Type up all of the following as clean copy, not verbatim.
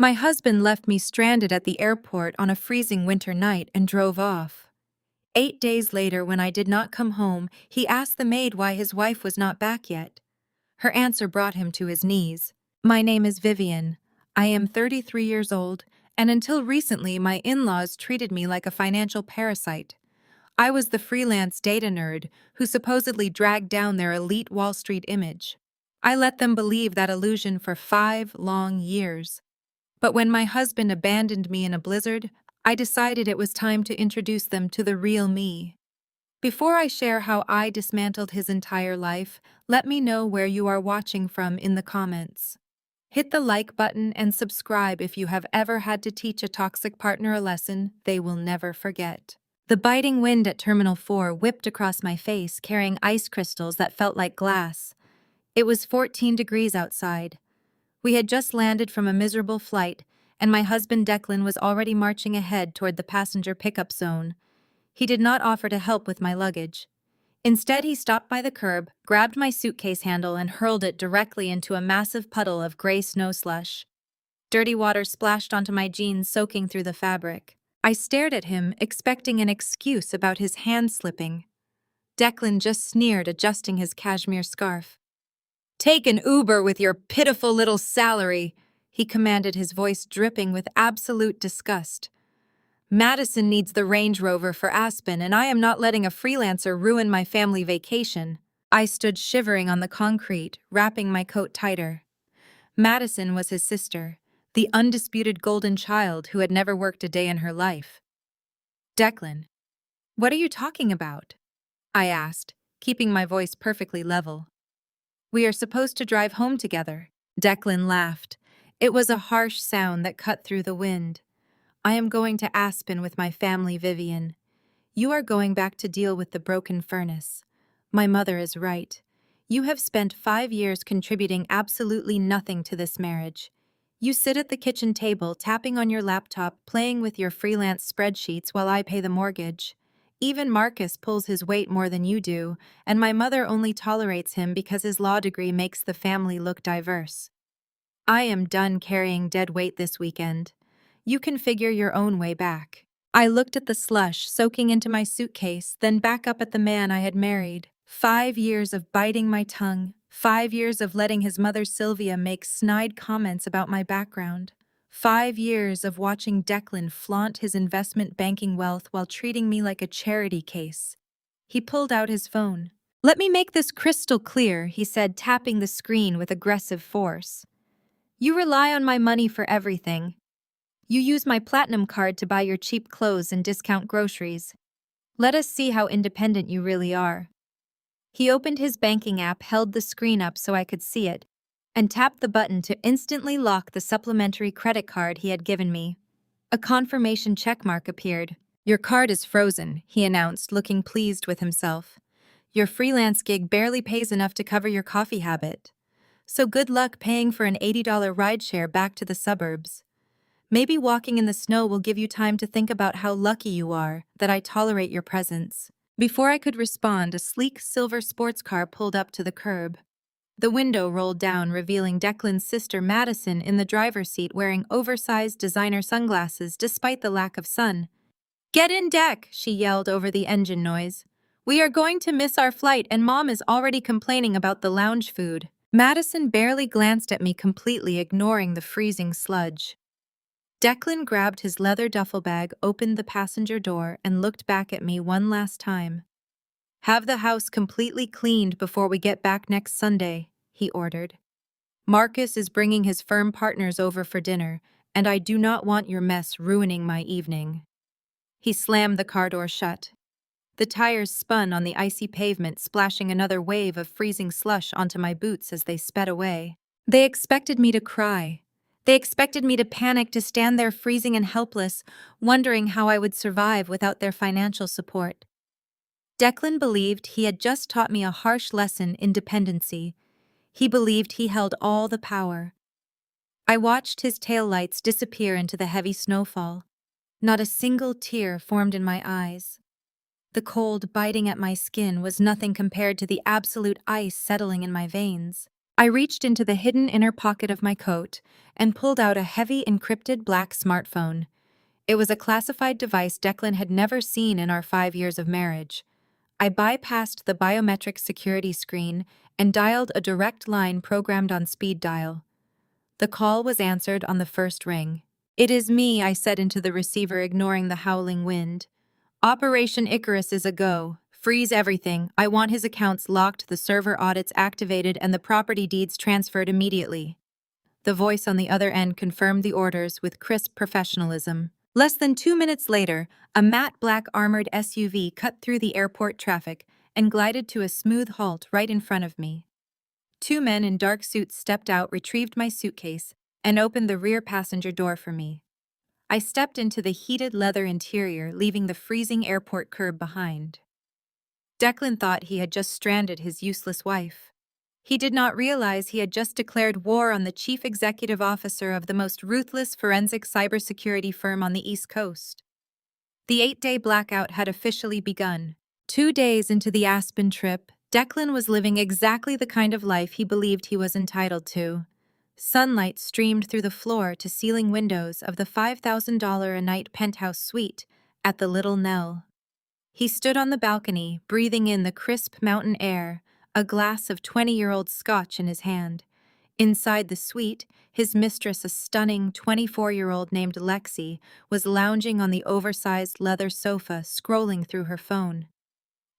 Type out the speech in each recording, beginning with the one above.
My husband left me stranded at the airport on a freezing winter night and drove off. 8 days later, when I did not come home, he asked the maid why his wife was not back yet. Her answer brought him to his knees. My name is Vivian. I am 33 years old, and until recently my in-laws treated me like a financial parasite. I was the freelance data nerd who supposedly dragged down their elite Wall Street image. I let them believe that illusion for 5 long years. But when my husband abandoned me in a blizzard, I decided it was time to introduce them to the real me. Before I share how I dismantled his entire life, let me know where you are watching from in the comments. Hit the like button and subscribe if you have ever had to teach a toxic partner a lesson they will never forget. The biting wind at Terminal 4 whipped across my face, carrying ice crystals that felt like glass. It was 14 degrees outside. We had just landed from a miserable flight, and my husband Declan was already marching ahead toward the passenger pickup zone. He did not offer to help with my luggage. Instead, he stopped by the curb, grabbed my suitcase handle, and hurled it directly into a massive puddle of gray snow slush. Dirty water splashed onto my jeans, soaking through the fabric. I stared at him, expecting an excuse about his hand slipping. Declan just sneered, adjusting his cashmere scarf. "Take an Uber with your pitiful little salary," he commanded, his voice dripping with absolute disgust. "Madison needs the Range Rover for Aspen, and I am not letting a freelancer ruin my family vacation." I stood shivering on the concrete, wrapping my coat tighter. Madison was his sister, the undisputed golden child who had never worked a day in her life. "Declan, what are you talking about?" I asked, keeping my voice perfectly level. "We are supposed to drive home together." Declan laughed. It was a harsh sound that cut through the wind. "I am going to Aspen with my family, Vivian. You are going back to deal with the broken furnace. My mother is right. You have spent 5 years contributing absolutely nothing to this marriage. You sit at the kitchen table, tapping on your laptop, playing with your freelance spreadsheets while I pay the mortgage. Even Marcus pulls his weight more than you do, and my mother only tolerates him because his law degree makes the family look diverse. I am done carrying dead weight this weekend. You can figure your own way back." I looked at the slush soaking into my suitcase, then back up at the man I had married. 5 years of biting my tongue, 5 years of letting his mother Sylvia make snide comments about my background, 5 years of watching Declan flaunt his investment banking wealth while treating me like a charity case. He pulled out his phone. "Let me make this crystal clear," he said, tapping the screen with aggressive force. "You rely on my money for everything. You use my platinum card to buy your cheap clothes and discount groceries. Let us see how independent you really are." He opened his banking app, held the screen up so I could see it, and tapped the button to instantly lock the supplementary credit card he had given me. A confirmation checkmark appeared. "Your card is frozen," he announced, looking pleased with himself. "Your freelance gig barely pays enough to cover your coffee habit. So good luck paying for an $80 rideshare back to the suburbs. Maybe walking in the snow will give you time to think about how lucky you are that I tolerate your presence." Before I could respond, a sleek silver sports car pulled up to the curb. The window rolled down, revealing Declan's sister Madison in the driver's seat wearing oversized designer sunglasses despite the lack of sun. "Get in, Dec," she yelled over the engine noise. "We are going to miss our flight and Mom is already complaining about the lounge food." Madison barely glanced at me, completely ignoring the freezing sludge. Declan grabbed his leather duffel bag, opened the passenger door, and looked back at me one last time. "Have the house completely cleaned before we get back next Sunday," he ordered. "Marcus is bringing his firm partners over for dinner, and I do not want your mess ruining my evening." He slammed the car door shut. The tires spun on the icy pavement, splashing another wave of freezing slush onto my boots as they sped away. They expected me to cry. They expected me to panic, to stand there freezing and helpless, wondering how I would survive without their financial support. Declan believed he had just taught me a harsh lesson in dependency. He believed he held all the power. I watched his taillights disappear into the heavy snowfall. Not a single tear formed in my eyes. The cold biting at my skin was nothing compared to the absolute ice settling in my veins. I reached into the hidden inner pocket of my coat and pulled out a heavy encrypted black smartphone. It was a classified device Declan had never seen in our 5 years of marriage. I bypassed the biometric security screen and dialed a direct line programmed on speed dial. The call was answered on the first ring. "It is me," I said into the receiver, ignoring the howling wind. "Operation Icarus is a go. Freeze everything. I want his accounts locked, the server audits activated, and the property deeds transferred immediately." The voice on the other end confirmed the orders with crisp professionalism. Less than 2 minutes later, a matte black armored SUV cut through the airport traffic and glided to a smooth halt right in front of me. Two men in dark suits stepped out, retrieved my suitcase, and opened the rear passenger door for me. I stepped into the heated leather interior, leaving the freezing airport curb behind. Declan thought he had just stranded his useless wife. He did not realize he had just declared war on the chief executive officer of the most ruthless forensic cybersecurity firm on the East Coast. The 8-day blackout had officially begun. 2 days into the Aspen trip, Declan was living exactly the kind of life he believed he was entitled to. Sunlight streamed through the floor-to-ceiling windows of the $5,000 a night penthouse suite at the Little Nell. He stood on the balcony, breathing in the crisp mountain air, a glass of 20-year-old scotch in his hand. Inside the suite, his mistress, a stunning 24-year-old named Lexi, was lounging on the oversized leather sofa, scrolling through her phone.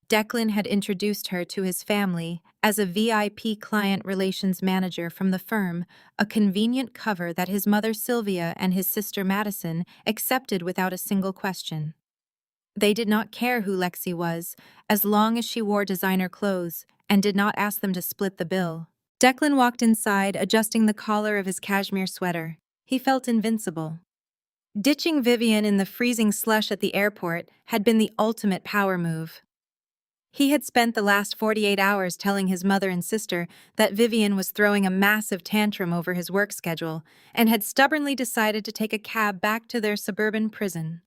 Declan had introduced her to his family as a VIP client relations manager from the firm, a convenient cover that his mother Sylvia and his sister Madison accepted without a single question. They did not care who Lexi was, as long as she wore designer clothes, and did not ask them to split the bill. Declan walked inside, adjusting the collar of his cashmere sweater. He felt invincible. Ditching Vivian in the freezing slush at the airport had been the ultimate power move. He had spent the last 48 hours telling his mother and sister that Vivian was throwing a massive tantrum over his work schedule and had stubbornly decided to take a cab back to their suburban prison.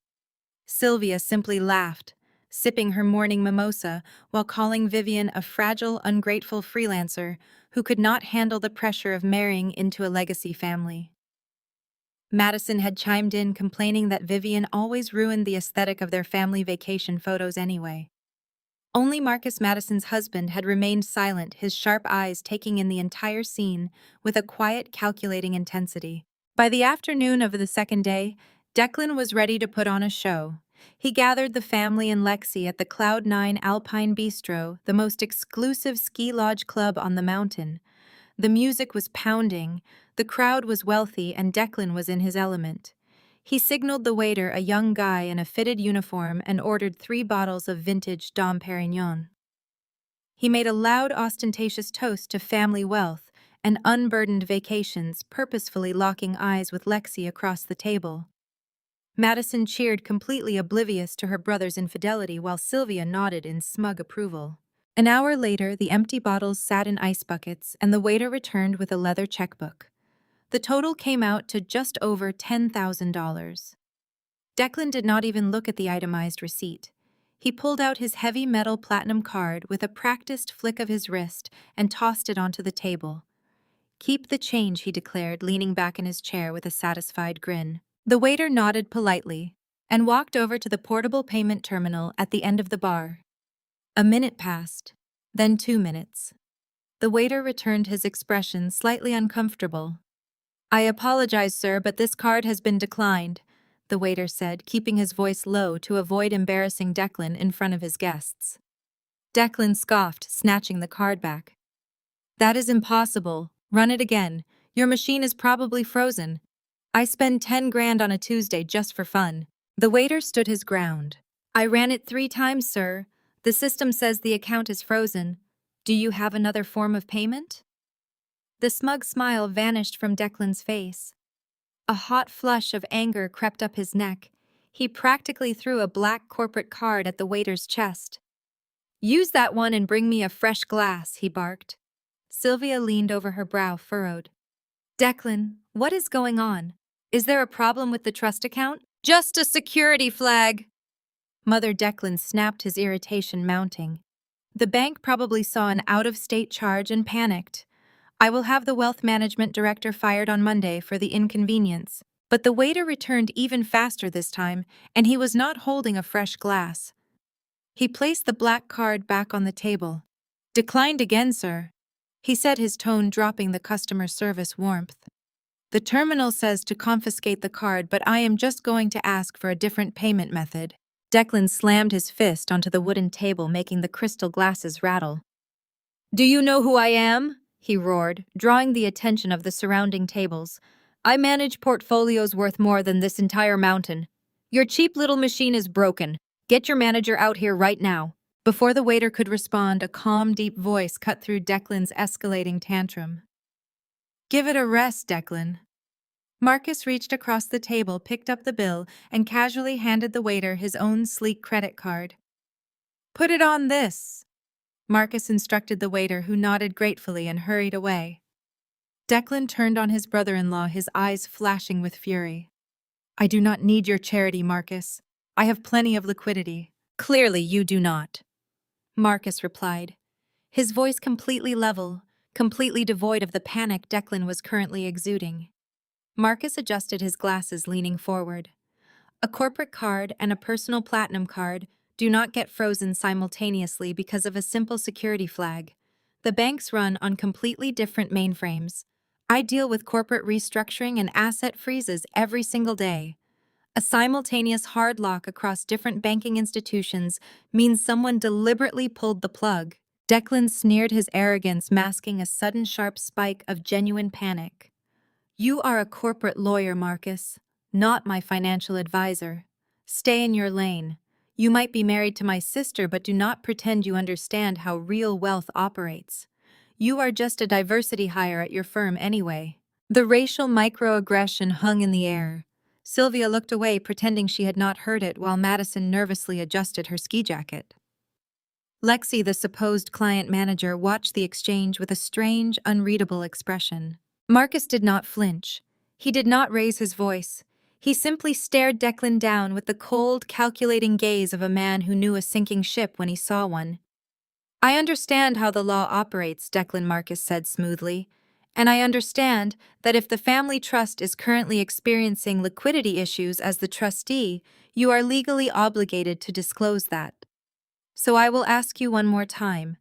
Sylvia simply laughed, sipping her morning mimosa while calling Vivian a fragile, ungrateful freelancer who could not handle the pressure of marrying into a legacy family. Madison had chimed in, complaining that Vivian always ruined the aesthetic of their family vacation photos anyway. Only Marcus, Madison's husband, had remained silent, his sharp eyes taking in the entire scene with a quiet, calculating intensity. By the afternoon of the second day, Declan was ready to put on a show. He gathered the family and Lexi at the Cloud9 Alpine Bistro, the most exclusive ski lodge club on the mountain. The music was pounding, the crowd was wealthy, and Declan was in his element. He signaled the waiter, a young guy in a fitted uniform, and ordered 3 bottles of vintage Dom Perignon. He made a loud, ostentatious toast to family wealth and unburdened vacations, purposefully locking eyes with Lexi across the table. Madison cheered, completely oblivious to her brother's infidelity, while Sylvia nodded in smug approval. An hour later, the empty bottles sat in ice buckets, and the waiter returned with a leather checkbook. The total came out to just over $10,000. Declan did not even look at the itemized receipt. He pulled out his heavy metal platinum card with a practiced flick of his wrist and tossed it onto the table. "Keep the change," he declared, leaning back in his chair with a satisfied grin. The waiter nodded politely and walked over to the portable payment terminal at the end of the bar. A minute passed, then 2 minutes. The waiter returned, his expression slightly uncomfortable. "I apologize, sir, but this card has been declined," the waiter said, keeping his voice low to avoid embarrassing Declan in front of his guests. Declan scoffed, snatching the card back. "That is impossible. Run it again. Your machine is probably frozen. I spend 10 grand on a Tuesday just for fun." The waiter stood his ground. "I ran it 3 times, sir. The system says the account is frozen. Do you have another form of payment?" The smug smile vanished from Declan's face. A hot flush of anger crept up his neck. He practically threw a black corporate card at the waiter's chest. "Use that one and bring me a fresh glass," he barked. Sylvia leaned over, her brow furrowed. "Declan, what is going on? Is there a problem with the trust account?" "Just a security flag." Mother Declan snapped, his irritation mounting. The bank probably saw an out-of-state charge and panicked. I will have the wealth management director fired on Monday for the inconvenience. But the waiter returned even faster this time, and he was not holding a fresh glass. He placed the black card back on the table. Declined again, sir, he said, his tone dropping the customer service warmth. The terminal says to confiscate the card, but I am just going to ask for a different payment method. Declan slammed his fist onto the wooden table, making the crystal glasses rattle. Do you know who I am? He roared, drawing the attention of the surrounding tables. I manage portfolios worth more than this entire mountain. Your cheap little machine is broken. Get your manager out here right now. Before the waiter could respond, a calm, deep voice cut through Declan's escalating tantrum. Give it a rest, Declan. Marcus reached across the table, picked up the bill, and casually handed the waiter his own sleek credit card. Put it on this, Marcus instructed the waiter, who nodded gratefully and hurried away. Declan turned on his brother-in-law, his eyes flashing with fury. I do not need your charity, Marcus. I have plenty of liquidity. Clearly you do not, Marcus replied, his voice completely level, completely devoid of the panic Declan was currently exuding. Marcus adjusted his glasses, leaning forward. A corporate card and a personal platinum card do not get frozen simultaneously because of a simple security flag. The banks run on completely different mainframes. I deal with corporate restructuring and asset freezes every single day. A simultaneous hard lock across different banking institutions means someone deliberately pulled the plug. Declan sneered, his arrogance masking a sudden sharp spike of genuine panic. You are a corporate lawyer, Marcus, not my financial advisor. Stay in your lane. You might be married to my sister, but do not pretend you understand how real wealth operates. You are just a diversity hire at your firm anyway. The racial microaggression hung in the air. Sylvia looked away, pretending she had not heard it, while Madison nervously adjusted her ski jacket. Lexi, the supposed client manager, watched the exchange with a strange, unreadable expression. Marcus did not flinch. He did not raise his voice. He simply stared Declan down with the cold, calculating gaze of a man who knew a sinking ship when he saw one. I understand how the law operates, Declan, Marcus said smoothly, and I understand that if the family trust is currently experiencing liquidity issues as the trustee, you are legally obligated to disclose that. So I will ask you one more time.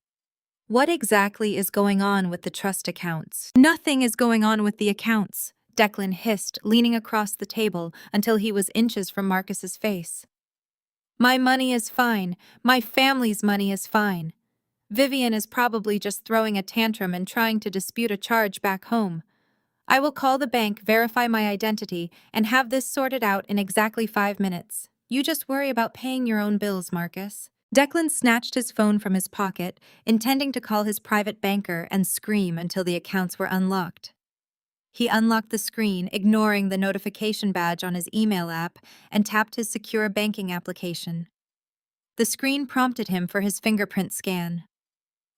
What exactly is going on with the trust accounts? Nothing is going on with the accounts, Declan hissed, leaning across the table until he was inches from Marcus's face. My money is fine. My family's money is fine. Vivian is probably just throwing a tantrum and trying to dispute a charge back home. I will call the bank, verify my identity, and have this sorted out in exactly 5 minutes. You just worry about paying your own bills, Marcus. Declan snatched his phone from his pocket, intending to call his private banker and scream until the accounts were unlocked. He unlocked the screen, ignoring the notification badge on his email app, and tapped his secure banking application. The screen prompted him for his fingerprint scan.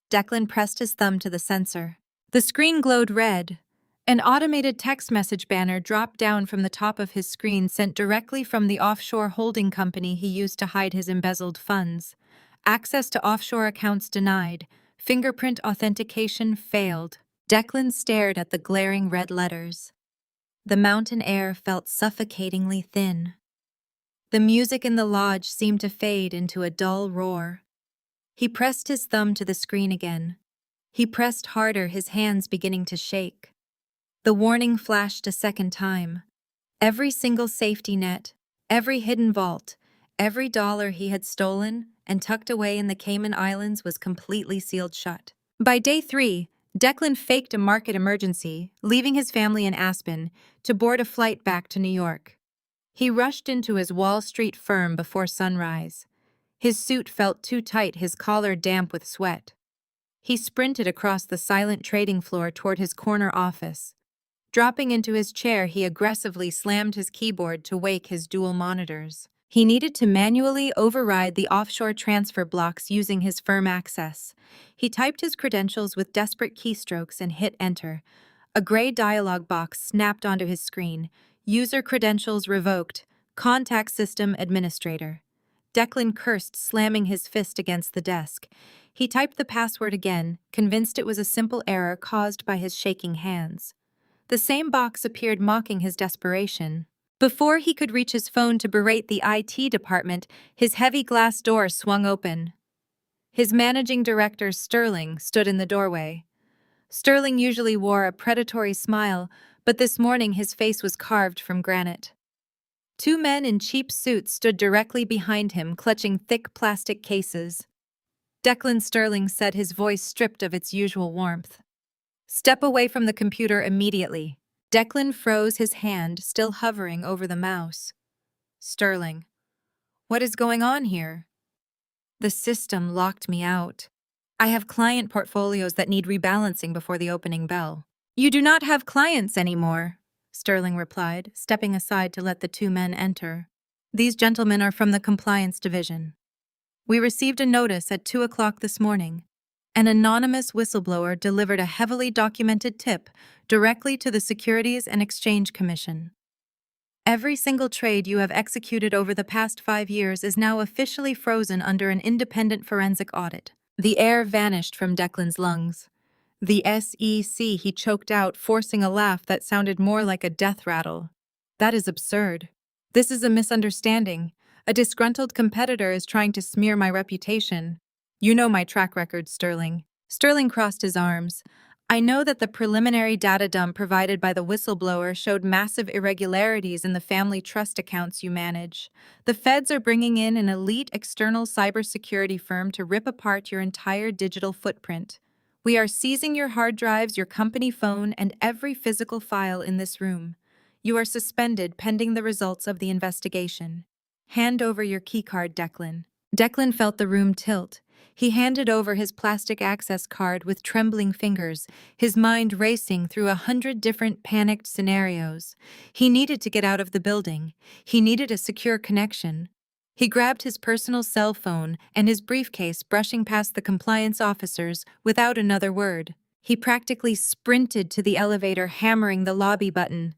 Declan pressed his thumb to the sensor. The screen glowed red. An automated text message banner dropped down from the top of his screen, sent directly from the offshore holding company he used to hide his embezzled funds. Access to offshore accounts denied. Fingerprint authentication failed. Declan stared at the glaring red letters. The mountain air felt suffocatingly thin. The music in the lodge seemed to fade into a dull roar. He pressed his thumb to the screen again. He pressed harder, his hands beginning to shake. The warning flashed a second time. Every single safety net, every hidden vault, every dollar he had stolen and tucked away in the Cayman Islands was completely sealed shut. By day 3, Declan faked a market emergency, leaving his family in Aspen, to board a flight back to New York. He rushed into his Wall Street firm before sunrise. His suit felt too tight, his collar damp with sweat. He sprinted across the silent trading floor toward his corner office. Dropping into his chair, he aggressively slammed his keyboard to wake his dual monitors. He needed to manually override the offshore transfer blocks using his firm access. He typed his credentials with desperate keystrokes and hit enter. A gray dialog box snapped onto his screen. User credentials revoked. Contact system administrator. Declan cursed, slamming his fist against the desk. He typed the password again, convinced it was a simple error caused by his shaking hands. The same box appeared, mocking his desperation. Before he could reach his phone to berate the IT department, his heavy glass door swung open. His managing director, Sterling, stood in the doorway. Sterling usually wore a predatory smile, but this morning his face was carved from granite. Two men in cheap suits stood directly behind him, clutching thick plastic cases. Declan, Sterling said, his voice stripped of its usual warmth. "Step away from the computer immediately." Declan froze, his hand still hovering over the mouse. "Sterling, what is going on here?" "The system locked me out. I have client portfolios that need rebalancing before the opening bell." "You do not have clients anymore," Sterling replied, stepping aside to let the two men enter. "These gentlemen are from the compliance division. We received a notice at 2 o'clock this morning. An anonymous whistleblower delivered a heavily documented tip directly to the Securities and Exchange Commission. Every single trade you have executed over the past 5 years is now officially frozen under an independent forensic audit." The air vanished from Declan's lungs. "The SEC," he choked out, forcing a laugh that sounded more like a death rattle. "That is absurd. This is a misunderstanding. A disgruntled competitor is trying to smear my reputation. You know my track record, Sterling." Sterling crossed his arms. "I know that the preliminary data dump provided by the whistleblower showed massive irregularities in the family trust accounts you manage. The feds are bringing in an elite external cybersecurity firm to rip apart your entire digital footprint. We are seizing your hard drives, your company phone, and every physical file in this room. You are suspended pending the results of the investigation. Hand over your keycard, Declan." Declan felt the room tilt. He handed over his plastic access card with trembling fingers, his mind racing through 100 different panicked scenarios. He needed to get out of the building. He needed a secure connection. He grabbed his personal cell phone and his briefcase, brushing past the compliance officers without another word. He practically sprinted to the elevator, hammering the lobby button.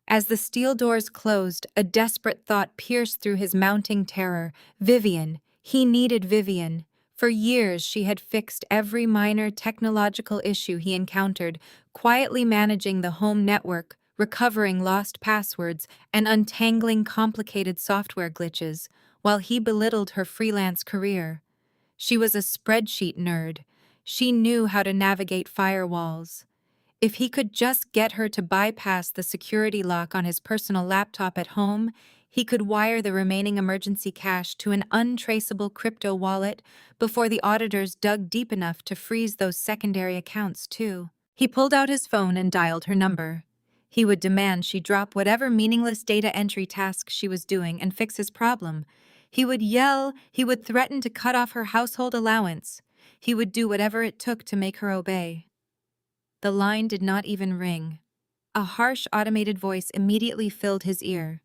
As the steel doors closed, a desperate thought pierced through his mounting terror. Vivian. He needed Vivian. For years, she had fixed every minor technological issue he encountered, quietly managing the home network, recovering lost passwords, and untangling complicated software glitches, while he belittled her freelance career. She was a spreadsheet nerd. She knew how to navigate firewalls. If he could just get her to bypass the security lock on his personal laptop at home, he could wire the remaining emergency cash to an untraceable crypto wallet before the auditors dug deep enough to freeze those secondary accounts, too. He pulled out his phone and dialed her number. He would demand she drop whatever meaningless data entry task she was doing and fix his problem. He would yell, he would threaten to cut off her household allowance. He would do whatever it took to make her obey. The line did not even ring. A harsh automated voice immediately filled his ear.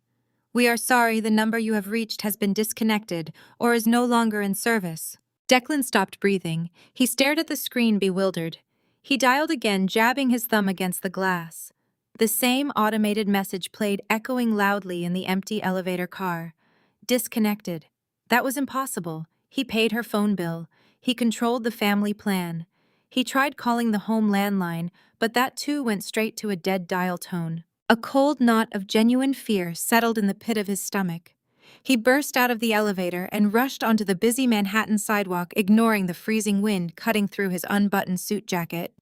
"We are sorry, the number you have reached has been disconnected or is no longer in service." Declan stopped breathing. He stared at the screen, bewildered. He dialed again, jabbing his thumb against the glass. The same automated message played, echoing loudly in the empty elevator car. Disconnected. That was impossible. He paid her phone bill. He controlled the family plan. He tried calling the home landline, but that too went straight to a dead dial tone. A cold knot of genuine fear settled in the pit of his stomach. He burst out of the elevator and rushed onto the busy Manhattan sidewalk, ignoring the freezing wind cutting through his unbuttoned suit jacket.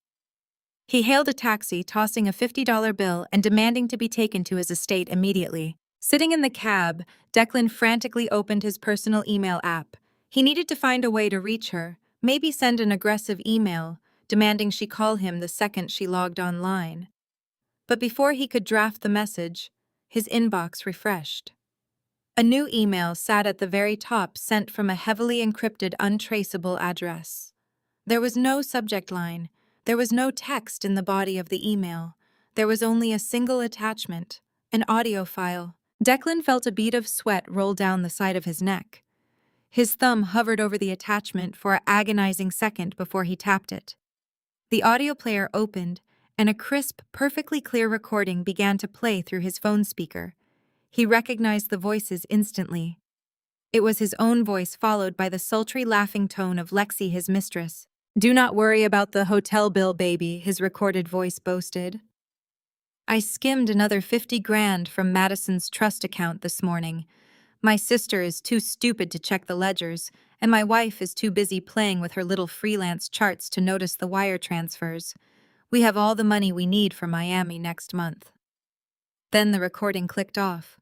He hailed a taxi, tossing a $50 bill and demanding to be taken to his estate immediately. Sitting in the cab, Declan frantically opened his personal email app. He needed to find a way to reach her, maybe send an aggressive email, demanding she call him the second she logged online. But before he could draft the message, his inbox refreshed. A new email sat at the very top, sent from a heavily encrypted, untraceable address. There was no subject line. There was no text in the body of the email. There was only a single attachment, an audio file. Declan felt a bead of sweat roll down the side of his neck. His thumb hovered over the attachment for an agonizing second before he tapped it. The audio player opened, and a crisp, perfectly clear recording began to play through his phone speaker. He recognized the voices instantly. It was his own voice followed by the sultry laughing tone of Lexi, his mistress. "Do not worry about the hotel bill, baby," his recorded voice boasted. "I skimmed another 50 grand from Madison's trust account this morning. My sister is too stupid to check the ledgers, and my wife is too busy playing with her little freelance charts to notice the wire transfers. We have all the money we need for Miami next month." Then the recording clicked off.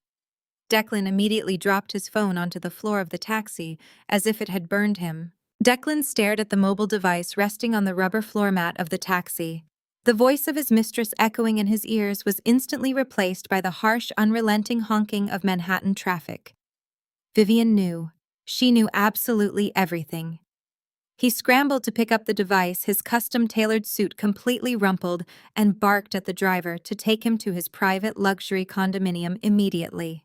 Declan immediately dropped his phone onto the floor of the taxi, as if it had burned him. Declan stared at the mobile device resting on the rubber floor mat of the taxi. The voice of his mistress echoing in his ears was instantly replaced by the harsh, unrelenting honking of Manhattan traffic. Vivian knew. She knew absolutely everything. He scrambled to pick up the device, his custom-tailored suit completely rumpled, and barked at the driver to take him to his private luxury condominium immediately.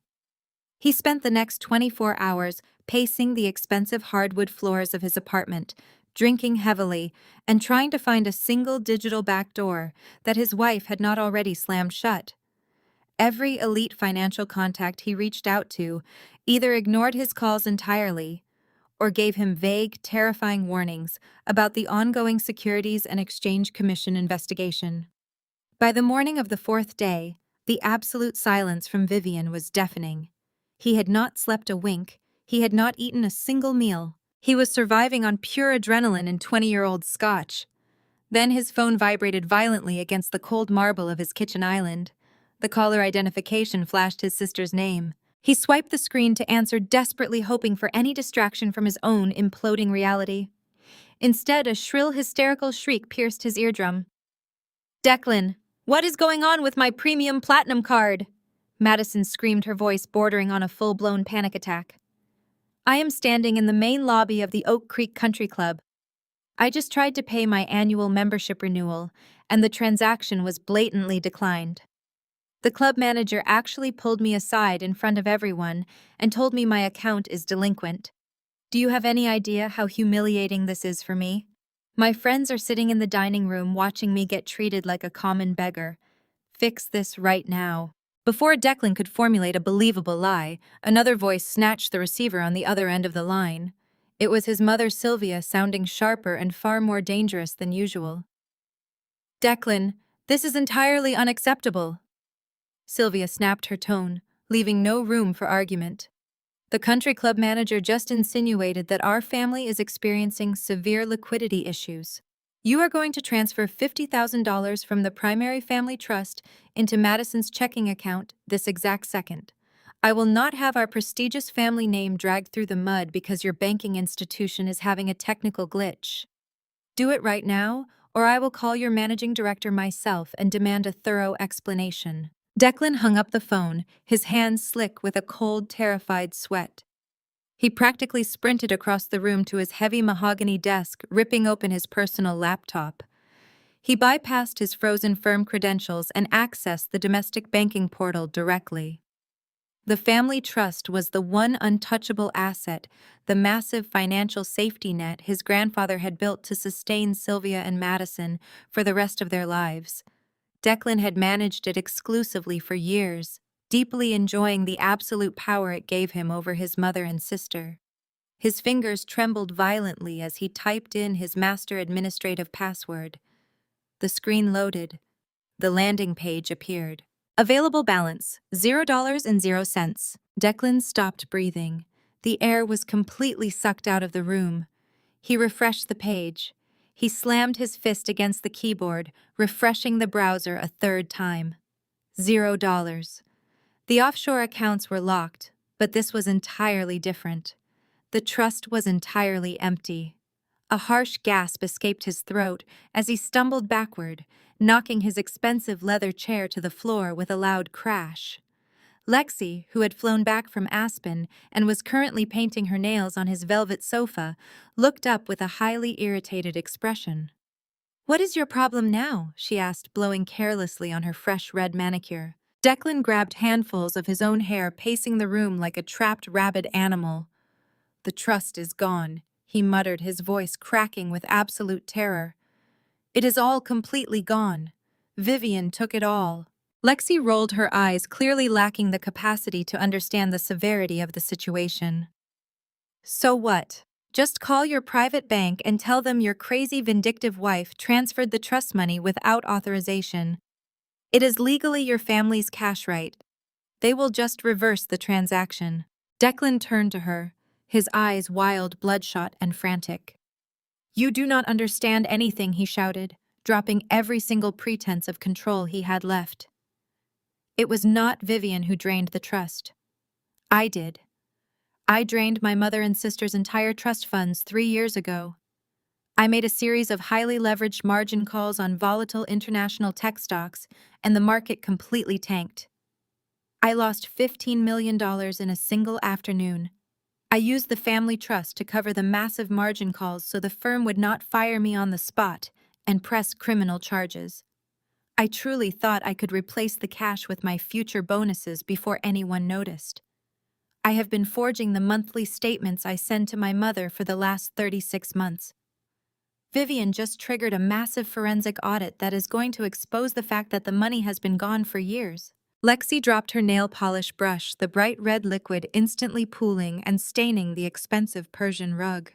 He spent the next 24 hours pacing the expensive hardwood floors of his apartment, drinking heavily, and trying to find a single digital back door that his wife had not already slammed shut. Every elite financial contact he reached out to either ignored his calls entirely or gave him vague, terrifying warnings about the ongoing Securities and Exchange Commission investigation. By the morning of the fourth day, the absolute silence from Vivian was deafening. He had not slept a wink, he had not eaten a single meal. He was surviving on pure adrenaline and 20-year-old scotch. Then his phone vibrated violently against the cold marble of his kitchen island. The caller identification flashed his sister's name. He swiped the screen to answer, desperately hoping for any distraction from his own imploding reality. Instead, a shrill, hysterical shriek pierced his eardrum. "Declan, what is going on with my premium platinum card?" Madison screamed, her voice bordering on a full-blown panic attack. "I am standing in the main lobby of the Oak Creek Country Club. I just tried to pay my annual membership renewal, and the transaction was blatantly declined. The club manager actually pulled me aside in front of everyone and told me my account is delinquent. Do you have any idea how humiliating this is for me? My friends are sitting in the dining room watching me get treated like a common beggar. Fix this right now." Before Declan could formulate a believable lie, another voice snatched the receiver on the other end of the line. It was his mother Sylvia, sounding sharper and far more dangerous than usual. "Declan, this is entirely unacceptable." Sylvia snapped her tone, leaving no room for argument. "The country club manager just insinuated that our family is experiencing severe liquidity issues. You are going to transfer $50,000 from the primary family trust into Madison's checking account this exact second. I will not have our prestigious family name dragged through the mud because your banking institution is having a technical glitch. Do it right now, or I will call your managing director myself and demand a thorough explanation." Declan hung up the phone, his hands slick with a cold, terrified sweat. He practically sprinted across the room to his heavy mahogany desk, ripping open his personal laptop. He bypassed his frozen firm credentials and accessed the domestic banking portal directly. The family trust was the one untouchable asset, the massive financial safety net his grandfather had built to sustain Sylvia and Madison for the rest of their lives. Declan had managed it exclusively for years, deeply enjoying the absolute power it gave him over his mother and sister. His fingers trembled violently as he typed in his master administrative password. The screen loaded. The landing page appeared. Available balance, $0.00. Declan stopped breathing. The air was completely sucked out of the room. He refreshed the page. He slammed his fist against the keyboard, refreshing the browser a third time. $0. The offshore accounts were locked, but this was entirely different. The trust was entirely empty. A harsh gasp escaped his throat as he stumbled backward, knocking his expensive leather chair to the floor with a loud crash. Lexi, who had flown back from Aspen and was currently painting her nails on his velvet sofa, looked up with a highly irritated expression. "What is your problem now?" she asked, blowing carelessly on her fresh red manicure. Declan grabbed handfuls of his own hair, pacing the room like a trapped rabid animal. "The trust is gone," he muttered, his voice cracking with absolute terror. "It is all completely gone. Vivian took it all." Lexi rolled her eyes, clearly lacking the capacity to understand the severity of the situation. So what? Just call your private bank and tell them your crazy vindictive wife transferred the trust money without authorization. It is legally your family's cash right. They will just reverse the transaction. Declan turned to her, his eyes wild, bloodshot, and frantic. You do not understand anything, he shouted, dropping every single pretense of control he had left. It was not Vivian who drained the trust. I did. I drained my mother and sister's entire trust funds 3 years ago. I made a series of highly leveraged margin calls on volatile international tech stocks, and the market completely tanked. I lost $15 million in a single afternoon. I used the family trust to cover the massive margin calls so the firm would not fire me on the spot and press criminal charges. I truly thought I could replace the cash with my future bonuses before anyone noticed. I have been forging the monthly statements I send to my mother for the last 36 months. Vivian just triggered a massive forensic audit that is going to expose the fact that the money has been gone for years. Lexi dropped her nail polish brush, the bright red liquid instantly pooling and staining the expensive Persian rug.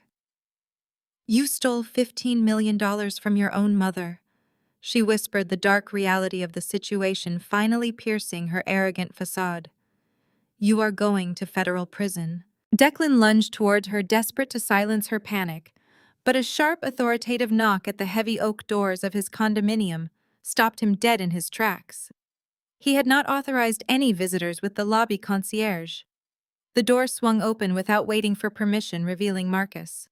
You stole $15 million from your own mother, she whispered, the dark reality of the situation finally piercing her arrogant facade. You are going to federal prison. Declan lunged towards her, desperate to silence her panic, but a sharp, authoritative knock at the heavy oak doors of his condominium stopped him dead in his tracks. He had not authorized any visitors with the lobby concierge. The door swung open without waiting for permission, revealing Marcus.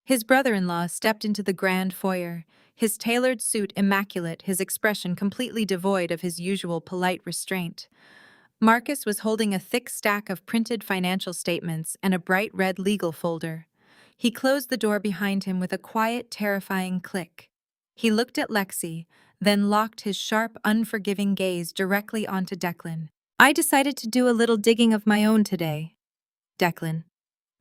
His brother-in-law stepped into the grand foyer, his tailored suit immaculate, his expression completely devoid of his usual polite restraint. Marcus was holding a thick stack of printed financial statements and a bright red legal folder. He closed the door behind him with a quiet, terrifying click. He looked at Lexi, then locked his sharp, unforgiving gaze directly onto Declan. I decided to do a little digging of my own today. Declan.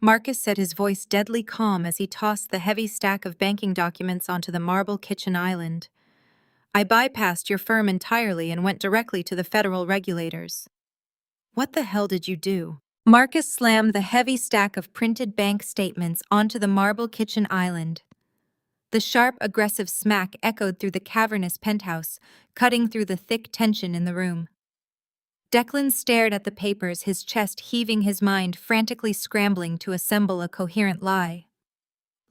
Marcus said, his voice deadly calm as he tossed the heavy stack of banking documents onto the marble kitchen island. I bypassed your firm entirely and went directly to the federal regulators. What the hell did you do? Marcus slammed the heavy stack of printed bank statements onto the marble kitchen island. The sharp, aggressive smack echoed through the cavernous penthouse, cutting through the thick tension in the room. Declan stared at the papers, his chest heaving, his mind frantically scrambling to assemble a coherent lie.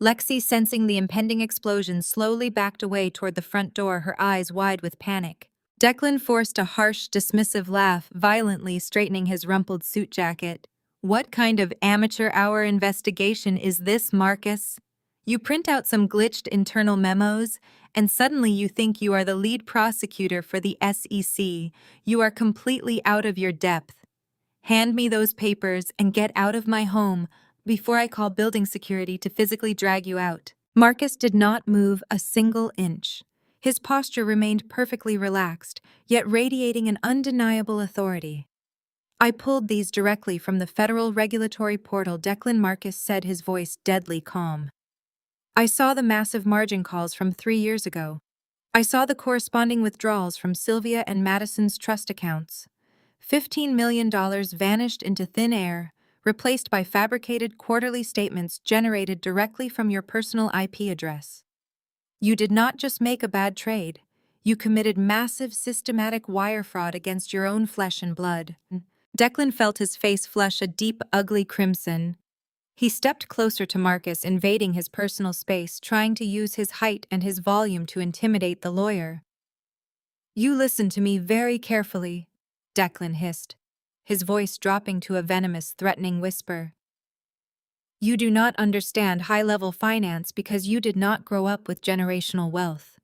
Lexi, sensing the impending explosion, slowly backed away toward the front door, her eyes wide with panic. Declan forced a harsh, dismissive laugh, violently straightening his rumpled suit jacket. What kind of amateur hour investigation is this, Marcus? You print out some glitched internal memos, and suddenly you think you are the lead prosecutor for the SEC. You are completely out of your depth. Hand me those papers and get out of my home before I call building security to physically drag you out. Marcus did not move a single inch. His posture remained perfectly relaxed, yet radiating an undeniable authority. I pulled these directly from the federal regulatory portal, Declan, Marcus said, his voice deadly calm. I saw the massive margin calls from 3 years ago. I saw the corresponding withdrawals from Sylvia and Madison's trust accounts. $15 million vanished into thin air, replaced by fabricated quarterly statements generated directly from your personal IP address. You did not just make a bad trade. You committed massive, systematic wire fraud against your own flesh and blood. Declan felt his face flush a deep, ugly crimson. He stepped closer to Marcus, invading his personal space, trying to use his height and his volume to intimidate the lawyer. You listen to me very carefully, Declan hissed, his voice dropping to a venomous, threatening whisper. You do not understand high-level finance because you did not grow up with generational wealth.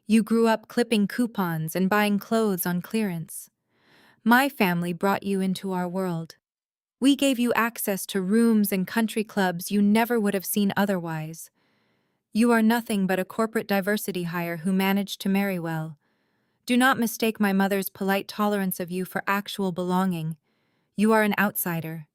You grew up clipping coupons and buying clothes on clearance. My family brought you into our world. We gave you access to rooms and country clubs you never would have seen otherwise. You are nothing but a corporate diversity hire who managed to marry well. Do not mistake my mother's polite tolerance of you for actual belonging. You are an outsider.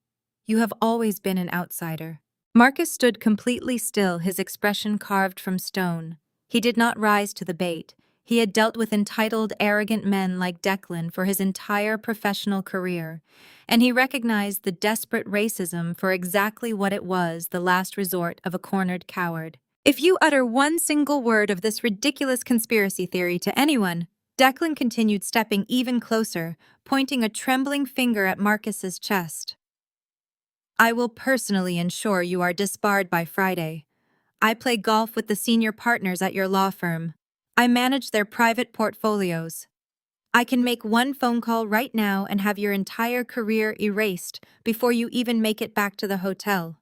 You have always been an outsider. Marcus stood completely still, his expression carved from stone. He did not rise to the bait. He had dealt with entitled, arrogant men like Declan for his entire professional career, and he recognized the desperate racism for exactly what it was, the last resort of a cornered coward. If you utter one single word of this ridiculous conspiracy theory to anyone, Declan continued, stepping even closer, pointing a trembling finger at Marcus's chest. I will personally ensure you are disbarred by Friday. I play golf with the senior partners at your law firm. I manage their private portfolios. I can make one phone call right now and have your entire career erased before you even make it back to the hotel.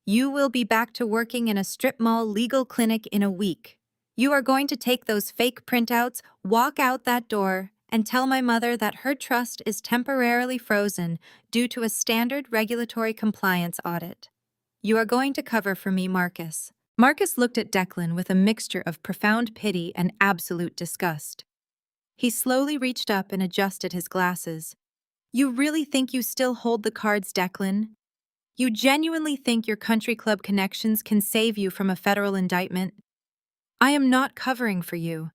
You will be back to working in a strip mall legal clinic in a week. You are going to take those fake printouts, walk out that door, and tell my mother that her trust is temporarily frozen due to a standard regulatory compliance audit. You are going to cover for me, Marcus. Marcus looked at Declan with a mixture of profound pity and absolute disgust. He slowly reached up and adjusted his glasses. You really think you still hold the cards, Declan? You genuinely think your country club connections can save you from a federal indictment? I am not covering for you.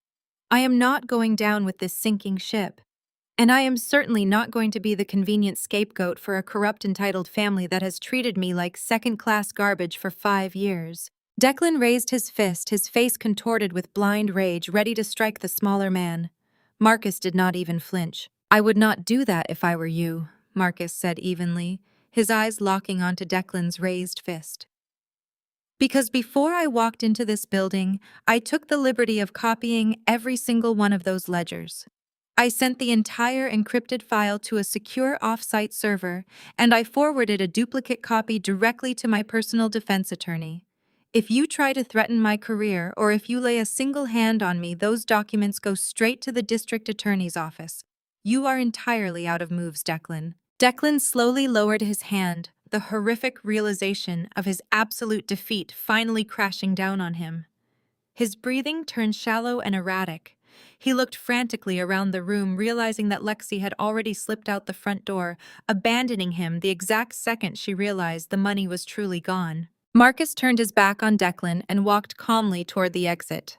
I am not going down with this sinking ship. And I am certainly not going to be the convenient scapegoat for a corrupt entitled family that has treated me like second-class garbage for 5 years. Declan raised his fist, his face contorted with blind rage, ready to strike the smaller man. Marcus did not even flinch. I would not do that if I were you, Marcus said evenly, his eyes locking onto Declan's raised fist. Because before I walked into this building, I took the liberty of copying every single one of those ledgers. I sent the entire encrypted file to a secure off-site server, and I forwarded a duplicate copy directly to my personal defense attorney. If you try to threaten my career or if you lay a single hand on me, those documents go straight to the district attorney's office. You are entirely out of moves, Declan. Declan slowly lowered his hand, the horrific realization of his absolute defeat finally crashing down on him. His breathing turned shallow and erratic. He looked frantically around the room, realizing that Lexi had already slipped out the front door, abandoning him the exact second she realized the money was truly gone. Marcus turned his back on Declan and walked calmly toward the exit.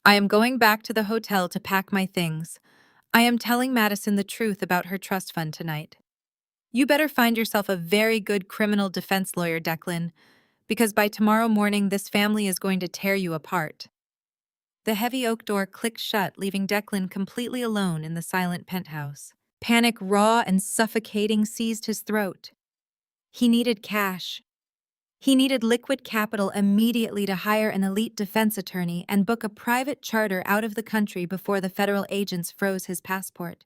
I am going back to the hotel to pack my things. I am telling Madison the truth about her trust fund tonight. You better find yourself a very good criminal defense lawyer, Declan, because by tomorrow morning this family is going to tear you apart. The heavy oak door clicked shut, leaving Declan completely alone in the silent penthouse. Panic, raw and suffocating, seized his throat. He needed cash. He needed liquid capital immediately to hire an elite defense attorney and book a private charter out of the country before the federal agents froze his passport.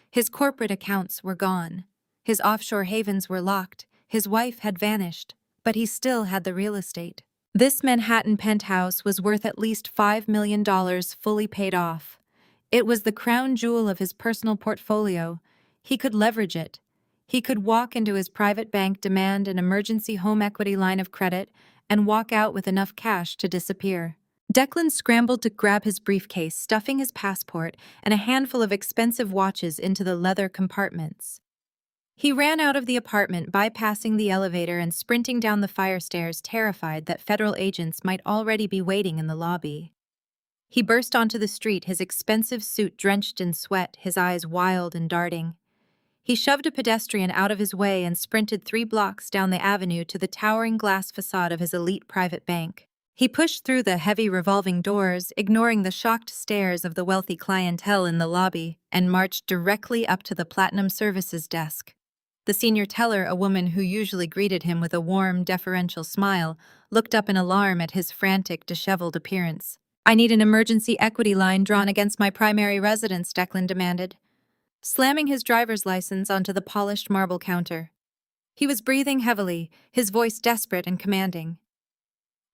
His corporate accounts were gone. His offshore havens were locked. His wife had vanished, but he still had the real estate. This Manhattan penthouse was worth at least $5 million fully paid off. It was the crown jewel of his personal portfolio. He could leverage it. He could walk into his private bank, demand an emergency home equity line of credit, and walk out with enough cash to disappear. Declan scrambled to grab his briefcase, stuffing his passport and a handful of expensive watches into the leather compartments. He ran out of the apartment, bypassing the elevator and sprinting down the fire stairs, terrified that federal agents might already be waiting in the lobby. He burst onto the street, his expensive suit drenched in sweat, his eyes wild and darting. He shoved a pedestrian out of his way and sprinted 3 blocks down the avenue to the towering glass facade of his elite private bank. He pushed through the heavy revolving doors, ignoring the shocked stares of the wealthy clientele in the lobby, and marched directly up to the Platinum Services desk. The senior teller, a woman who usually greeted him with a warm, deferential smile, looked up in alarm at his frantic, disheveled appearance. I need an emergency equity line drawn against my primary residence, Declan demanded, slamming his driver's license onto the polished marble counter. He was breathing heavily, his voice desperate and commanding.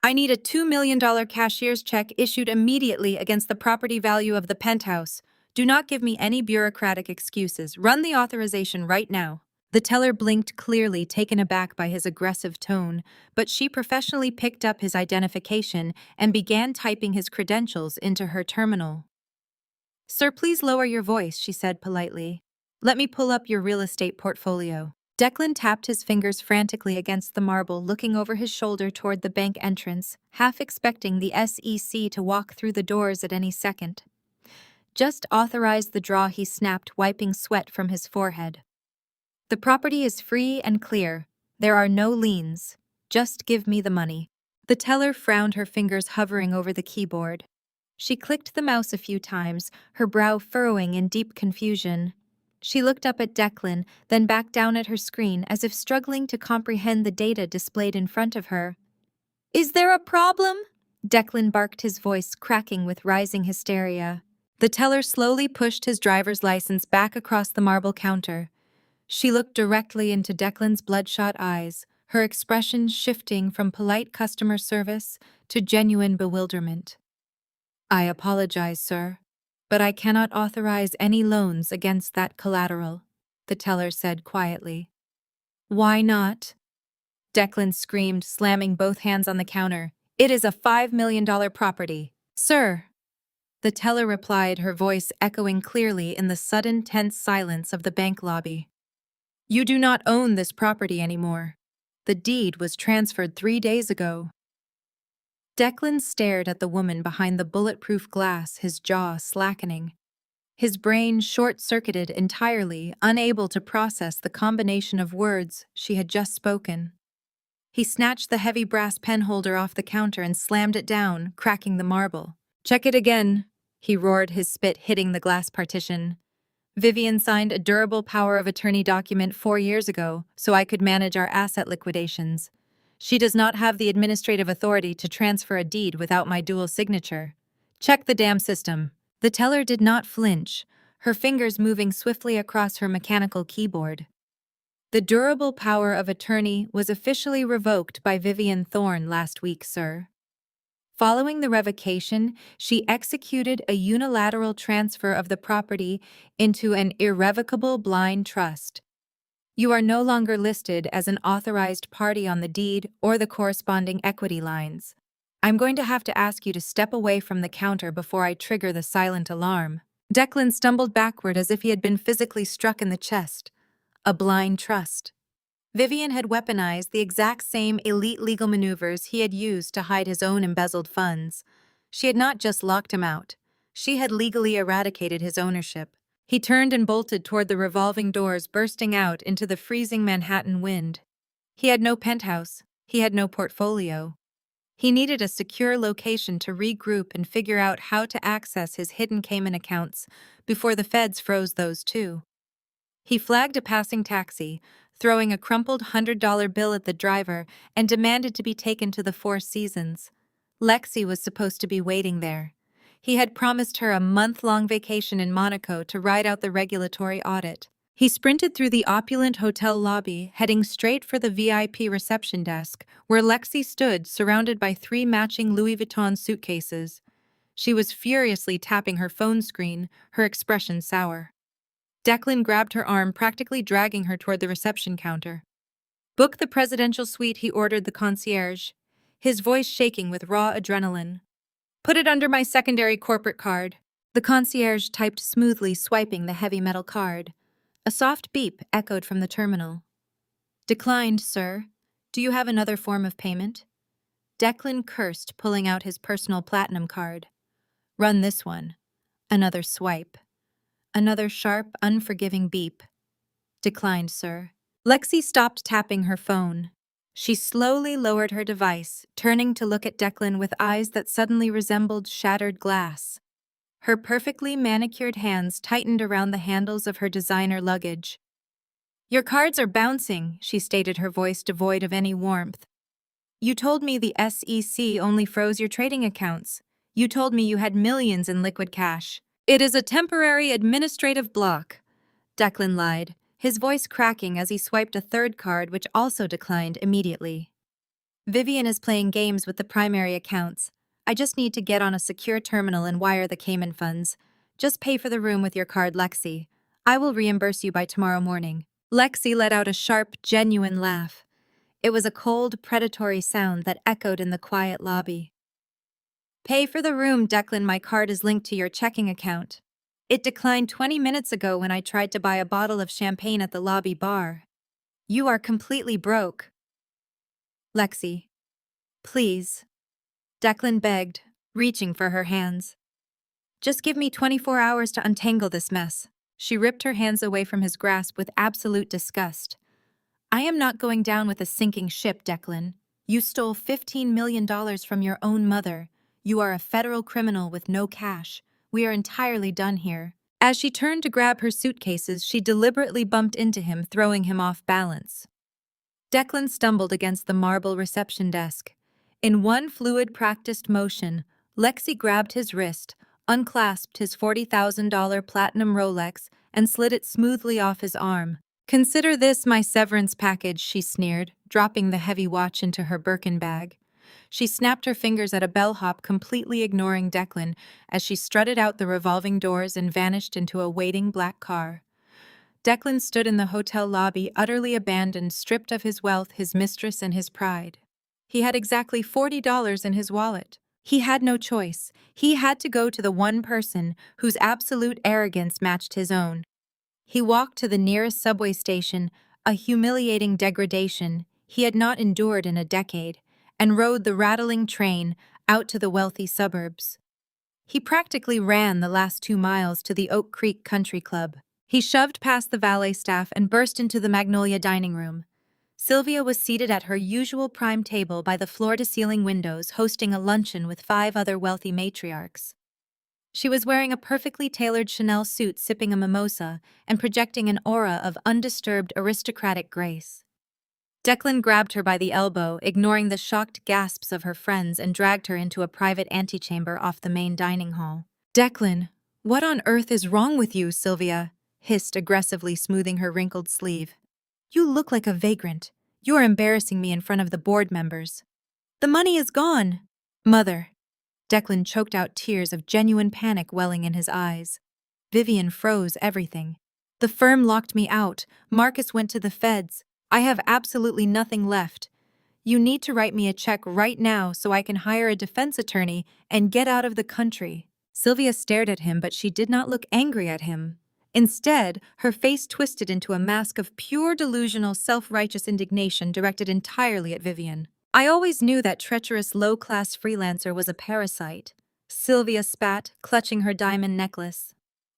I need a $2 million cashier's check issued immediately against the property value of the penthouse. Do not give me any bureaucratic excuses. Run the authorization right now. The teller blinked clearly, taken aback by his aggressive tone, but she professionally picked up his identification and began typing his credentials into her terminal. Sir, please lower your voice, she said politely. Let me pull up your real estate portfolio. Declan tapped his fingers frantically against the marble, looking over his shoulder toward the bank entrance, half expecting the SEC to walk through the doors at any second. Just authorize the draw, he snapped, wiping sweat from his forehead. The property is free and clear. There are no liens. Just give me the money. The teller frowned, her fingers hovering over the keyboard. She clicked the mouse a few times, her brow furrowing in deep confusion. She looked up at Declan, then back down at her screen as if struggling to comprehend the data displayed in front of her. Is there a problem? Declan barked, his voice cracking with rising hysteria. The teller slowly pushed his driver's license back across the marble counter. She looked directly into Declan's bloodshot eyes, her expression shifting from polite customer service to genuine bewilderment. I apologize, sir, but I cannot authorize any loans against that collateral, the teller said quietly. Why not? Declan screamed, slamming both hands on the counter. It is a $5 million property. Sir, the teller replied, her voice echoing clearly in the sudden tense silence of the bank lobby. You do not own this property anymore. The deed was transferred 3 days ago. Declan stared at the woman behind the bulletproof glass, his jaw slackening. His brain short-circuited entirely, unable to process the combination of words she had just spoken. He snatched the heavy brass penholder off the counter and slammed it down, cracking the marble. Check it again, he roared, his spit hitting the glass partition. Vivian signed a durable power of attorney document 4 years ago so I could manage our asset liquidations. She does not have the administrative authority to transfer a deed without my dual signature. Check the damn system. The teller did not flinch, her fingers moving swiftly across her mechanical keyboard. The durable power of attorney was officially revoked by Vivian Thorne last week, sir. Following the revocation, she executed a unilateral transfer of the property into an irrevocable blind trust. You are no longer listed as an authorized party on the deed or the corresponding equity lines. I'm going to have to ask you to step away from the counter before I trigger the silent alarm. Declan stumbled backward as if he had been physically struck in the chest. A blind trust. Vivian had weaponized the exact same elite legal maneuvers he had used to hide his own embezzled funds. She had not just locked him out. She had legally eradicated his ownership. He turned and bolted toward the revolving doors, bursting out into the freezing Manhattan wind. He had no penthouse. He had no portfolio. He needed a secure location to regroup and figure out how to access his hidden Cayman accounts before the feds froze those too. He flagged a passing taxi, throwing a crumpled $100 bill at the driver, and demanded to be taken to the Four Seasons. Lexi was supposed to be waiting there. He had promised her a month-long vacation in Monaco to ride out the regulatory audit. He sprinted through the opulent hotel lobby, heading straight for the VIP reception desk, where Lexi stood, surrounded by 3 matching Louis Vuitton suitcases. She was furiously tapping her phone screen, her expression sour. Declan grabbed her arm, practically dragging her toward the reception counter. Book the presidential suite, he ordered the concierge, his voice shaking with raw adrenaline. Put it under my secondary corporate card. The concierge typed smoothly, swiping the heavy metal card. A soft beep echoed from the terminal. Declined, sir. Do you have another form of payment? Declan cursed, pulling out his personal platinum card. Run this one. Another swipe. Another sharp, unforgiving beep. Declined, sir. Lexi stopped tapping her phone. She slowly lowered her device, turning to look at Declan with eyes that suddenly resembled shattered glass. Her perfectly manicured hands tightened around the handles of her designer luggage. Your cards are bouncing, she stated, her voice devoid of any warmth. You told me the SEC only froze your trading accounts. You told me you had millions in liquid cash. It is a temporary administrative block, Declan lied, his voice cracking as he swiped a third card which also declined immediately. Vivian is playing games with the primary accounts. I just need to get on a secure terminal and wire the Cayman funds. Just pay for the room with your card, Lexi. I will reimburse you by tomorrow morning. Lexi let out a sharp, genuine laugh. It was a cold, predatory sound that echoed in the quiet lobby. Pay for the room, Declan. My card is linked to your checking account. It declined 20 minutes ago when I tried to buy a bottle of champagne at the lobby bar. You are completely broke. Lexi. Please. Declan begged, reaching for her hands. Just give me 24 hours to untangle this mess. She ripped her hands away from his grasp with absolute disgust. I am not going down with a sinking ship, Declan. You stole $15 million from your own mother. You are a federal criminal with no cash. We are entirely done here. As she turned to grab her suitcases, she deliberately bumped into him, throwing him off balance. Declan stumbled against the marble reception desk. In one fluid, practiced motion, Lexi grabbed his wrist, unclasped his $40,000 platinum Rolex, and slid it smoothly off his arm. Consider this my severance package, she sneered, dropping the heavy watch into her Birkin bag. She snapped her fingers at a bellhop, completely ignoring Declan as she strutted out the revolving doors and vanished into a waiting black car. Declan stood in the hotel lobby, utterly abandoned, stripped of his wealth, his mistress, and his pride. He had exactly $40 in his wallet. He had no choice. He had to go to the one person whose absolute arrogance matched his own. He walked to the nearest subway station, a humiliating degradation he had not endured in a decade, and rode the rattling train out to the wealthy suburbs. He practically ran the last 2 miles to the Oak Creek Country Club. He shoved past the valet staff and burst into the Magnolia dining room. Sylvia was seated at her usual prime table by the floor-to-ceiling windows, hosting a luncheon with 5 other wealthy matriarchs. She was wearing a perfectly tailored Chanel suit, sipping a mimosa, and projecting an aura of undisturbed aristocratic grace. Declan grabbed her by the elbow, ignoring the shocked gasps of her friends, and dragged her into a private antechamber off the main dining hall. Declan, what on earth is wrong with you, Sylvia? Hissed, aggressively smoothing her wrinkled sleeve. You look like a vagrant. You are embarrassing me in front of the board members. The money is gone. Mother. Declan choked out, tears of genuine panic welling in his eyes. Vivian froze everything. The firm locked me out. Marcus went to the feds. I have absolutely nothing left. You need to write me a check right now so I can hire a defense attorney and get out of the country. Sylvia stared at him, but she did not look angry at him. Instead, her face twisted into a mask of pure delusional, self-righteous indignation directed entirely at Vivian. I always knew that treacherous low-class freelancer was a parasite. Sylvia spat, clutching her diamond necklace.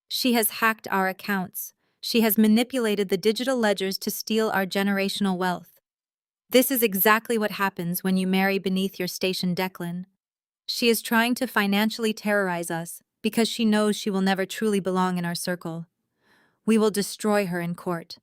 She has hacked our accounts. She has manipulated the digital ledgers to steal our generational wealth. This is exactly what happens when you marry beneath your station, Declan. She is trying to financially terrorize us because she knows she will never truly belong in our circle. We will destroy her in court.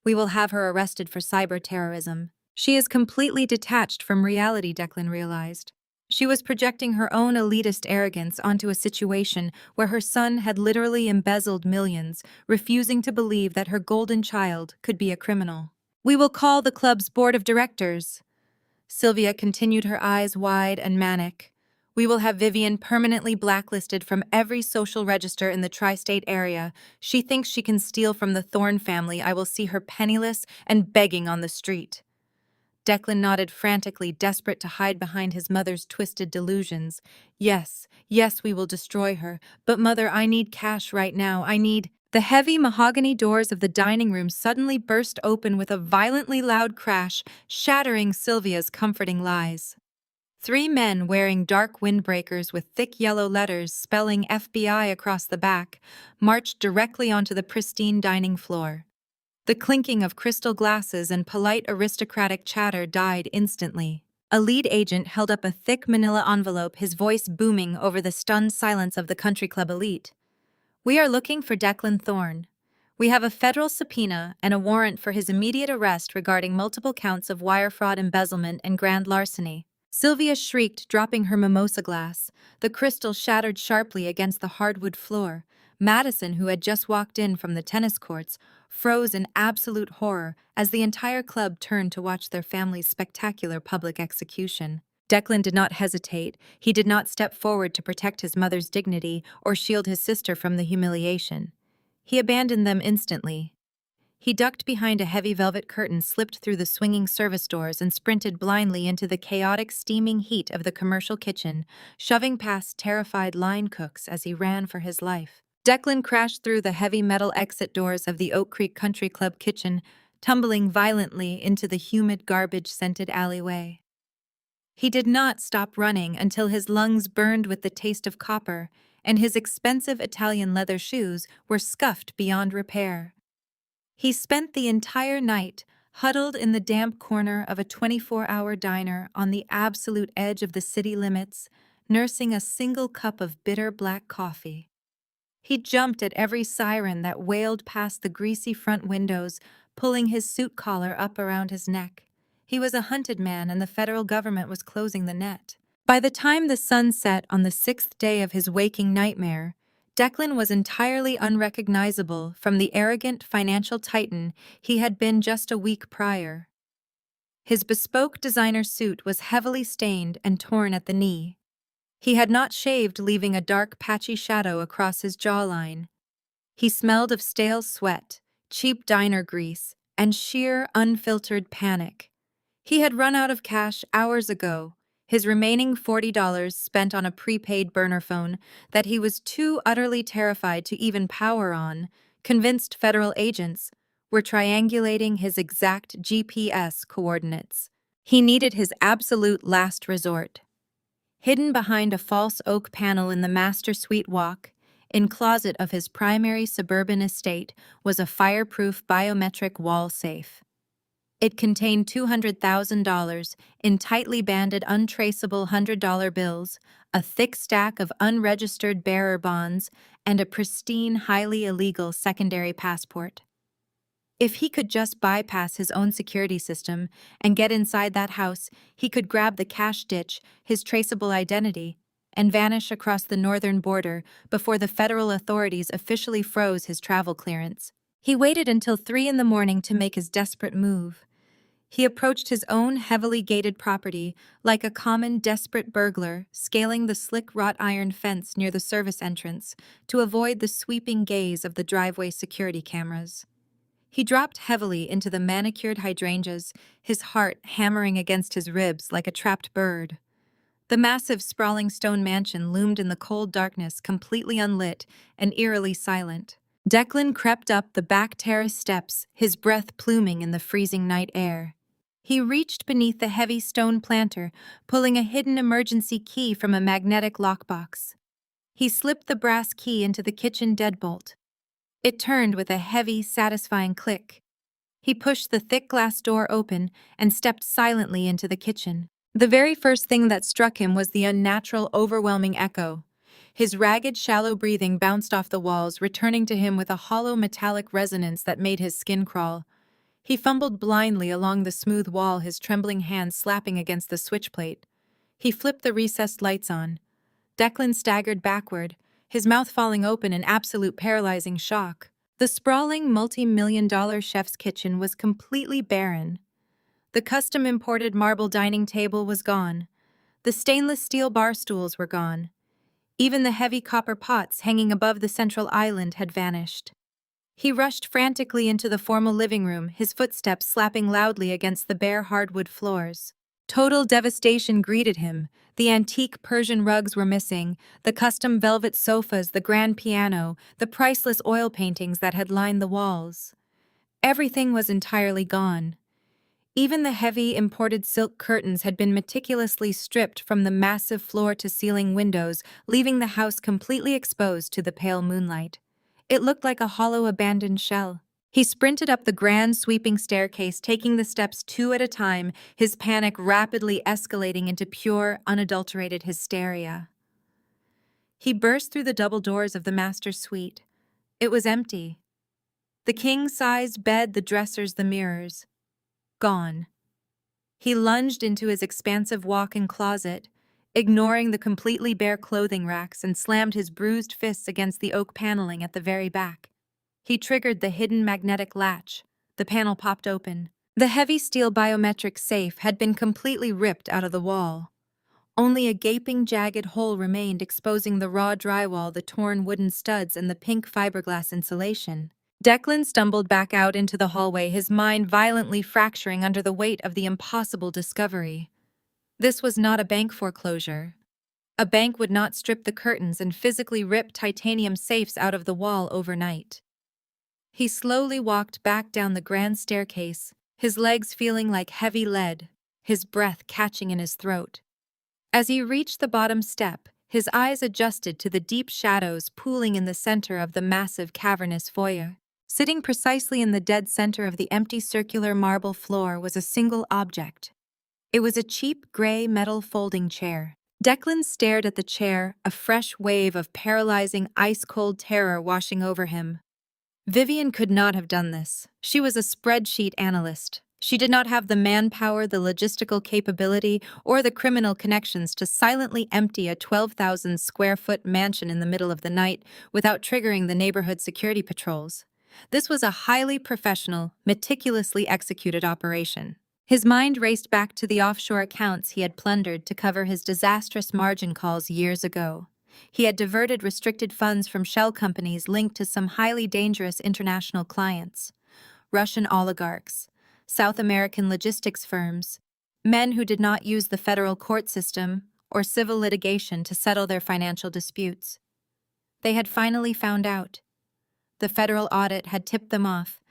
We will have her arrested for cyber terrorism. She is completely detached from reality, Declan realized. She was projecting her own elitist arrogance onto a situation where her son had literally embezzled millions, refusing to believe that her golden child could be a criminal. We will call the club's board of directors. Sylvia continued, her eyes wide and manic. We will have Vivian permanently blacklisted from every social register in the tri-state area. She thinks she can steal from the Thorne family. I will see her penniless and begging on the street. Declan nodded frantically, desperate to hide behind his mother's twisted delusions. Yes, we will destroy her. But Mother, I need cash right now. The heavy mahogany doors of the dining room suddenly burst open with a violently loud crash, shattering Sylvia's comforting lies. 3 men wearing dark windbreakers with thick yellow letters spelling FBI across the back marched directly onto the pristine dining floor. The clinking of crystal glasses and polite aristocratic chatter died instantly. A lead agent held up a thick manila envelope, his voice booming over the stunned silence of the country club elite. We are looking for Declan Thorne. We have a federal subpoena and a warrant for his immediate arrest regarding multiple counts of wire fraud, embezzlement, and grand larceny. Sylvia shrieked, dropping her mimosa glass. The crystal shattered sharply against the hardwood floor. Madison, who had just walked in from the tennis courts, froze in absolute horror as the entire club turned to watch their family's spectacular public execution. Declan did not hesitate. He did not step forward to protect his mother's dignity or shield his sister from the humiliation. He abandoned them instantly. He ducked behind a heavy velvet curtain, slipped through the swinging service doors, and sprinted blindly into the chaotic, steaming heat of the commercial kitchen, shoving past terrified line cooks as he ran for his life. Declan crashed through the heavy metal exit doors of the Oak Creek Country Club kitchen, tumbling violently into the humid, garbage-scented alleyway. He did not stop running until his lungs burned with the taste of copper and his expensive Italian leather shoes were scuffed beyond repair. He spent the entire night huddled in the damp corner of a 24-hour diner on the absolute edge of the city limits, nursing a single cup of bitter black coffee. He jumped at every siren that wailed past the greasy front windows, pulling his suit collar up around his neck. He was a hunted man, and the federal government was closing the net. By the time the sun set on the 6th day of his waking nightmare, Declan was entirely unrecognizable from the arrogant financial titan he had been just a week prior. His bespoke designer suit was heavily stained and torn at the knee. He had not shaved, leaving a dark, patchy shadow across his jawline. He smelled of stale sweat, cheap diner grease, and sheer, unfiltered panic. He had run out of cash hours ago, his remaining $40 spent on a prepaid burner phone that he was too utterly terrified to even power on. Convinced federal agents were triangulating his exact GPS coordinates. He needed his absolute last resort. Hidden behind a false oak panel in the master suite walk, in closet of his primary suburban estate, was a fireproof biometric wall safe. It contained $200,000 in tightly banded, untraceable $100 bills, a thick stack of unregistered bearer bonds, and a pristine, highly illegal secondary passport. If he could just bypass his own security system and get inside that house, he could grab the cash ditch, his traceable identity, and vanish across the northern border before the federal authorities officially froze his travel clearance. He waited until 3 in the morning to make his desperate move. He approached his own heavily gated property like a common, desperate burglar, scaling the slick wrought iron fence near the service entrance to avoid the sweeping gaze of the driveway security cameras. He dropped heavily into the manicured hydrangeas, his heart hammering against his ribs like a trapped bird. The massive, sprawling stone mansion loomed in the cold darkness, completely unlit and eerily silent. Declan crept up the back terrace steps, his breath pluming in the freezing night air. He reached beneath the heavy stone planter, pulling a hidden emergency key from a magnetic lockbox. He slipped the brass key into the kitchen deadbolt. It turned with a heavy, satisfying click. He pushed the thick glass door open and stepped silently into the kitchen. The very first thing that struck him was the unnatural, overwhelming echo. His ragged, shallow breathing bounced off the walls, returning to him with a hollow, metallic resonance that made his skin crawl. He fumbled blindly along the smooth wall, his trembling hands slapping against the switch plate. He flipped the recessed lights on. Declan staggered backward, his mouth falling open in absolute paralyzing shock. The sprawling, multi-million-dollar chef's kitchen was completely barren. The custom-imported marble dining table was gone. The stainless steel bar stools were gone. Even the heavy copper pots hanging above the central island had vanished. He rushed frantically into the formal living room, his footsteps slapping loudly against the bare hardwood floors. Total devastation greeted him. The antique Persian rugs were missing, the custom velvet sofas, the grand piano, the priceless oil paintings that had lined the walls. Everything was entirely gone. Even the heavy, imported silk curtains had been meticulously stripped from the massive floor-to-ceiling windows, leaving the house completely exposed to the pale moonlight. It looked like a hollow, abandoned shell. He sprinted up the grand, sweeping staircase, taking the steps 2 at a time, his panic rapidly escalating into pure, unadulterated hysteria. He burst through the double doors of the master suite. It was empty. The king-sized bed, the dressers, the mirrors. Gone. He lunged into his expansive walk-in closet, ignoring the completely bare clothing racks, and slammed his bruised fists against the oak paneling at the very back. He triggered the hidden magnetic latch. The panel popped open. The heavy steel biometric safe had been completely ripped out of the wall. Only a gaping, jagged hole remained, exposing the raw drywall, the torn wooden studs, and the pink fiberglass insulation. Declan stumbled back out into the hallway, his mind violently fracturing under the weight of the impossible discovery. This was not a bank foreclosure. A bank would not strip the curtains and physically rip titanium safes out of the wall overnight. He slowly walked back down the grand staircase, his legs feeling like heavy lead, his breath catching in his throat. As he reached the bottom step, His eyes adjusted to the deep shadows pooling in the center of the massive cavernous foyer. Sitting precisely in the dead center of the empty circular marble floor was a single object. It was a cheap gray metal folding chair. Declan stared at the chair, a fresh wave of paralyzing ice-cold terror washing over him. Vivian could not have done this. She was a spreadsheet analyst. She did not have the manpower, the logistical capability, or the criminal connections to silently empty a 12,000 square foot mansion in the middle of the night without triggering the neighborhood security patrols. This was a highly professional, meticulously executed operation. His mind raced back to the offshore accounts he had plundered to cover his disastrous margin calls years ago. He had diverted restricted funds from shell companies linked to some highly dangerous international clients. Russian oligarchs, South American logistics firms, men who did not use the federal court system or civil litigation to settle their financial disputes. They had finally found out. The federal audit had tipped them off,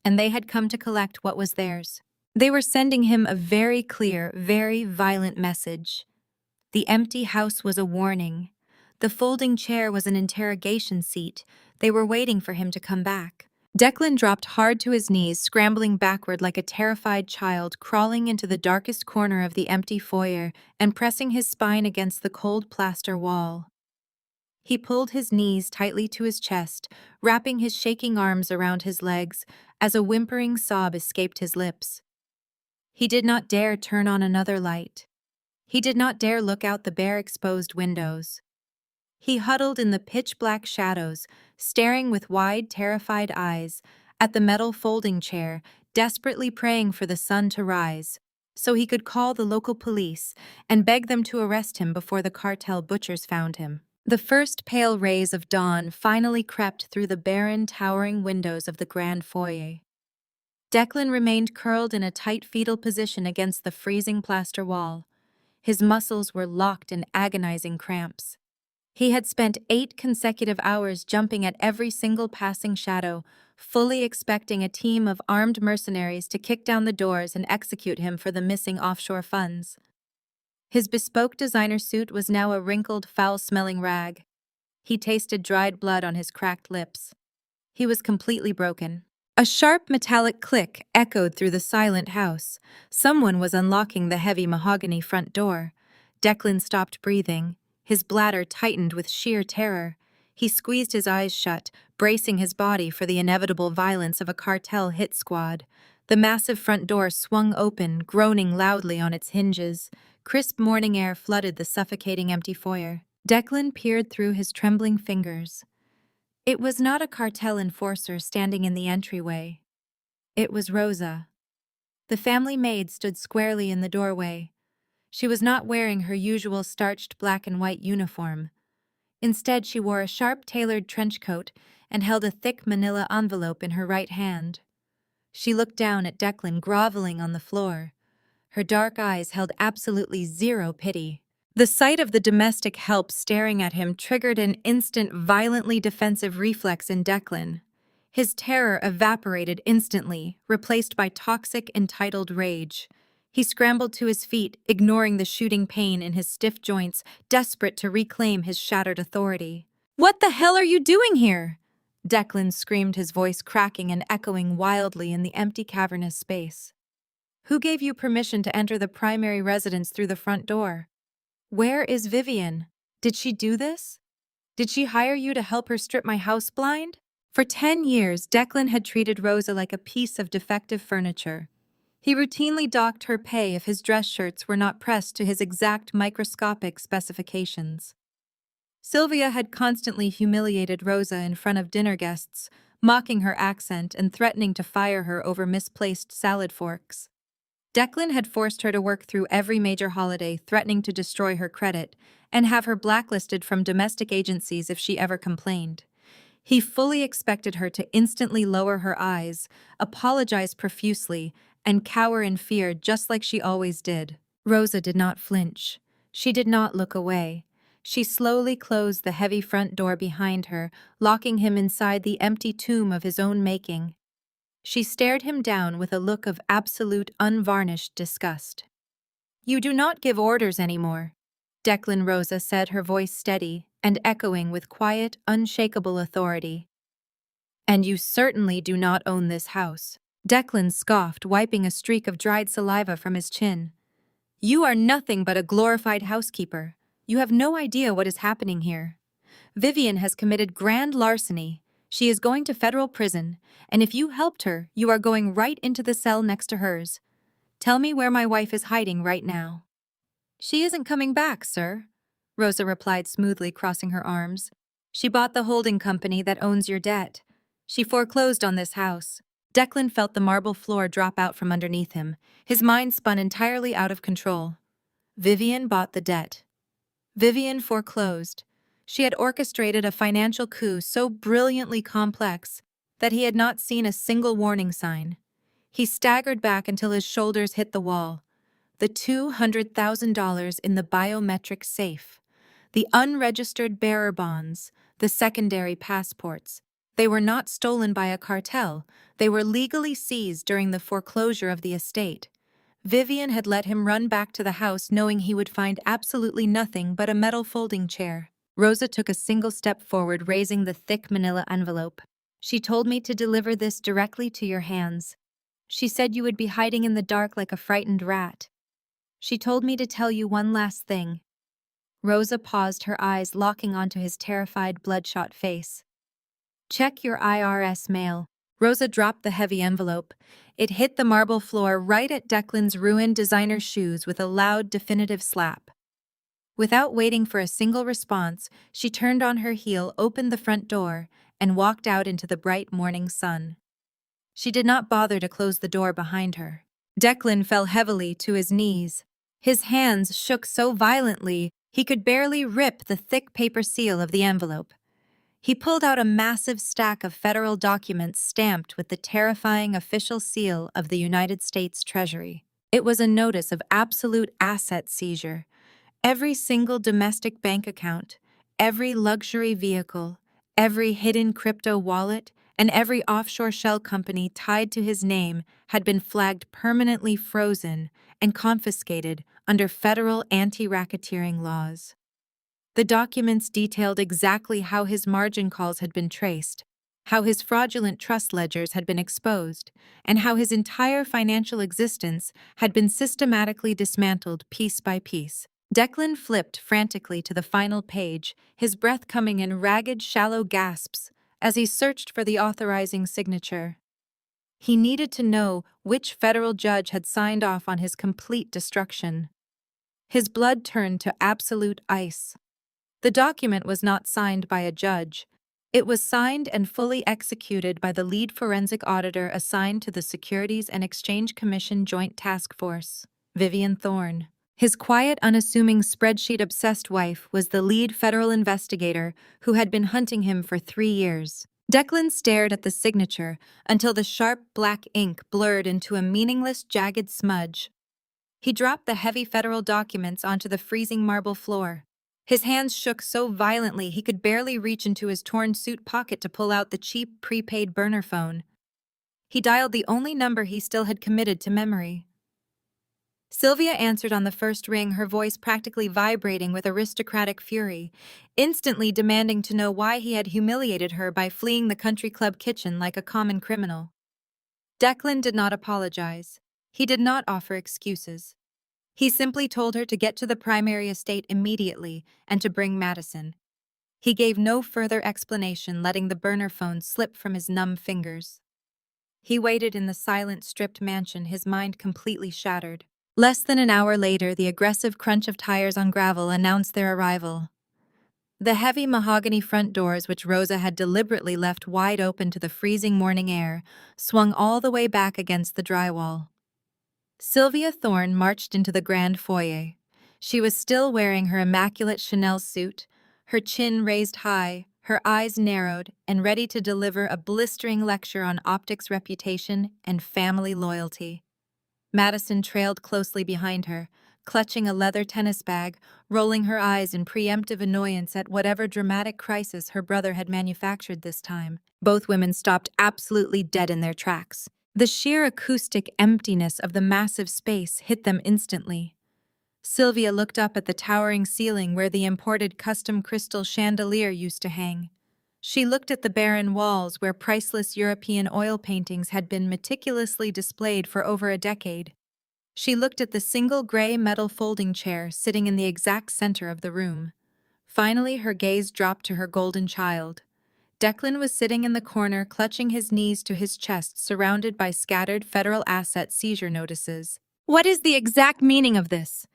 and they had come to collect what was theirs. They were sending him a very clear, very violent message. The empty house was a warning. The folding chair was an interrogation seat. They were waiting for him to come back. Declan dropped hard to his knees, scrambling backward like a terrified child, crawling into the darkest corner of the empty foyer and pressing his spine against the cold plaster wall. He pulled his knees tightly to his chest, wrapping his shaking arms around his legs as a whimpering sob escaped his lips. He did not dare turn on another light. He did not dare look out the bare exposed windows. He huddled in the pitch-black shadows, staring with wide, terrified eyes at the metal folding chair, desperately praying for the sun to rise, so he could call the local police and beg them to arrest him before the cartel butchers found him. The first pale rays of dawn finally crept through the barren, towering windows of the grand foyer. Declan remained curled in a tight fetal position against the freezing plaster wall. His muscles were locked in agonizing cramps. He had spent 8 consecutive hours jumping at every single passing shadow, fully expecting a team of armed mercenaries to kick down the doors and execute him for the missing offshore funds. His bespoke designer suit was now a wrinkled, foul-smelling rag. He tasted dried blood on his cracked lips. He was completely broken. A sharp metallic click echoed through the silent house. Someone was unlocking the heavy mahogany front door. Declan stopped breathing. His bladder tightened with sheer terror. He squeezed his eyes shut, bracing his body for the inevitable violence of a cartel hit squad. The massive front door swung open, groaning loudly on its hinges. Crisp morning air flooded the suffocating empty foyer. Declan peered through his trembling fingers. It was not a cartel enforcer standing in the entryway. It was Rosa. The family maid stood squarely in the doorway. She was not wearing her usual starched black and white uniform. Instead, she wore a sharp tailored trench coat and held a thick manila envelope in her right hand. She looked down at Declan groveling on the floor. Her dark eyes held absolutely zero pity. The sight of the domestic help staring at him triggered an instant, violently defensive reflex in Declan. His terror evaporated instantly, replaced by toxic, entitled rage. He scrambled to his feet, ignoring the shooting pain in his stiff joints, desperate to reclaim his shattered authority. "What the hell are you doing here?" Declan screamed, his voice cracking and echoing wildly in the empty cavernous space. "Who gave you permission to enter the primary residence through the front door? Where is Vivian? Did she do this? Did she hire you to help her strip my house blind?" For 10 years, Declan had treated Rosa like a piece of defective furniture. He routinely docked her pay if his dress shirts were not pressed to his exact microscopic specifications. Sylvia had constantly humiliated Rosa in front of dinner guests, mocking her accent and threatening to fire her over misplaced salad forks. Declan had forced her to work through every major holiday, threatening to destroy her credit and have her blacklisted from domestic agencies if she ever complained. He fully expected her to instantly lower her eyes, apologize profusely, and cower in fear just like she always did. Rosa did not flinch. She did not look away. She slowly closed the heavy front door behind her, locking him inside the empty tomb of his own making. She stared him down with a look of absolute, unvarnished disgust. "You do not give orders anymore." Declan, Rosa said, her voice steady and echoing with quiet, unshakable authority. "And you certainly do not own this house." Declan scoffed, wiping a streak of dried saliva from his chin. "You are nothing but a glorified housekeeper. You have no idea what is happening here. Vivian has committed grand larceny. She is going to federal prison, and if you helped her, you are going right into the cell next to hers. Tell me where my wife is hiding right now." "She isn't coming back, sir," Rosa replied smoothly, crossing her arms. "She bought the holding company that owns your debt. She foreclosed on this house." Declan felt the marble floor drop out from underneath him. His mind spun entirely out of control. Vivian bought the debt. Vivian foreclosed. She had orchestrated a financial coup so brilliantly complex that he had not seen a single warning sign. He staggered back until his shoulders hit the wall. The $200,000 in the biometric safe, the unregistered bearer bonds, the secondary passports. They were not stolen by a cartel. They were legally seized during the foreclosure of the estate. Vivian had let him run back to the house knowing he would find absolutely nothing but a metal folding chair. Rosa took a single step forward, raising the thick manila envelope. "She told me to deliver this directly to your hands. She said you would be hiding in the dark like a frightened rat. She told me to tell you one last thing." Rosa paused, her eyes locking onto his terrified, bloodshot face. "Check your IRS mail." Rosa dropped the heavy envelope. It hit the marble floor right at Declan's ruined designer shoes with a loud, definitive slap. Without waiting for a single response, she turned on her heel, opened the front door, and walked out into the bright morning sun. She did not bother to close the door behind her. Declan fell heavily to his knees. His hands shook so violently he could barely rip the thick paper seal of the envelope. He pulled out a massive stack of federal documents stamped with the terrifying official seal of the United States Treasury. It was a notice of absolute asset seizure. Every single domestic bank account, every luxury vehicle, every hidden crypto wallet, and every offshore shell company tied to his name had been flagged permanently frozen and confiscated under federal anti-racketeering laws. The documents detailed exactly how his margin calls had been traced, how his fraudulent trust ledgers had been exposed, and how his entire financial existence had been systematically dismantled piece by piece. Declan flipped frantically to the final page, his breath coming in ragged, shallow gasps as he searched for the authorizing signature. He needed to know which federal judge had signed off on his complete destruction. His blood turned to absolute ice. The document was not signed by a judge. It was signed and fully executed by the lead forensic auditor assigned to the Securities and Exchange Commission Joint Task Force, Vivian Thorne. His quiet, unassuming, spreadsheet-obsessed wife was the lead federal investigator who had been hunting him for 3 years. Declan stared at the signature until the sharp black ink blurred into a meaningless, jagged smudge. He dropped the heavy federal documents onto the freezing marble floor. His hands shook so violently he could barely reach into his torn suit pocket to pull out the cheap, prepaid burner phone. He dialed the only number he still had committed to memory. Sylvia answered on the first ring, her voice practically vibrating with aristocratic fury, instantly demanding to know why he had humiliated her by fleeing the country club kitchen like a common criminal. Declan did not apologize. He did not offer excuses. He simply told her to get to the primary estate immediately and to bring Madison. He gave no further explanation, letting the burner phone slip from his numb fingers. He waited in the silent, stripped mansion, his mind completely shattered. Less than an hour later, the aggressive crunch of tires on gravel announced their arrival. The heavy mahogany front doors, which Rosa had deliberately left wide open to the freezing morning air, swung all the way back against the drywall. Sylvia Thorne marched into the grand foyer. She was still wearing her immaculate Chanel suit, her chin raised high, her eyes narrowed, and ready to deliver a blistering lecture on optics, reputation, and family loyalty. Madison trailed closely behind her, clutching a leather tennis bag, rolling her eyes in preemptive annoyance at whatever dramatic crisis her brother had manufactured this time. Both women stopped absolutely dead in their tracks. The sheer acoustic emptiness of the massive space hit them instantly. Sylvia looked up at the towering ceiling where the imported custom crystal chandelier used to hang. She looked at the barren walls where priceless European oil paintings had been meticulously displayed for over a decade. She looked at the single gray metal folding chair sitting in the exact center of the room. Finally, her gaze dropped to her golden child. Declan was sitting in the corner, clutching his knees to his chest, surrounded by scattered federal asset seizure notices. "What is the exact meaning of this?"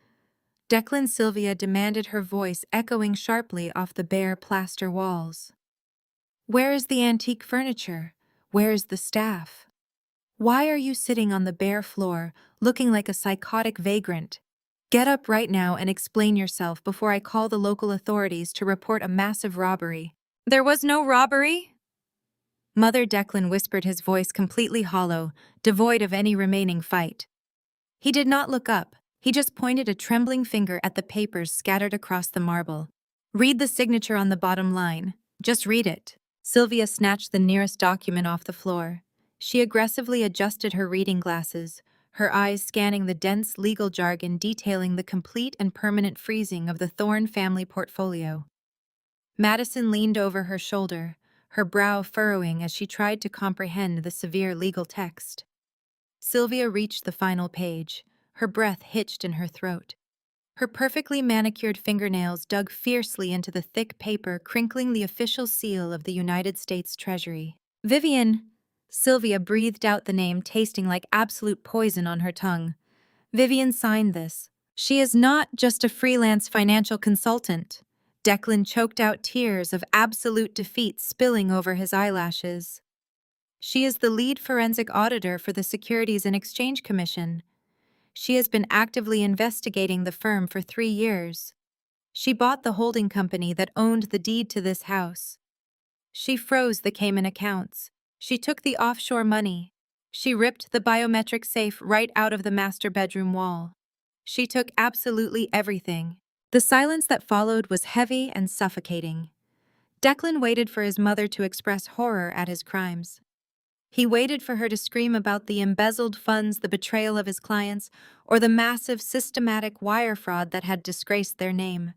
Declan Sylvia demanded, her voice echoing sharply off the bare plaster walls. "Where is the antique furniture? Where is the staff? Why are you sitting on the bare floor, looking like a psychotic vagrant? Get up right now and explain yourself before I call the local authorities to report a massive robbery." "There was no robbery?" Mother Declan whispered, his voice completely hollow, devoid of any remaining fight. He did not look up. He just pointed a trembling finger at the papers scattered across the marble. "Read the signature on the bottom line. Just read it." Sylvia snatched the nearest document off the floor. She aggressively adjusted her reading glasses, her eyes scanning the dense legal jargon detailing the complete and permanent freezing of the Thorne family portfolio. Madison leaned over her shoulder, her brow furrowing as she tried to comprehend the severe legal text. Sylvia reached the final page, her breath hitched in her throat. Her perfectly manicured fingernails dug fiercely into the thick paper, crinkling the official seal of the United States Treasury. "Vivian," Sylvia breathed out the name, tasting like absolute poison on her tongue. "Vivian signed this. She is not just a freelance financial consultant." Declan choked out, tears of absolute defeat spilling over his eyelashes. "She is the lead forensic auditor for the Securities and Exchange Commission. She has been actively investigating the firm for 3 years. She bought the holding company that owned the deed to this house. She froze the Cayman accounts. She took the offshore money. She ripped the biometric safe right out of the master bedroom wall. She took absolutely everything." The silence that followed was heavy and suffocating. Declan waited for his mother to express horror at his crimes. He waited for her to scream about the embezzled funds, the betrayal of his clients, or the massive, systematic wire fraud that had disgraced their name.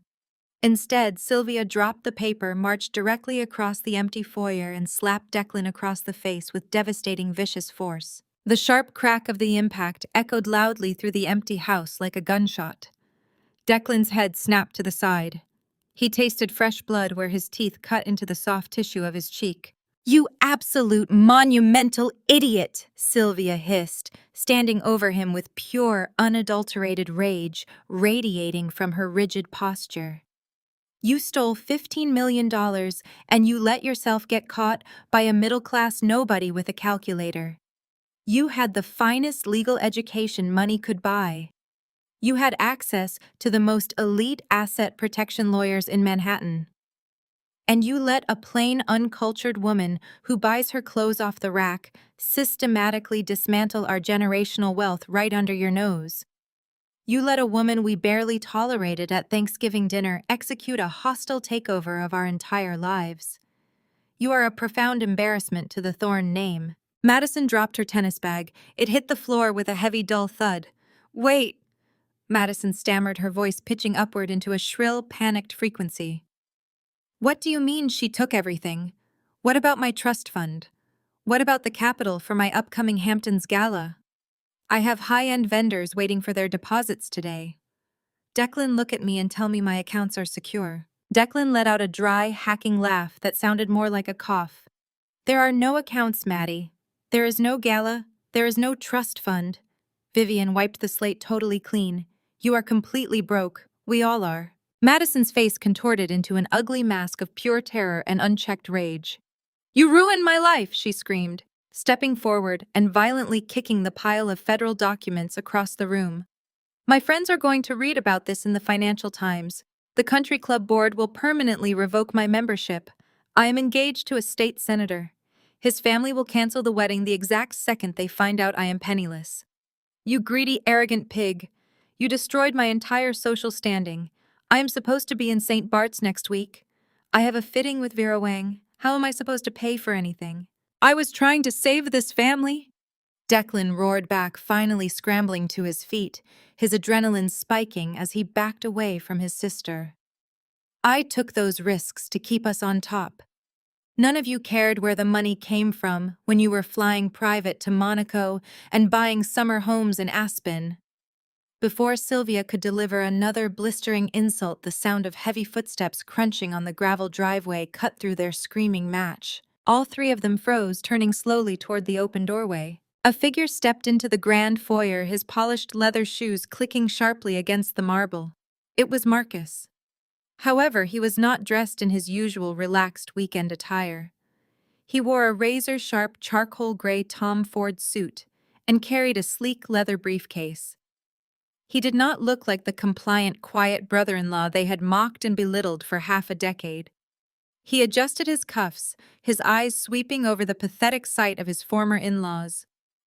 Instead, Sylvia dropped the paper, marched directly across the empty foyer, and slapped Declan across the face with devastating, vicious force. The sharp crack of the impact echoed loudly through the empty house like a gunshot. Declan's head snapped to the side. He tasted fresh blood where his teeth cut into the soft tissue of his cheek. "You absolute monumental idiot!" Sylvia hissed, standing over him with pure, unadulterated rage radiating from her rigid posture. "You stole $15 million and you let yourself get caught by a middle-class nobody with a calculator. You had the finest legal education money could buy. You had access to the most elite asset protection lawyers in Manhattan. And you let a plain, uncultured woman who buys her clothes off the rack systematically dismantle our generational wealth right under your nose. You let a woman we barely tolerated at Thanksgiving dinner execute a hostile takeover of our entire lives. You are a profound embarrassment to the Thorne name." Madison dropped her tennis bag. It hit the floor with a heavy, dull thud. "Wait," Madison stammered, her voice pitching upward into a shrill, panicked frequency. "What do you mean she took everything? What about my trust fund? What about the capital for my upcoming Hamptons gala? I have high-end vendors waiting for their deposits today. Declan, look at me and tell me my accounts are secure." Declan let out a dry, hacking laugh that sounded more like a cough. "There are no accounts, Maddie. There is no gala. There is no trust fund." Vivian wiped the slate totally clean. "You are completely broke. We all are." Madison's face contorted into an ugly mask of pure terror and unchecked rage. "You ruined my life!" she screamed, stepping forward and violently kicking the pile of federal documents across the room. "My friends are going to read about this in the Financial Times. The country club board will permanently revoke my membership. I am engaged to a state senator. His family will cancel the wedding the exact second they find out I am penniless. You greedy, arrogant pig. You destroyed my entire social standing. I am supposed to be in St. Bart's next week. I have a fitting with Vera Wang. How am I supposed to pay for anything? I was trying to save this family." Declan roared back, finally scrambling to his feet, his adrenaline spiking as he backed away from his sister. I took those risks to keep us on top. None of you cared where the money came from when you were flying private to Monaco and buying summer homes in Aspen. Before Sylvia could deliver another blistering insult, the sound of heavy footsteps crunching on the gravel driveway cut through their screaming match. All three of them froze, turning slowly toward the open doorway. A figure stepped into the grand foyer, his polished leather shoes clicking sharply against the marble. It was Marcus. However, he was not dressed in his usual relaxed weekend attire. He wore a razor-sharp charcoal gray Tom Ford suit and carried a sleek leather briefcase. He did not look like the compliant, quiet brother-in-law they had mocked and belittled for half a decade. He adjusted his cuffs, his eyes sweeping over the pathetic sight of his former in-laws.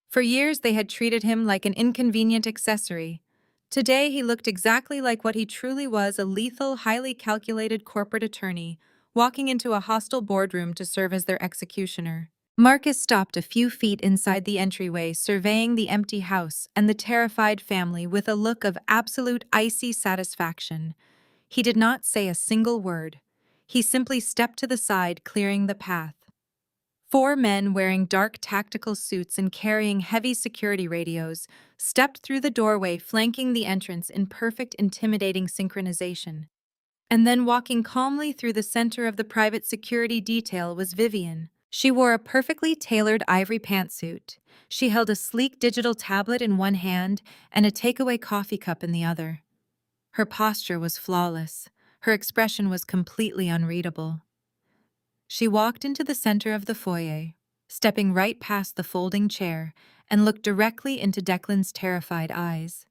For years they had treated him like an inconvenient accessory. Today he looked exactly like what he truly was, a lethal, highly calculated corporate attorney, walking into a hostile boardroom to serve as their executioner. Marcus stopped a few feet inside the entryway, surveying the empty house and the terrified family with a look of absolute icy satisfaction. He did not say a single word. He simply stepped to the side, clearing the path. Four men wearing dark tactical suits and carrying heavy security radios stepped through the doorway, flanking the entrance in perfect, intimidating synchronization. And then walking calmly through the center of the private security detail was Vivian. She wore a perfectly tailored ivory pantsuit. She held a sleek digital tablet in one hand and a takeaway coffee cup in the other. Her posture was flawless. Her expression was completely unreadable. She walked into the center of the foyer, stepping right past the folding chair, and looked directly into Declan's terrified eyes.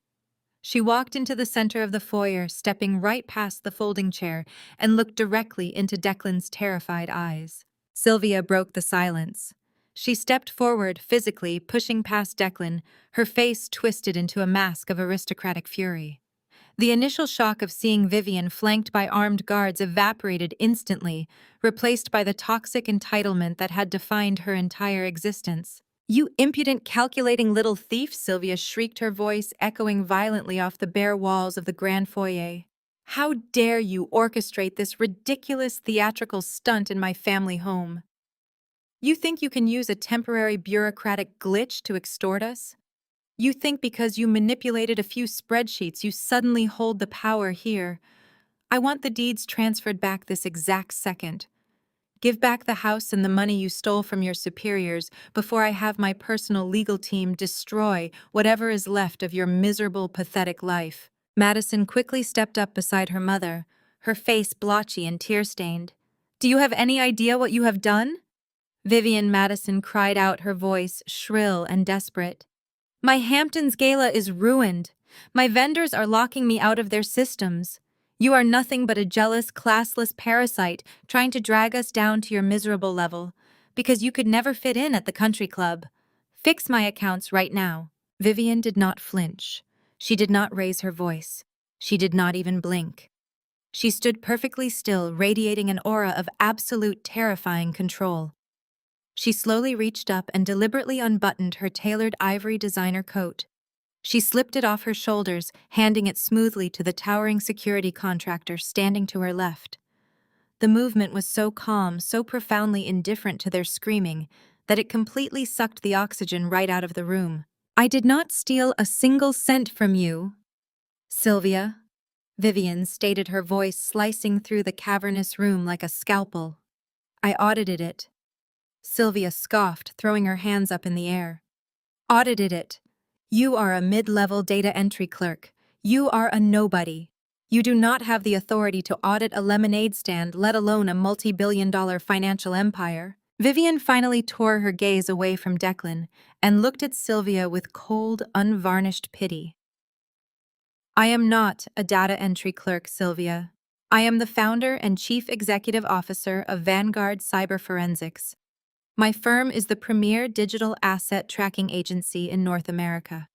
She walked into the center of the foyer, stepping right past the folding chair, and looked directly into Declan's terrified eyes. Sylvia broke the silence. She stepped forward, physically pushing past Declan, her face twisted into a mask of aristocratic fury. The initial shock of seeing Vivian flanked by armed guards evaporated instantly, replaced by the toxic entitlement that had defined her entire existence. "You impudent, calculating little thief!" Sylvia shrieked, her voice echoing violently off the bare walls of the grand foyer. "How dare you orchestrate this ridiculous theatrical stunt in my family home? You think you can use a temporary bureaucratic glitch to extort us? You think because you manipulated a few spreadsheets you suddenly hold the power here? I want the deeds transferred back this exact second. Give back the house and the money you stole from your superiors before I have my personal legal team destroy whatever is left of your miserable, pathetic life." Madison quickly stepped up beside her mother, her face blotchy and tear-stained. "Do you have any idea what you have done?" Vivian Madison cried out, her voice shrill and desperate. "My Hamptons gala is ruined. My vendors are locking me out of their systems. You are nothing but a jealous, classless parasite trying to drag us down to your miserable level, because you could never fit in at the country club. Fix my accounts right now." Vivian did not flinch. She did not raise her voice. She did not even blink. She stood perfectly still, radiating an aura of absolute terrifying control. She slowly reached up and deliberately unbuttoned her tailored ivory designer coat. She slipped it off her shoulders, handing it smoothly to the towering security contractor standing to her left. The movement was so calm, so profoundly indifferent to their screaming, that it completely sucked the oxygen right out of the room. "I did not steal a single cent from you, Sylvia," Vivian stated, her voice slicing through the cavernous room like a scalpel. "I audited it." Sylvia scoffed, throwing her hands up in the air. "Audited it? You are a mid-level data entry clerk. You are a nobody. You do not have the authority to audit a lemonade stand, let alone a multi-billion-dollar financial empire." Vivian finally tore her gaze away from Declan and looked at Sylvia with cold, unvarnished pity. "I am not a data entry clerk, Sylvia. I am the founder and chief executive officer of Vanguard Cyber Forensics. My firm is the premier digital asset tracking agency in North America.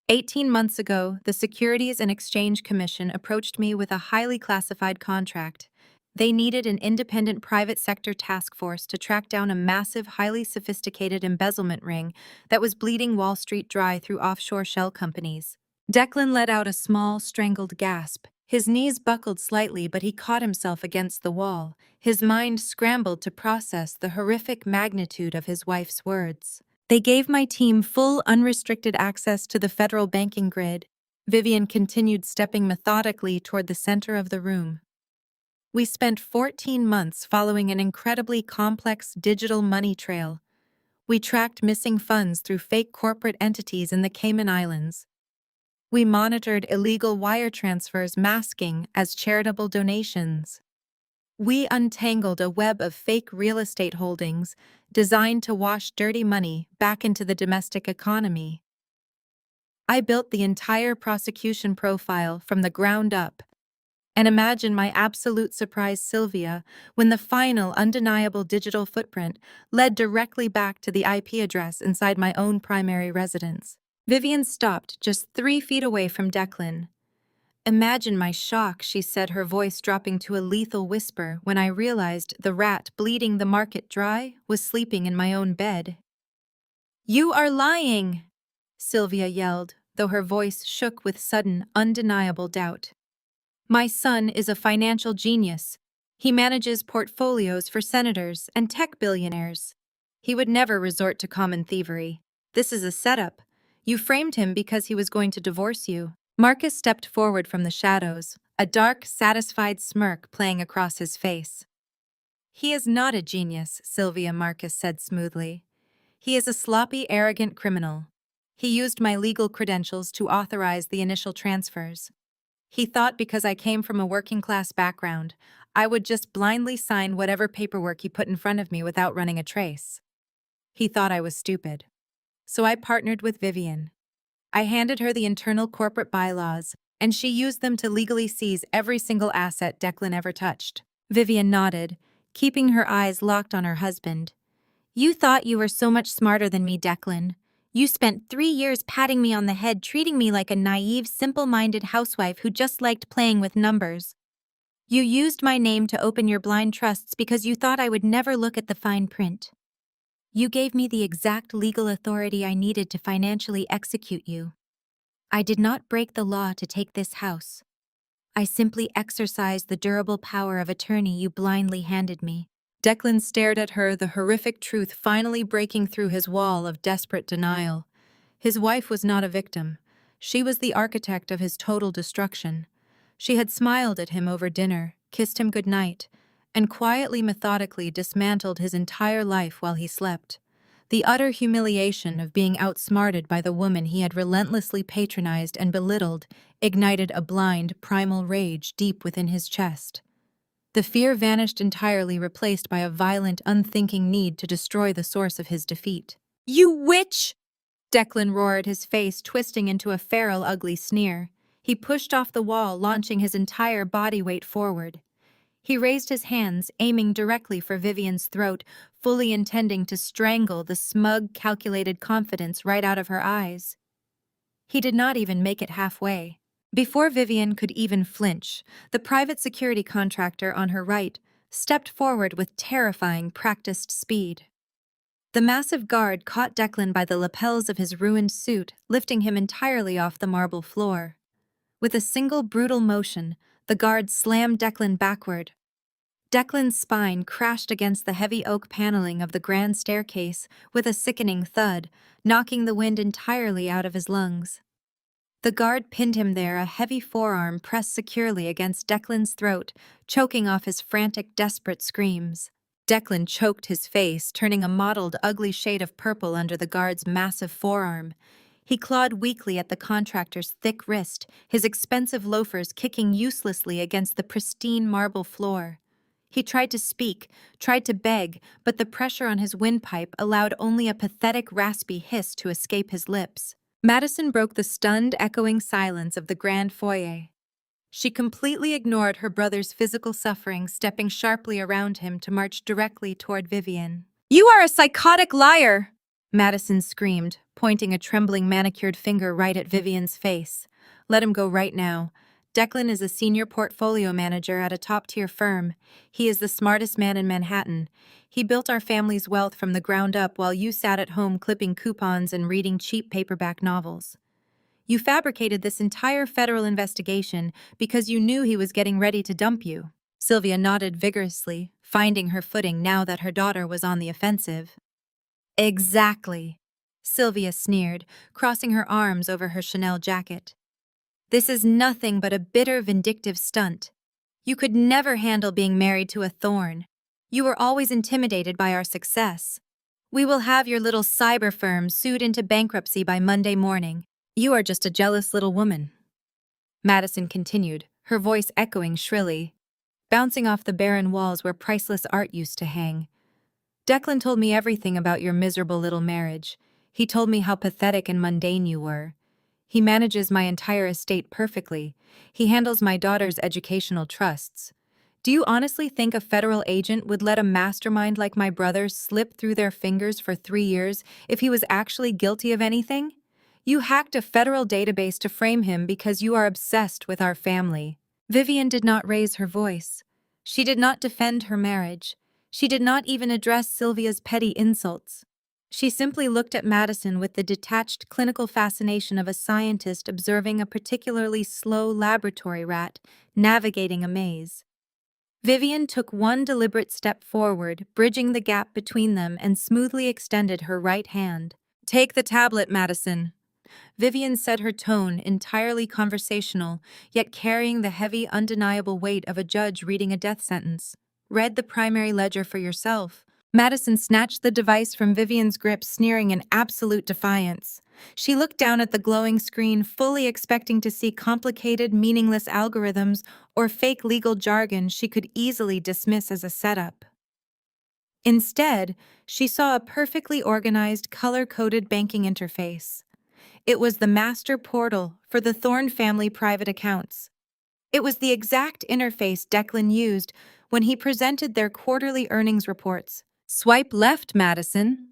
18 months ago, the Securities and Exchange Commission approached me with a highly classified contract. They needed an independent private sector task force to track down a massive, highly sophisticated embezzlement ring that was bleeding Wall Street dry through offshore shell companies. Declan let out a small, strangled gasp. His knees buckled slightly, but he caught himself against the wall. His mind scrambled to process the horrific magnitude of his wife's words. They gave my team full, unrestricted access to the federal banking grid. Vivian continued, stepping methodically toward the center of the room. We spent 14 months following an incredibly complex digital money trail. We tracked missing funds through fake corporate entities in the Cayman Islands. We monitored illegal wire transfers masking as charitable donations. We untangled a web of fake real estate holdings designed to wash dirty money back into the domestic economy. I built the entire prosecution profile from the ground up. And imagine my absolute surprise, Sylvia, when the final undeniable digital footprint led directly back to the IP address inside my own primary residence. Vivian stopped just 3 feet away from Declan. Imagine my shock, she said, her voice dropping to a lethal whisper when I realized the rat bleeding the market dry was sleeping in my own bed. "You are lying!" Sylvia yelled, though her voice shook with sudden, undeniable doubt. "My son is a financial genius. He manages portfolios for senators and tech billionaires. He would never resort to common thievery. This is a setup. You framed him because he was going to divorce you." Marcus stepped forward from the shadows, a dark, satisfied smirk playing across his face. "He is not a genius," Sylvia, Marcus said smoothly. "He is a sloppy, arrogant criminal. He used my legal credentials to authorize the initial transfers. He thought because I came from a working-class background, I would just blindly sign whatever paperwork he put in front of me without running a trace. He thought I was stupid. So I partnered with Vivian. I handed her the internal corporate bylaws, and she used them to legally seize every single asset Declan ever touched." Vivian nodded, keeping her eyes locked on her husband. "You thought you were so much smarter than me, Declan. You spent 3 years patting me on the head, treating me like a naive, simple-minded housewife who just liked playing with numbers. You used my name to open your blind trusts because you thought I would never look at the fine print. You gave me the exact legal authority I needed to financially execute you. I did not break the law to take this house. I simply exercised the durable power of attorney you blindly handed me." Declan stared at her, the horrific truth finally breaking through his wall of desperate denial. His wife was not a victim. She was the architect of his total destruction. She had smiled at him over dinner, kissed him goodnight, and quietly, methodically dismantled his entire life while he slept. The utter humiliation of being outsmarted by the woman he had relentlessly patronized and belittled ignited a blind, primal rage deep within his chest. The fear vanished entirely, replaced by a violent, unthinking need to destroy the source of his defeat. "You witch!" Declan roared, his face twisting into a feral, ugly sneer. He pushed off the wall, launching his entire body weight forward. He raised his hands, aiming directly for Vivian's throat, fully intending to strangle the smug, calculated confidence right out of her eyes. He did not even make it halfway. Before Vivian could even flinch, the private security contractor on her right stepped forward with terrifying, practiced speed. The massive guard caught Declan by the lapels of his ruined suit, lifting him entirely off the marble floor. With a single brutal motion, the guard slammed Declan backward. Declan's spine crashed against the heavy oak paneling of the grand staircase with a sickening thud, knocking the wind entirely out of his lungs. The guard pinned him there, a heavy forearm pressed securely against Declan's throat, choking off his frantic, desperate screams. Declan choked his face, turning a mottled, ugly shade of purple under the guard's massive forearm. He clawed weakly at the contractor's thick wrist, his expensive loafers kicking uselessly against the pristine marble floor. He tried to speak, tried to beg, but the pressure on his windpipe allowed only a pathetic, raspy hiss to escape his lips. Madison broke the stunned, echoing silence of the grand foyer. She completely ignored her brother's physical suffering, stepping sharply around him to march directly toward Vivian. "You are a psychotic liar!" Madison screamed, pointing a trembling, manicured finger right at Vivian's face. "Let him go right now. Declan is a senior portfolio manager at a top-tier firm. He is the smartest man in Manhattan. He built our family's wealth from the ground up while you sat at home clipping coupons and reading cheap paperback novels. You fabricated this entire federal investigation because you knew he was getting ready to dump you. Sylvia nodded vigorously, finding her footing now that her daughter was on the offensive. Exactly, Sylvia sneered, crossing her arms over her Chanel jacket. This is nothing but a bitter, vindictive stunt. You could never handle being married to a thorn. You were always intimidated by our success. We will have your little cyber firm sued into bankruptcy by Monday morning. You are just a jealous little woman. Madison continued, her voice echoing shrilly, bouncing off the barren walls where priceless art used to hang. Declan told me everything about your miserable little marriage. He told me how pathetic and mundane you were. He manages my entire estate perfectly. He handles my daughter's educational trusts. Do you honestly think a federal agent would let a mastermind like my brother slip through their fingers for 3 years if he was actually guilty of anything? You hacked a federal database to frame him because you are obsessed with our family. Vivian did not raise her voice. She did not defend her marriage. She did not even address Sylvia's petty insults. She simply looked at Madison with the detached clinical fascination of a scientist observing a particularly slow laboratory rat navigating a maze. Vivian took one deliberate step forward, bridging the gap between them, and smoothly extended her right hand. "Take the tablet, Madison." Vivian said, her tone entirely conversational, yet carrying the heavy, undeniable weight of a judge reading a death sentence. "Read the primary ledger for yourself." Madison snatched the device from Vivian's grip, sneering in absolute defiance. She looked down at the glowing screen, fully expecting to see complicated, meaningless algorithms or fake legal jargon she could easily dismiss as a setup. Instead, she saw a perfectly organized, color-coded banking interface. It was the master portal for the Thorne family private accounts. It was the exact interface Declan used when he presented their quarterly earnings reports. "Swipe left, Madison,"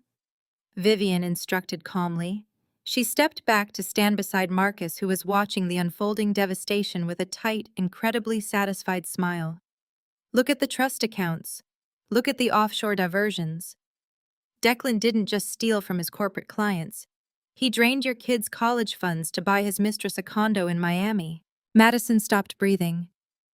Vivian instructed calmly. She stepped back to stand beside Marcus, who was watching the unfolding devastation with a tight, incredibly satisfied smile. "Look at the trust accounts. Look at the offshore diversions. Declan didn't just steal from his corporate clients. He drained your kids' college funds to buy his mistress a condo in Miami." Madison stopped breathing.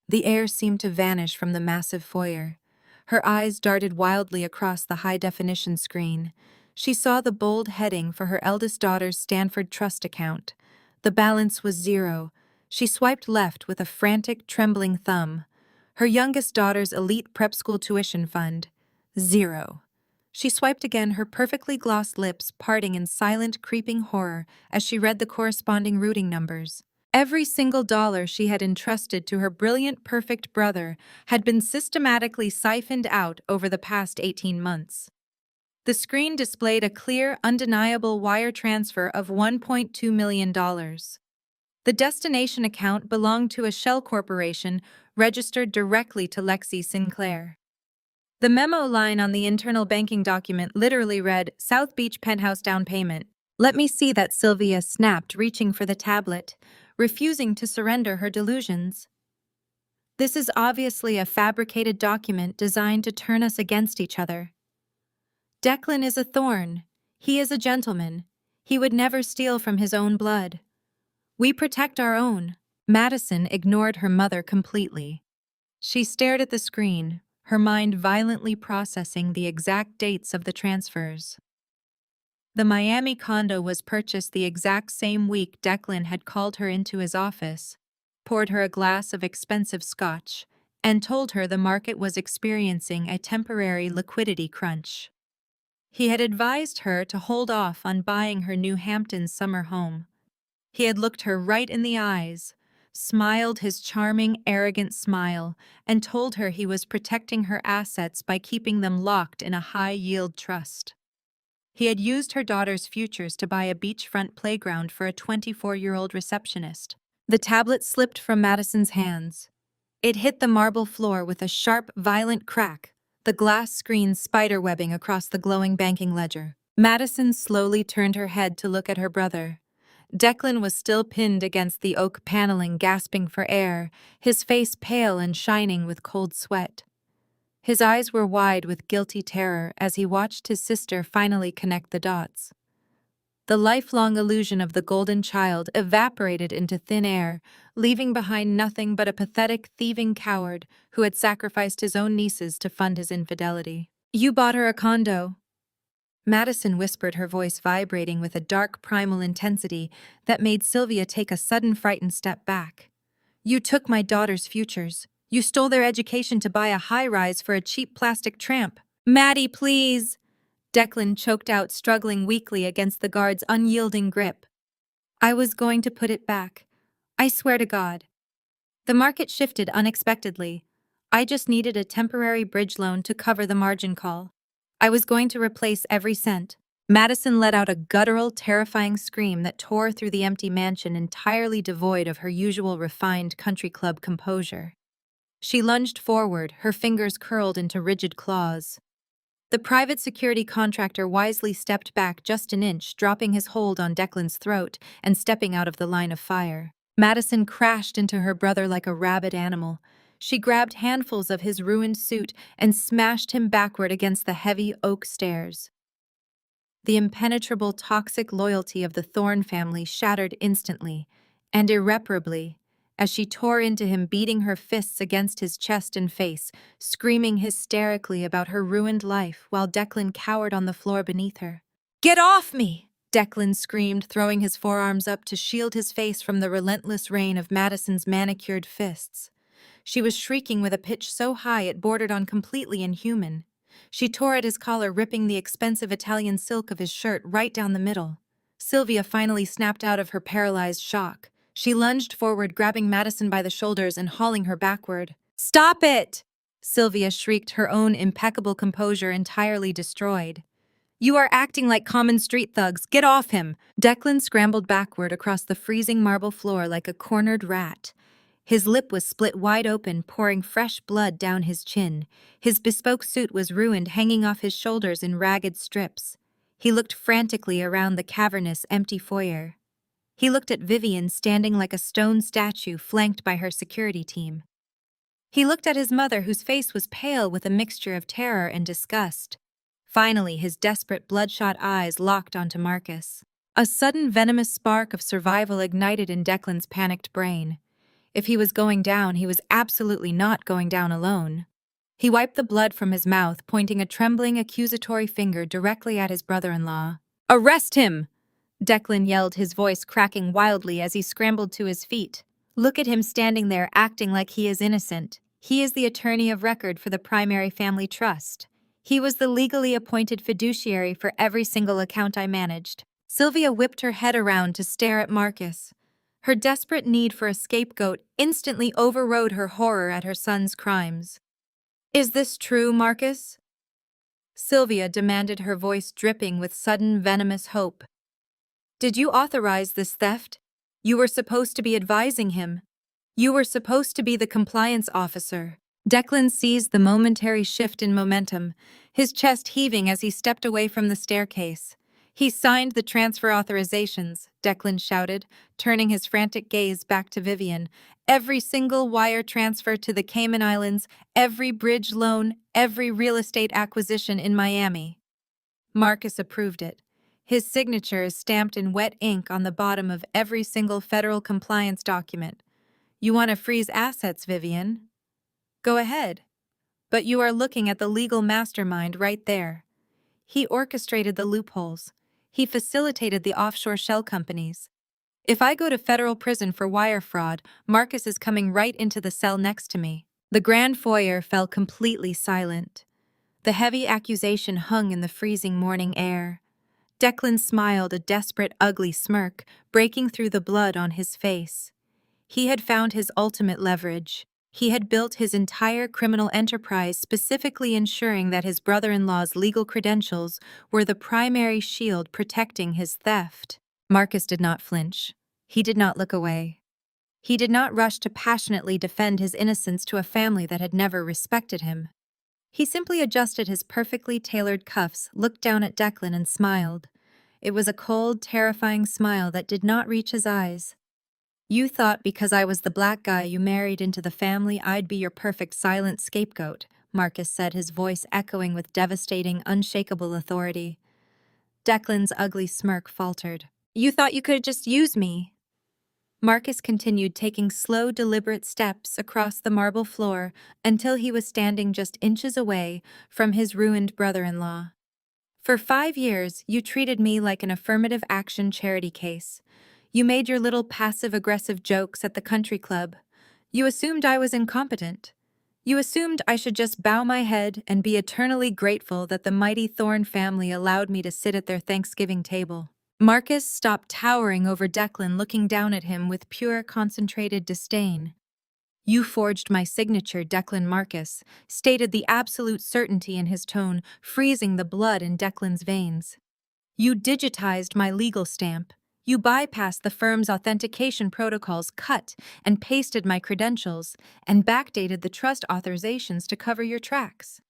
The air seemed to vanish from the massive foyer. Her eyes darted wildly across the high-definition screen. She saw the bold heading for her eldest daughter's Stanford Trust account. The balance was 0. She swiped left with a frantic, trembling thumb. Her youngest daughter's elite prep school tuition fund. 0. She swiped again, her perfectly glossed lips parting in silent, creeping horror as she read the corresponding routing numbers. Every single dollar she had entrusted to her brilliant, perfect brother had been systematically siphoned out over the past 18 months. The screen displayed a clear, undeniable wire transfer of $1.2 million. The destination account belonged to a shell corporation registered directly to Lexi Sinclair. The memo line on the internal banking document literally read, "South Beach penthouse down payment." "Let me see that," Sylvia snapped, reaching for the tablet, refusing to surrender her delusions. "This is obviously a fabricated document designed to turn us against each other. Declan is a thorn. He is a gentleman. He would never steal from his own blood. We protect our own." Madison ignored her mother completely. She stared at the screen, her mind violently processing the exact dates of the transfers. The Miami condo was purchased the exact same week Declan had called her into his office, poured her a glass of expensive scotch, and told her the market was experiencing a temporary liquidity crunch. He had advised her to hold off on buying her New Hampton summer home. He had looked her right in the eyes, smiled his charming, arrogant smile, and told her he was protecting her assets by keeping them locked in a high-yield trust. He had used her daughter's futures to buy a beachfront playground for a 24-year-old receptionist. The tablet slipped from Madison's hands. It hit the marble floor with a sharp, violent crack, the glass screen spiderwebbing across the glowing banking ledger. Madison slowly turned her head to look at her brother. Declan was still pinned against the oak paneling, gasping for air, his face pale and shining with cold sweat. His eyes were wide with guilty terror as he watched his sister finally connect the dots. The lifelong illusion of the golden child evaporated into thin air, leaving behind nothing but a pathetic, thieving coward who had sacrificed his own nieces to fund his infidelity. "You bought her a condo," Madison whispered, her voice vibrating with a dark primal intensity that made Sylvia take a sudden frightened step back. "You took my daughter's futures. You stole their education to buy a high-rise for a cheap plastic tramp." "Maddie, please!" Declan choked out, struggling weakly against the guard's unyielding grip. "I was going to put it back. I swear to God." The market shifted unexpectedly. I just needed a temporary bridge loan to cover the margin call. I was going to replace every cent. Madison let out a guttural, terrifying scream that tore through the empty mansion, entirely devoid of her usual refined country club composure. She lunged forward, her fingers curled into rigid claws. The private security contractor wisely stepped back just an inch, dropping his hold on Declan's throat and stepping out of the line of fire. Madison crashed into her brother like a rabid animal. She grabbed handfuls of his ruined suit and smashed him backward against the heavy oak stairs. The impenetrable, toxic loyalty of the Thorne family shattered instantly and irreparably as she tore into him, beating her fists against his chest and face, screaming hysterically about her ruined life while Declan cowered on the floor beneath her. "Get off me!" Declan screamed, throwing his forearms up to shield his face from the relentless rain of Madison's manicured fists. She was shrieking with a pitch so high it bordered on completely inhuman. She tore at his collar, ripping the expensive Italian silk of his shirt right down the middle. Sylvia finally snapped out of her paralyzed shock. She lunged forward, grabbing Madison by the shoulders and hauling her backward. "Stop it!" Sylvia shrieked, her own impeccable composure entirely destroyed. "You are acting like common street thugs. Get off him!" Declan scrambled backward across the freezing marble floor like a cornered rat. His lip was split wide open, pouring fresh blood down his chin. His bespoke suit was ruined, hanging off his shoulders in ragged strips. He looked frantically around the cavernous, empty foyer. He looked at Vivian standing like a stone statue, flanked by her security team. He looked at his mother, whose face was pale with a mixture of terror and disgust. Finally, his desperate, bloodshot eyes locked onto Marcus. A sudden venomous spark of survival ignited in Declan's panicked brain. If he was going down, he was absolutely not going down alone. He wiped the blood from his mouth, pointing a trembling, accusatory finger directly at his brother-in-law. "Arrest him!" Declan yelled, his voice cracking wildly as he scrambled to his feet. "Look at him standing there, acting like he is innocent. He is the attorney of record for the primary family trust. He was the legally appointed fiduciary for every single account I managed." Sylvia whipped her head around to stare at Marcus. Her desperate need for a scapegoat instantly overrode her horror at her son's crimes. "Is this true, Marcus?" Sylvia demanded, her voice dripping with sudden venomous hope. "Did you authorize this theft? You were supposed to be advising him. You were supposed to be the compliance officer." Declan seized the momentary shift in momentum, his chest heaving as he stepped away from the staircase. "He signed the transfer authorizations," Declan shouted, turning his frantic gaze back to Vivian. "Every single wire transfer to the Cayman Islands, every bridge loan, every real estate acquisition in Miami." Marcus approved it. His signature is stamped in wet ink on the bottom of every single federal compliance document. "You want to freeze assets, Vivian? Go ahead. But you are looking at the legal mastermind right there. He orchestrated the loopholes. He facilitated the offshore shell companies. If I go to federal prison for wire fraud, Marcus is coming right into the cell next to me." The grand foyer fell completely silent. The heavy accusation hung in the freezing morning air. Declan smiled, a desperate, ugly smirk breaking through the blood on his face. He had found his ultimate leverage. He had built his entire criminal enterprise specifically ensuring that his brother-in-law's legal credentials were the primary shield protecting his theft. Marcus did not flinch. He did not look away. He did not rush to passionately defend his innocence to a family that had never respected him. He simply adjusted his perfectly tailored cuffs, looked down at Declan, and smiled. It was a cold, terrifying smile that did not reach his eyes. You thought because I was the black guy you married into the family I'd be your perfect silent scapegoat, Marcus said, his voice echoing with devastating, unshakable authority. Declan's ugly smirk faltered. You thought you could just use me. Marcus continued, taking slow, deliberate steps across the marble floor until he was standing just inches away from his ruined brother-in-law. For 5 years, you treated me like an affirmative action charity case. You made your little passive-aggressive jokes at the country club. You assumed I was incompetent. You assumed I should just bow my head and be eternally grateful that the mighty Thorne family allowed me to sit at their Thanksgiving table. Marcus stopped towering over Declan, looking down at him with pure, concentrated disdain. You forged my signature, Declan. Marcus stated the absolute certainty in his tone, freezing the blood in Declan's veins. You digitized my legal stamp. You bypassed the firm's authentication protocols, cut and pasted my credentials, and backdated the trust authorizations to cover your tracks.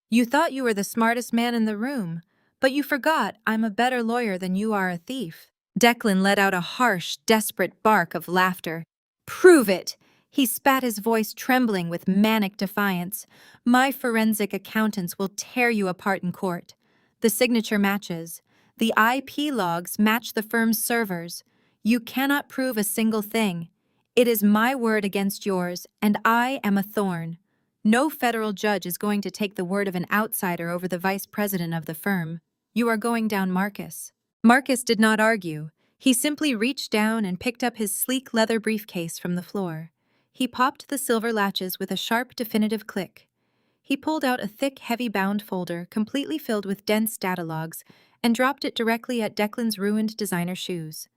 You thought you were the smartest man in the room, but you forgot I'm a better lawyer than you are a thief. Declan let out a harsh, desperate bark of laughter. Prove it! He spat, his voice trembling with manic defiance. My forensic accountants will tear you apart in court. The signature matches. The IP logs match the firm's servers. You cannot prove a single thing. It is my word against yours, and I am a thorn. No federal judge is going to take the word of an outsider over the vice president of the firm. You are going down, Marcus. Marcus did not argue. He simply reached down and picked up his sleek leather briefcase from the floor. He popped the silver latches with a sharp, definitive click. He pulled out a thick, heavy-bound folder completely filled with dense data logs and dropped it directly at Declan's ruined designer shoes.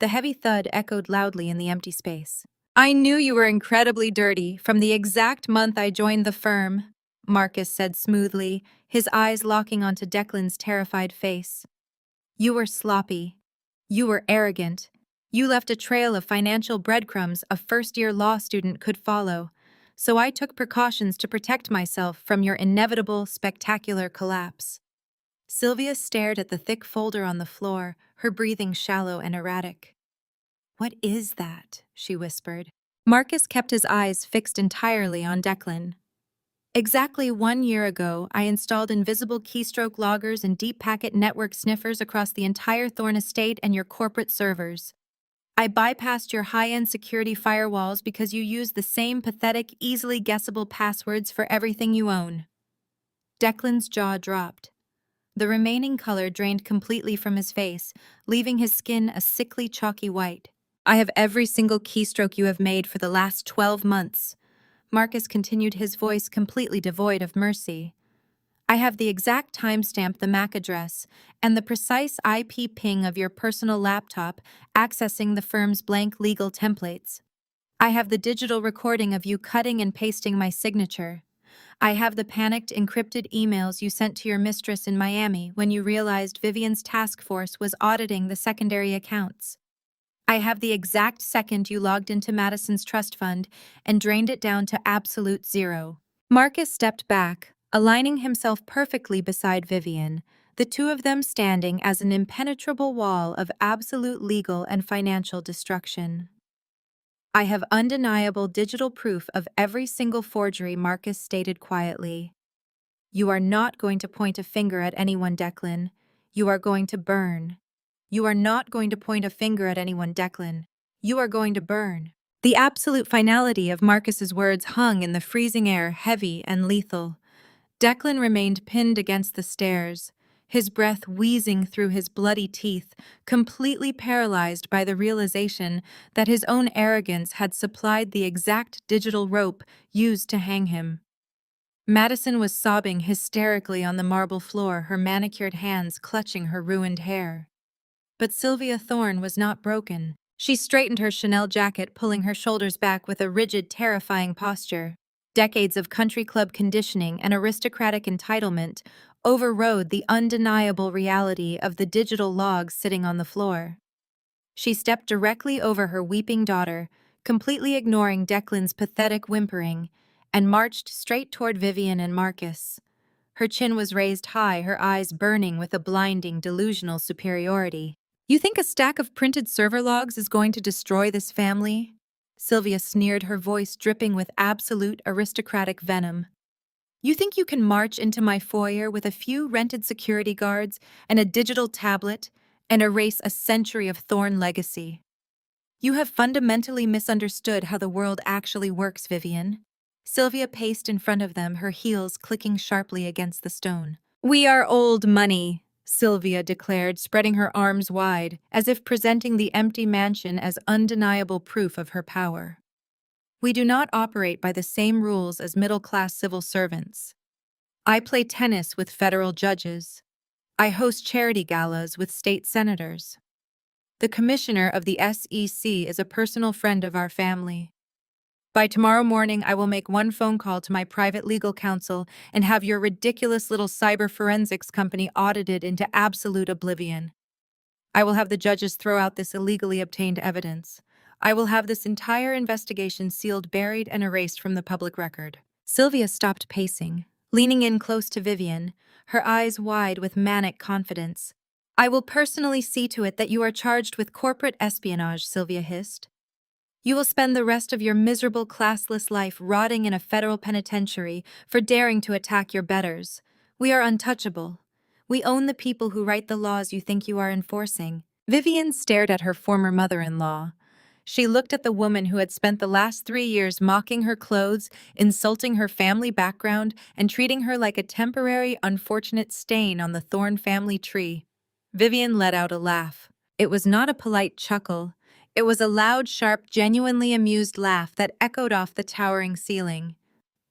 The heavy thud echoed loudly in the empty space. I knew you were incredibly dirty from the exact month I joined the firm, Marcus said smoothly, his eyes locking onto Declan's terrified face. You were sloppy. You were arrogant. You left a trail of financial breadcrumbs a first-year law student could follow, so I took precautions to protect myself from your inevitable, spectacular collapse. Sylvia stared at the thick folder on the floor, her breathing shallow and erratic. What is that? She whispered. Marcus kept his eyes fixed entirely on Declan. Exactly 1 year ago, I installed invisible keystroke loggers and deep packet network sniffers across the entire Thorne estate and your corporate servers. I bypassed your high-end security firewalls because you use the same pathetic, easily guessable passwords for everything you own. Declan's jaw dropped. The remaining color drained completely from his face, leaving his skin a sickly, chalky white. I have every single keystroke you have made for the last 12 months. Marcus continued, his voice completely devoid of mercy. I have the exact timestamp, the MAC address, and the precise IP ping of your personal laptop accessing the firm's blank legal templates. I have the digital recording of you cutting and pasting my signature. I have the panicked, encrypted emails you sent to your mistress in Miami when you realized Vivian's task force was auditing the secondary accounts. I have the exact second you logged into Madison's trust fund and drained it down to absolute zero. Marcus stepped back, aligning himself perfectly beside Vivian, the two of them standing as an impenetrable wall of absolute legal and financial destruction. I have undeniable digital proof of every single forgery, Marcus stated quietly. You are not going to point a finger at anyone, Declan. You are going to burn. You are not going to point a finger at anyone, Declan. You are going to burn. The absolute finality of Marcus's words hung in the freezing air, heavy and lethal. Declan remained pinned against the stairs, his breath wheezing through his bloody teeth, completely paralyzed by the realization that his own arrogance had supplied the exact digital rope used to hang him. Madison was sobbing hysterically on the marble floor, her manicured hands clutching her ruined hair. But Sylvia Thorne was not broken. She straightened her Chanel jacket, pulling her shoulders back with a rigid, terrifying posture. Decades of country club conditioning and aristocratic entitlement overrode the undeniable reality of the digital logs sitting on the floor. She stepped directly over her weeping daughter, completely ignoring Declan's pathetic whimpering, and marched straight toward Vivian and Marcus. Her chin was raised high, her eyes burning with a blinding, delusional superiority. "You think a stack of printed server logs is going to destroy this family?" Sylvia sneered, her voice dripping with absolute aristocratic venom. "You think you can march into my foyer with a few rented security guards and a digital tablet and erase a century of Thorn legacy? You have fundamentally misunderstood how the world actually works, Vivian." Sylvia paced in front of them, her heels clicking sharply against the stone. "We are old money," Sylvia declared, spreading her arms wide, as if presenting the empty mansion as undeniable proof of her power. "We do not operate by the same rules as middle-class civil servants. I play tennis with federal judges. I host charity galas with state senators. The commissioner of the SEC is a personal friend of our family. By tomorrow morning, I will make one phone call to my private legal counsel and have your ridiculous little cyber forensics company audited into absolute oblivion. I will have the judges throw out this illegally obtained evidence. I will have this entire investigation sealed, buried, and erased from the public record." Sylvia stopped pacing, leaning in close to Vivian, her eyes wide with manic confidence. "I will personally see to it that you are charged with corporate espionage," Sylvia hissed. "You will spend the rest of your miserable, classless life rotting in a federal penitentiary for daring to attack your betters. We are untouchable. We own the people who write the laws you think you are enforcing." Vivian stared at her former mother-in-law. She looked at the woman who had spent the last 3 years mocking her clothes, insulting her family background, and treating her like a temporary, unfortunate stain on the Thorn family tree. Vivian let out a laugh. It was not a polite chuckle. It was a loud, sharp, genuinely amused laugh that echoed off the towering ceiling.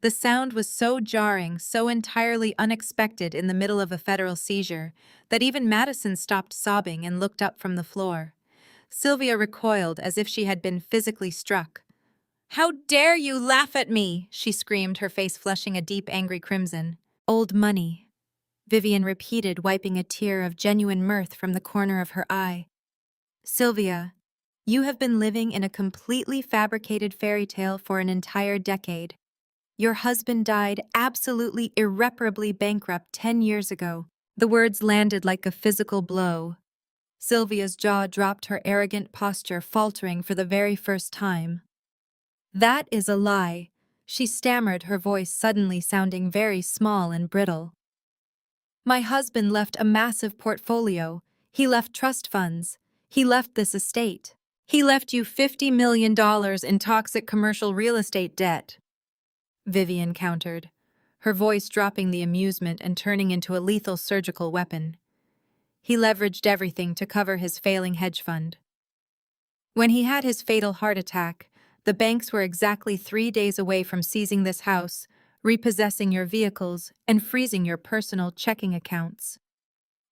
The sound was so jarring, so entirely unexpected in the middle of a federal seizure, that even Madison stopped sobbing and looked up from the floor. Sylvia recoiled as if she had been physically struck. "How dare you laugh at me?" she screamed, her face flushing a deep, angry crimson. "Old money," Vivian repeated, wiping a tear of genuine mirth from the corner of her eye. "Sylvia, you have been living in a completely fabricated fairy tale for an entire decade. Your husband died absolutely irreparably bankrupt 10 years ago." The words landed like a physical blow. Sylvia's jaw dropped, her arrogant posture faltering for the very first time. "That is a lie," she stammered, her voice suddenly sounding very small and brittle. "My husband left a massive portfolio. He left trust funds. He left this estate. He left you $50 million in toxic commercial real estate debt," Vivian countered, her voice dropping the amusement and turning into a lethal surgical weapon. "He leveraged everything to cover his failing hedge fund. When he had his fatal heart attack, the banks were exactly 3 days away from seizing this house, repossessing your vehicles, and freezing your personal checking accounts.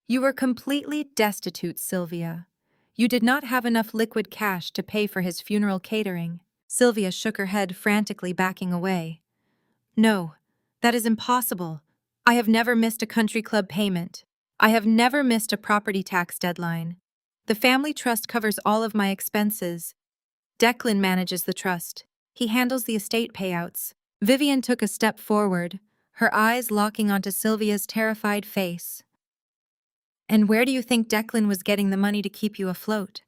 You were completely destitute, Sylvia. You did not have enough liquid cash to pay for his funeral catering." Sylvia shook her head, frantically backing away. "No, that is impossible. I have never missed a country club payment. I have never missed a property tax deadline. The family trust covers all of my expenses. Declan manages the trust. He handles the estate payouts." Vivian took a step forward, her eyes locking onto Sylvia's terrified face. "And where do you think Declan was getting the money to keep you afloat?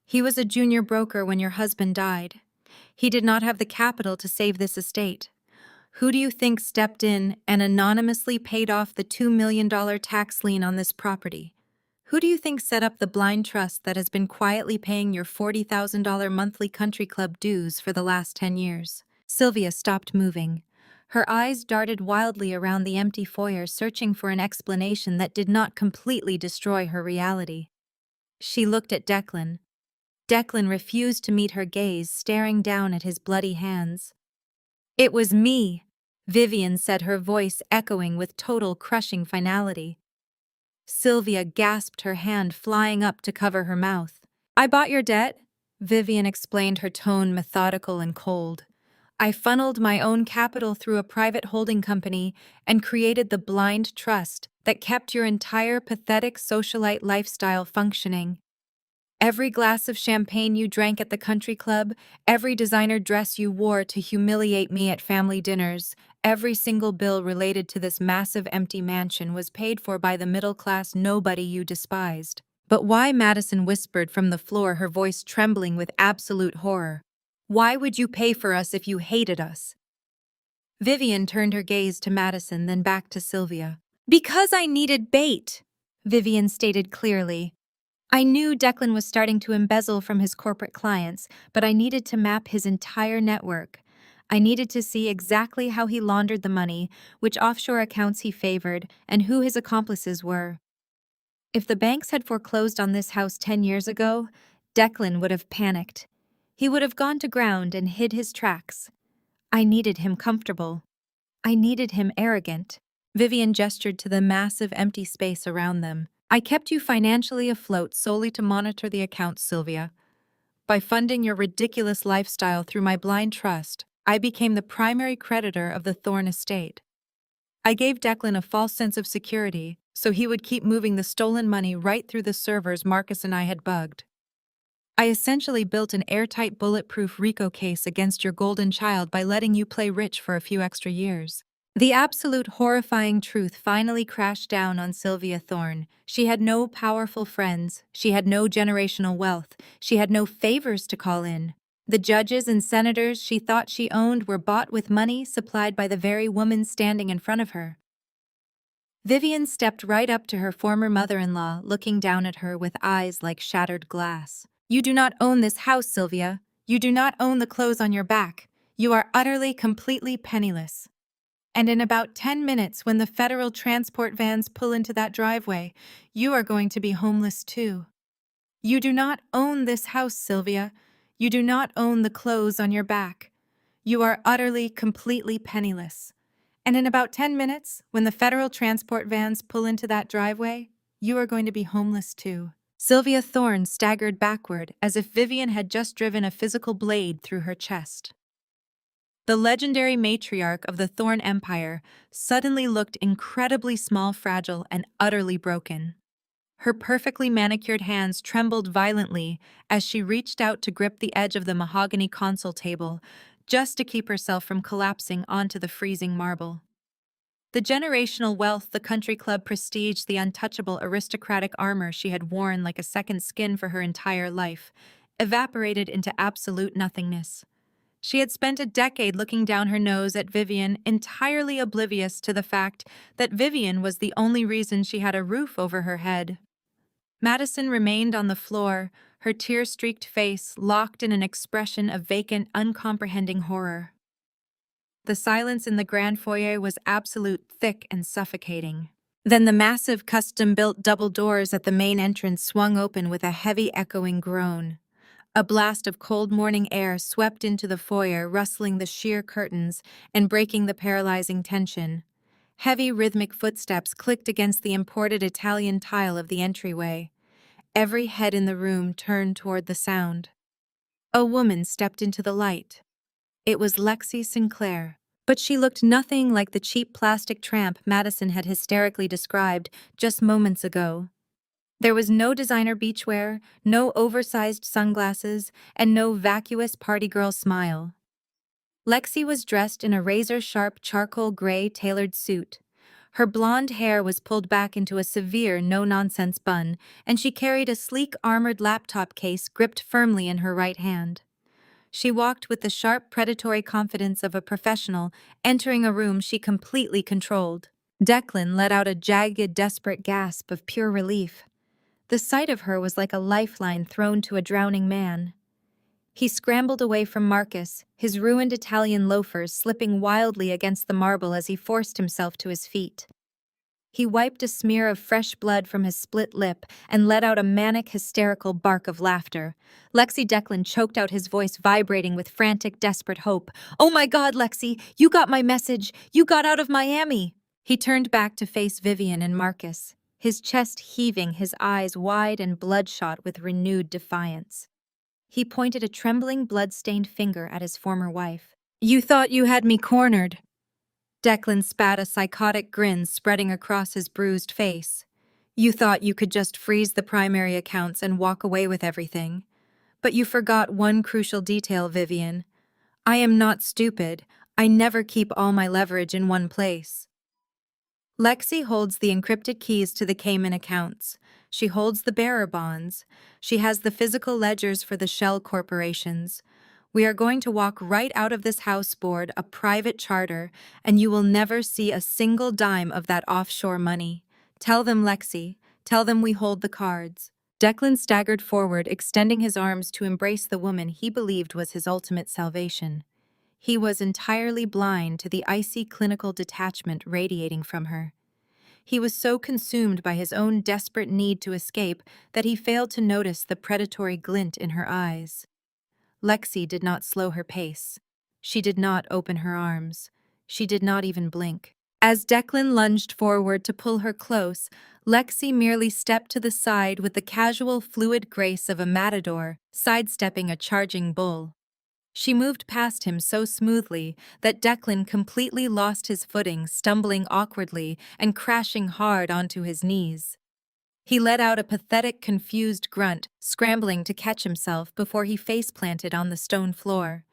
He was a junior broker when your husband died. He did not have the capital to save this estate. Who do you think stepped in and anonymously paid off the $2 million tax lien on this property? Who do you think set up the blind trust that has been quietly paying your $40,000 monthly country club dues for the last 10 years? Sylvia stopped moving. Her eyes darted wildly around the empty foyer, searching for an explanation that did not completely destroy her reality. She looked at Declan. Declan refused to meet her gaze, staring down at his bloody hands. "It was me," Vivian said, her voice echoing with total crushing finality. Sylvia gasped, her hand flying up to cover her mouth. "I bought your debt," Vivian explained, her tone methodical and cold. "I funneled my own capital through a private holding company and created the blind trust that kept your entire pathetic socialite lifestyle functioning. Every glass of champagne you drank at the country club, every designer dress you wore to humiliate me at family dinners, Every single bill related to this massive empty mansion was paid for by the middle-class nobody you despised. But why? Madison whispered from the floor, her voice trembling with absolute horror. Why would you pay for us if you hated us? Vivian turned her gaze to Madison, then back to Sylvia. Because I needed bait, Vivian stated clearly. I knew Declan was starting to embezzle from his corporate clients, but I needed to map his entire network. I needed to see exactly how he laundered the money, which offshore accounts he favored, and who his accomplices were. If the banks had foreclosed on this house 10 years ago, Declan would have panicked. He would have gone to ground and hid his tracks. I needed him comfortable. I needed him arrogant. Vivian gestured to the massive empty space around them. I kept you financially afloat solely to monitor the accounts, Sylvia. By funding your ridiculous lifestyle through my blind trust, I became the primary creditor of the Thorne estate. I gave Declan a false sense of security, so he would keep moving the stolen money right through the servers Marcus and I had bugged. I essentially built an airtight bulletproof RICO case against your golden child by letting you play rich for a few extra years. The absolute horrifying truth finally crashed down on Sylvia Thorne. She had no powerful friends, she had no generational wealth, she had no favors to call in. The judges and senators she thought she owned were bought with money supplied by the very woman standing in front of her. Vivian stepped right up to her former mother-in-law, looking down at her with eyes like shattered glass. You do not own this house, Sylvia. You do not own the clothes on your back. You are utterly, completely penniless. And in about 10 minutes, when the federal transport vans pull into that driveway, you are going to be homeless too. You do not own this house, Sylvia. You do not own the clothes on your back. You are utterly, completely penniless. And in about 10 minutes, when the federal transport vans pull into that driveway, you are going to be homeless too. Sylvia Thorne staggered backward as if Vivian had just driven a physical blade through her chest. The legendary matriarch of the Thorne Empire suddenly looked incredibly small, fragile, and utterly broken. Her perfectly manicured hands trembled violently as she reached out to grip the edge of the mahogany console table, just to keep herself from collapsing onto the freezing marble. The generational wealth, the country club prestige, the untouchable aristocratic armor she had worn like a second skin for her entire life, evaporated into absolute nothingness. She had spent a decade looking down her nose at Vivian, entirely oblivious to the fact that Vivian was the only reason she had a roof over her head. Madison remained on the floor, her tear-streaked face locked in an expression of vacant, uncomprehending horror. The silence in the grand foyer was absolute, thick, and suffocating. Then the massive custom-built double doors at the main entrance swung open with a heavy, echoing groan. A blast of cold morning air swept into the foyer, rustling the sheer curtains and breaking the paralyzing tension. Heavy, rhythmic footsteps clicked against the imported Italian tile of the entryway. Every head in the room turned toward the sound. A woman stepped into the light. It was Lexi Sinclair, but she looked nothing like the cheap plastic tramp Madison had hysterically described just moments ago. There was no designer beachwear, no oversized sunglasses, and no vacuous party girl smile. Lexi was dressed in a razor-sharp charcoal gray tailored suit. Her blonde hair was pulled back into a severe no-nonsense bun, and she carried a sleek armored laptop case gripped firmly in her right hand. She walked with the sharp, predatory confidence of a professional, entering a room she completely controlled. Declan let out a jagged, desperate gasp of pure relief. The sight of her was like a lifeline thrown to a drowning man. He scrambled away from Marcus, his ruined Italian loafers slipping wildly against the marble as he forced himself to his feet. He wiped a smear of fresh blood from his split lip and let out a manic, hysterical bark of laughter. Lexi Declan choked out, his voice vibrating with frantic, desperate hope. "Oh my God, Lexi, you got my message! You got out of Miami!" He turned back to face Vivian and Marcus, his chest heaving, his eyes wide and bloodshot with renewed defiance. He pointed a trembling, blood-stained finger at his former wife. "You thought you had me cornered." Declan spat, a psychotic grin spreading across his bruised face. "You thought you could just freeze the primary accounts and walk away with everything. But you forgot one crucial detail, Vivian. I am not stupid. I never keep all my leverage in one place. Lexi holds the encrypted keys to the Cayman accounts. She holds the bearer bonds. She has the physical ledgers for the shell corporations. We are going to walk right out of this house board a private charter, and you will never see a single dime of that offshore money. Tell them, Lexi. Tell them we hold the cards. Declan staggered forward, extending his arms to embrace the woman he believed was his ultimate salvation. He was entirely blind to the icy clinical detachment radiating from her. He was so consumed by his own desperate need to escape that he failed to notice the predatory glint in her eyes. Lexi did not slow her pace. She did not open her arms. She did not even blink. As Declan lunged forward to pull her close, Lexi merely stepped to the side with the casual, fluid grace of a matador, sidestepping a charging bull. She moved past him so smoothly that Declan completely lost his footing, stumbling awkwardly and crashing hard onto his knees. He let out a pathetic, confused grunt, scrambling to catch himself before he face-planted on the stone floor.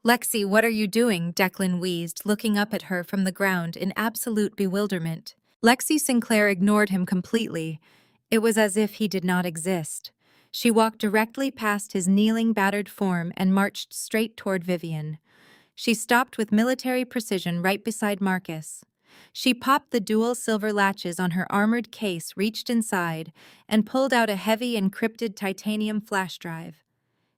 "Lexi, what are you doing?" Declan wheezed, looking up at her from the ground in absolute bewilderment. Lexi Sinclair ignored him completely. It was as if he did not exist. She walked directly past his kneeling, battered form and marched straight toward Vivian. She stopped with military precision right beside Marcus. She popped the dual silver latches on her armored case, reached inside, and pulled out a heavy encrypted titanium flash drive.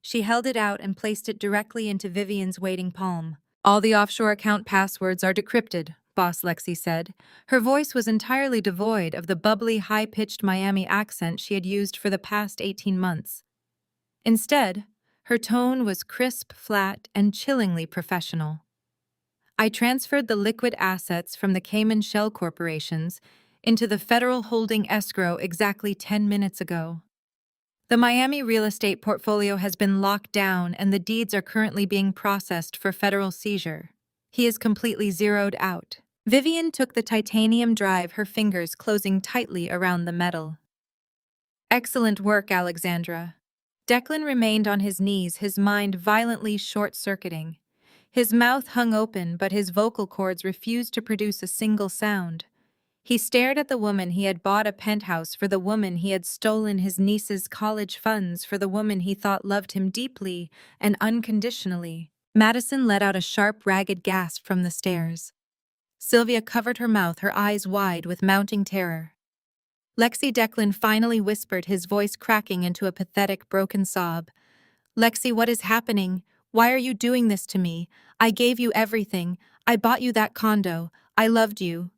She held it out and placed it directly into Vivian's waiting palm. "All the offshore account passwords are decrypted," Boss Lexi said. Her voice was entirely devoid of the bubbly, high-pitched Miami accent she had used for the past 18 months. Instead, her tone was crisp, flat, and chillingly professional. "I transferred the liquid assets from the Cayman Shell Corporations into the federal holding escrow exactly 10 minutes ago. The Miami real estate portfolio has been locked down and the deeds are currently being processed for federal seizure." He is completely zeroed out. Vivian took the titanium drive, her fingers closing tightly around the metal. "Excellent work, Alexandra." Declan remained on his knees, his mind violently short-circuiting. His mouth hung open, but his vocal cords refused to produce a single sound. He stared at the woman he had bought a penthouse for, the woman he had stolen his niece's college funds for, the woman he thought loved him deeply and unconditionally. Madison let out a sharp, ragged gasp from the stairs. Sylvia covered her mouth, her eyes wide with mounting terror. Lexi Declan finally whispered, his voice cracking into a pathetic, broken sob. "Lexi, what is happening? Why are you doing this to me? I gave you everything. I bought you that condo. I loved you."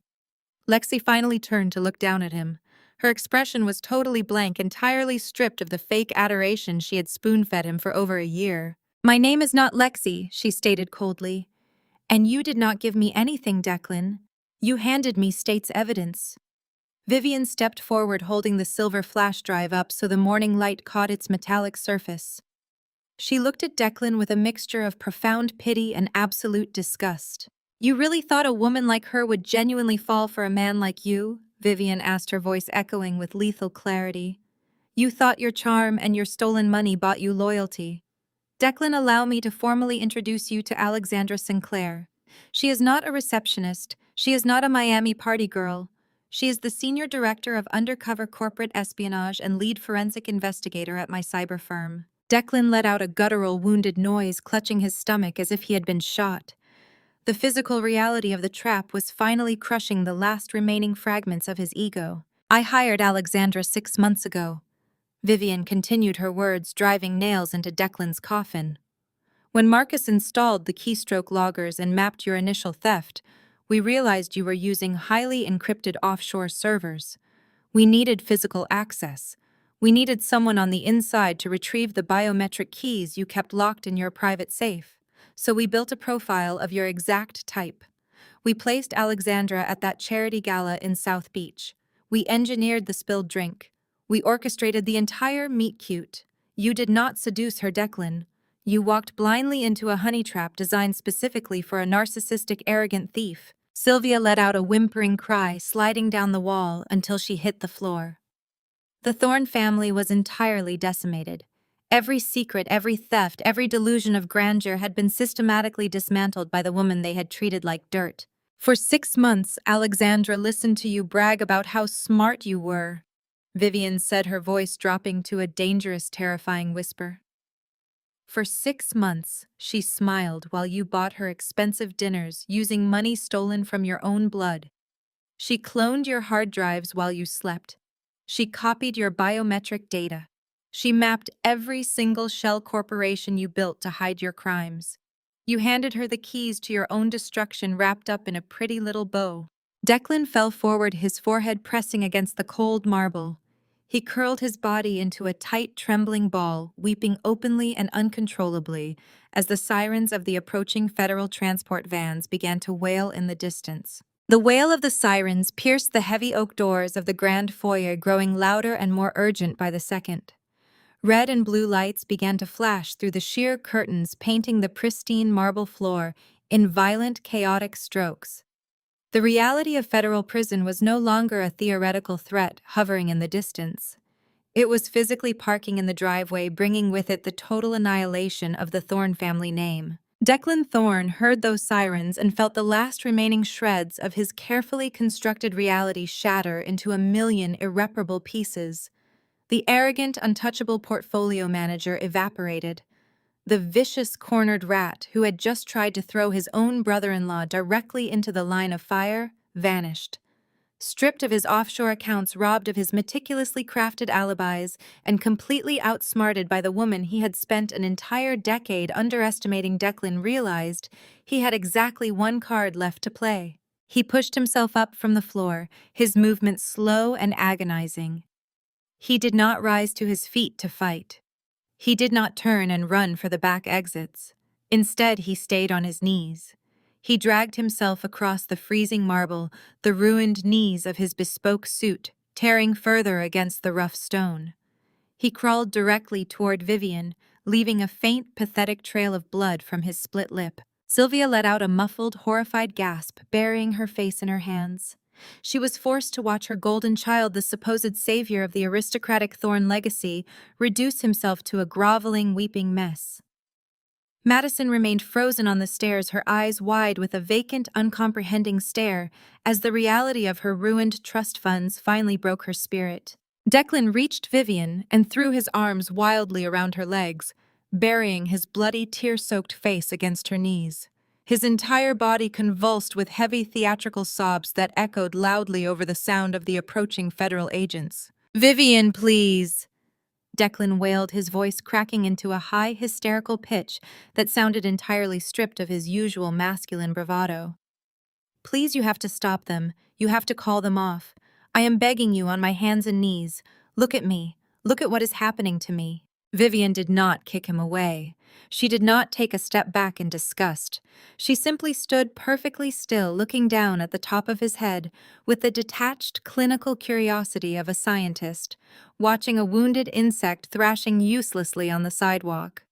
Lexi finally turned to look down at him. Her expression was totally blank, entirely stripped of the fake adoration she had spoon-fed him for over a year. "My name is not Lexi," she stated coldly. "And you did not give me anything, Declan. You handed me state's evidence." Vivian stepped forward, holding the silver flash drive up so the morning light caught its metallic surface. She looked at Declan with a mixture of profound pity and absolute disgust. "You really thought a woman like her would genuinely fall for a man like you?" Vivian asked, her voice echoing with lethal clarity. "You thought your charm and your stolen money bought you loyalty. Declan, allow me to formally introduce you to Alexandra Sinclair. She is not a receptionist. She is not a Miami party girl. She is the senior director of undercover corporate espionage and lead forensic investigator at my cyber firm." Declan let out a guttural, wounded noise, clutching his stomach as if he had been shot. The physical reality of the trap was finally crushing the last remaining fragments of his ego. "I hired Alexandra 6 months ago." Vivian continued her words, driving nails into Declan's coffin. "When Marcus installed the keystroke loggers and mapped your initial theft, we realized you were using highly encrypted offshore servers. We needed physical access. We needed someone on the inside to retrieve the biometric keys you kept locked in your private safe. So we built a profile of your exact type. We placed Alexandra at that charity gala in South Beach. We engineered the spilled drink. We orchestrated the entire meet-cute. You did not seduce her, Declan. You walked blindly into a honey trap designed specifically for a narcissistic, arrogant thief." Sylvia let out a whimpering cry, sliding down the wall until she hit the floor. The Thorne family was entirely decimated. Every secret, every theft, every delusion of grandeur had been systematically dismantled by the woman they had treated like dirt. For 6 months, Alexandra listened to you brag about how smart you were, Vivian said, her voice dropping to a dangerous, terrifying whisper. For 6 months, she smiled while you bought her expensive dinners using money stolen from your own blood. She cloned your hard drives while you slept. She copied your biometric data. She mapped every single shell corporation you built to hide your crimes. You handed her the keys to your own destruction wrapped up in a pretty little bow. Declan fell forward, his forehead pressing against the cold marble. He curled his body into a tight, trembling ball, weeping openly and uncontrollably as the sirens of the approaching federal transport vans began to wail in the distance. The wail of the sirens pierced the heavy oak doors of the grand foyer, growing louder and more urgent by the second. Red and blue lights began to flash through the sheer curtains, painting the pristine marble floor in violent, chaotic strokes. The reality of federal prison was no longer a theoretical threat hovering in the distance. It was physically parking in the driveway, bringing with it the total annihilation of the Thorne family name. Declan Thorne heard those sirens and felt the last remaining shreds of his carefully constructed reality shatter into a million irreparable pieces. The arrogant, untouchable portfolio manager evaporated. The vicious, cornered rat who had just tried to throw his own brother-in-law directly into the line of fire vanished. Stripped of his offshore accounts, robbed of his meticulously crafted alibis, and completely outsmarted by the woman he had spent an entire decade underestimating, Declan realized he had exactly one card left to play. He pushed himself up from the floor, his movements slow and agonizing. He did not rise to his feet to fight. He did not turn and run for the back exits. Instead, he stayed on his knees. He dragged himself across the freezing marble, the ruined knees of his bespoke suit tearing further against the rough stone. He crawled directly toward Vivian, leaving a faint, pathetic trail of blood from his split lip. Sylvia let out a muffled, horrified gasp, burying her face in her hands. She was forced to watch her golden child, the supposed savior of the aristocratic Thorne legacy, reduce himself to a groveling, weeping mess. Madison remained frozen on the stairs, her eyes wide with a vacant, uncomprehending stare, as the reality of her ruined trust funds finally broke her spirit. Declan reached Vivian and threw his arms wildly around her legs, burying his bloody, tear-soaked face against her knees. His entire body convulsed with heavy theatrical sobs that echoed loudly over the sound of the approaching federal agents. "Vivian, please!" Declan wailed, his voice cracking into a high, hysterical pitch that sounded entirely stripped of his usual masculine bravado. "Please, you have to stop them. You have to call them off. I am begging you on my hands and knees. Look at me. Look at what is happening to me." Vivian did not kick him away. She did not take a step back in disgust. She simply stood perfectly still, looking down at the top of his head with the detached, clinical curiosity of a scientist, watching a wounded insect thrashing uselessly on the sidewalk.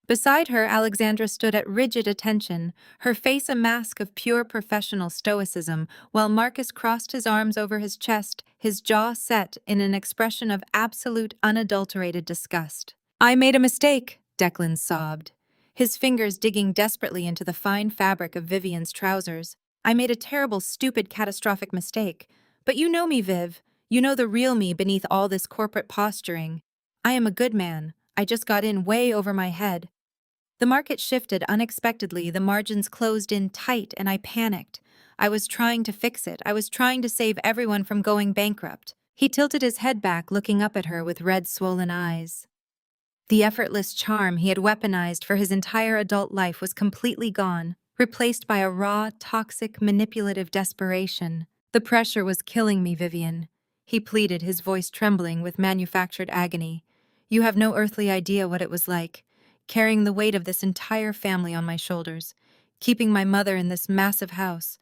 Beside her, Alexandra stood at rigid attention, her face a mask of pure professional stoicism, while Marcus crossed his arms over his chest, his jaw set in an expression of absolute, unadulterated disgust. "I made a mistake," Declan sobbed, his fingers digging desperately into the fine fabric of Vivian's trousers. "I made a terrible, stupid, catastrophic mistake. But you know me, Viv. You know the real me beneath all this corporate posturing. I am a good man. I just got in way over my head." The market shifted unexpectedly, the margins closed in tight, and I panicked. I was trying to fix it. I was trying to save everyone from going bankrupt. He tilted his head back, looking up at her with red, swollen eyes. The effortless charm he had weaponized for his entire adult life was completely gone, replaced by a raw, toxic, manipulative desperation. "The pressure was killing me, Vivian," he pleaded, his voice trembling with manufactured agony. "You have no earthly idea what it was like, carrying the weight of this entire family on my shoulders, keeping my mother in this massive house,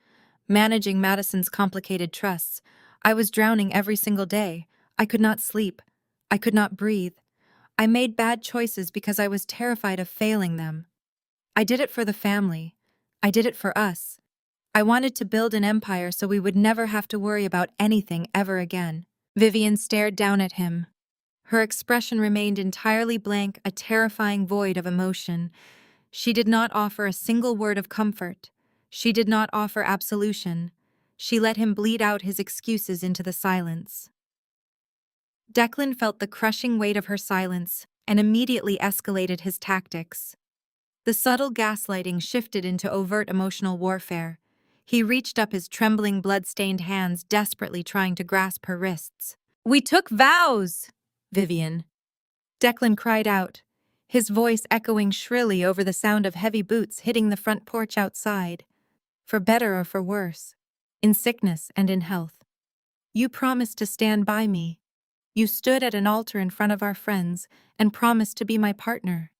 managing Madison's complicated trusts. I was drowning every single day. I could not sleep. I could not breathe. I made bad choices because I was terrified of failing them. I did it for the family. I did it for us. I wanted to build an empire so we would never have to worry about anything ever again." Vivian stared down at him, Her expression remained entirely blank, a terrifying void of emotion. She did not offer a single word of comfort. She did not offer absolution. She let him bleed out his excuses into the silence. Declan felt the crushing weight of her silence and immediately escalated his tactics. The subtle gaslighting shifted into overt emotional warfare. He reached up his trembling, blood-stained hands, desperately trying to grasp her wrists. "We took vows, Vivian," Declan cried out, his voice echoing shrilly over the sound of heavy boots hitting the front porch outside. "For better or for worse, in sickness and in health. You promised to stand by me. You stood at an altar in front of our friends and promised to be my partner.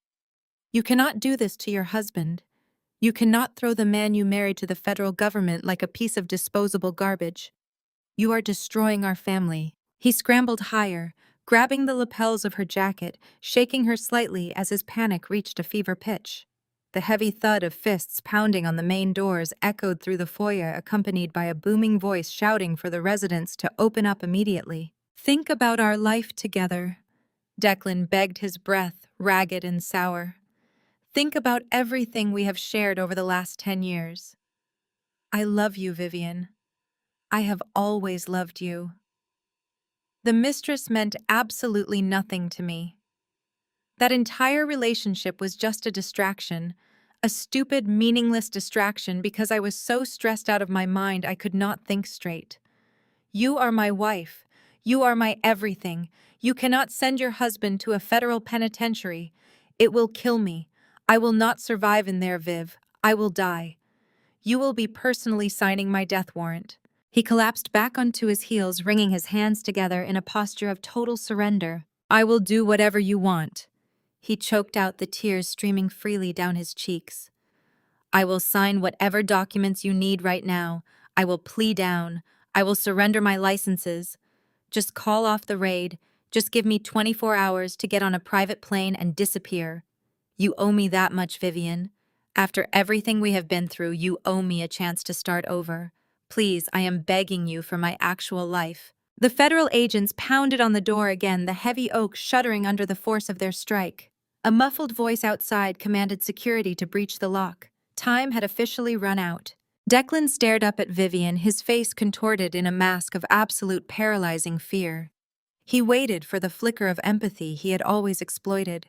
You cannot do this to your husband. You cannot throw the man you married to the federal government like a piece of disposable garbage. You are destroying our family." He scrambled higher, grabbing the lapels of her jacket, shaking her slightly as his panic reached a fever pitch. The heavy thud of fists pounding on the main doors echoed through the foyer, accompanied by a booming voice shouting for the residents to open up immediately. "Think about our life together," Declan begged, his breath ragged and sour. "Think about everything we have shared over the last 10 years. I love you, Vivian. I have always loved you. The mistress meant absolutely nothing to me. That entire relationship was just a distraction, a stupid, meaningless distraction because I was so stressed out of my mind I could not think straight. You are my wife. You are my everything. You cannot send your husband to a federal penitentiary. It will kill me. I will not survive in there, Viv. I will die. You will be personally signing my death warrant." He collapsed back onto his heels, wringing his hands together in a posture of total surrender. "I will do whatever you want." He choked out, the tears streaming freely down his cheeks. "I will sign whatever documents you need right now. I will plea down. I will surrender my licenses. Just call off the raid. Just give me 24 hours to get on a private plane and disappear. You owe me that much, Vivian. After everything we have been through, you owe me a chance to start over. Please, I am begging you for my actual life." The federal agents pounded on the door again, the heavy oak shuddering under the force of their strike. A muffled voice outside commanded security to breach the lock. Time had officially run out. Declan stared up at Vivian, his face contorted in a mask of absolute paralyzing fear. He waited for the flicker of empathy he had always exploited.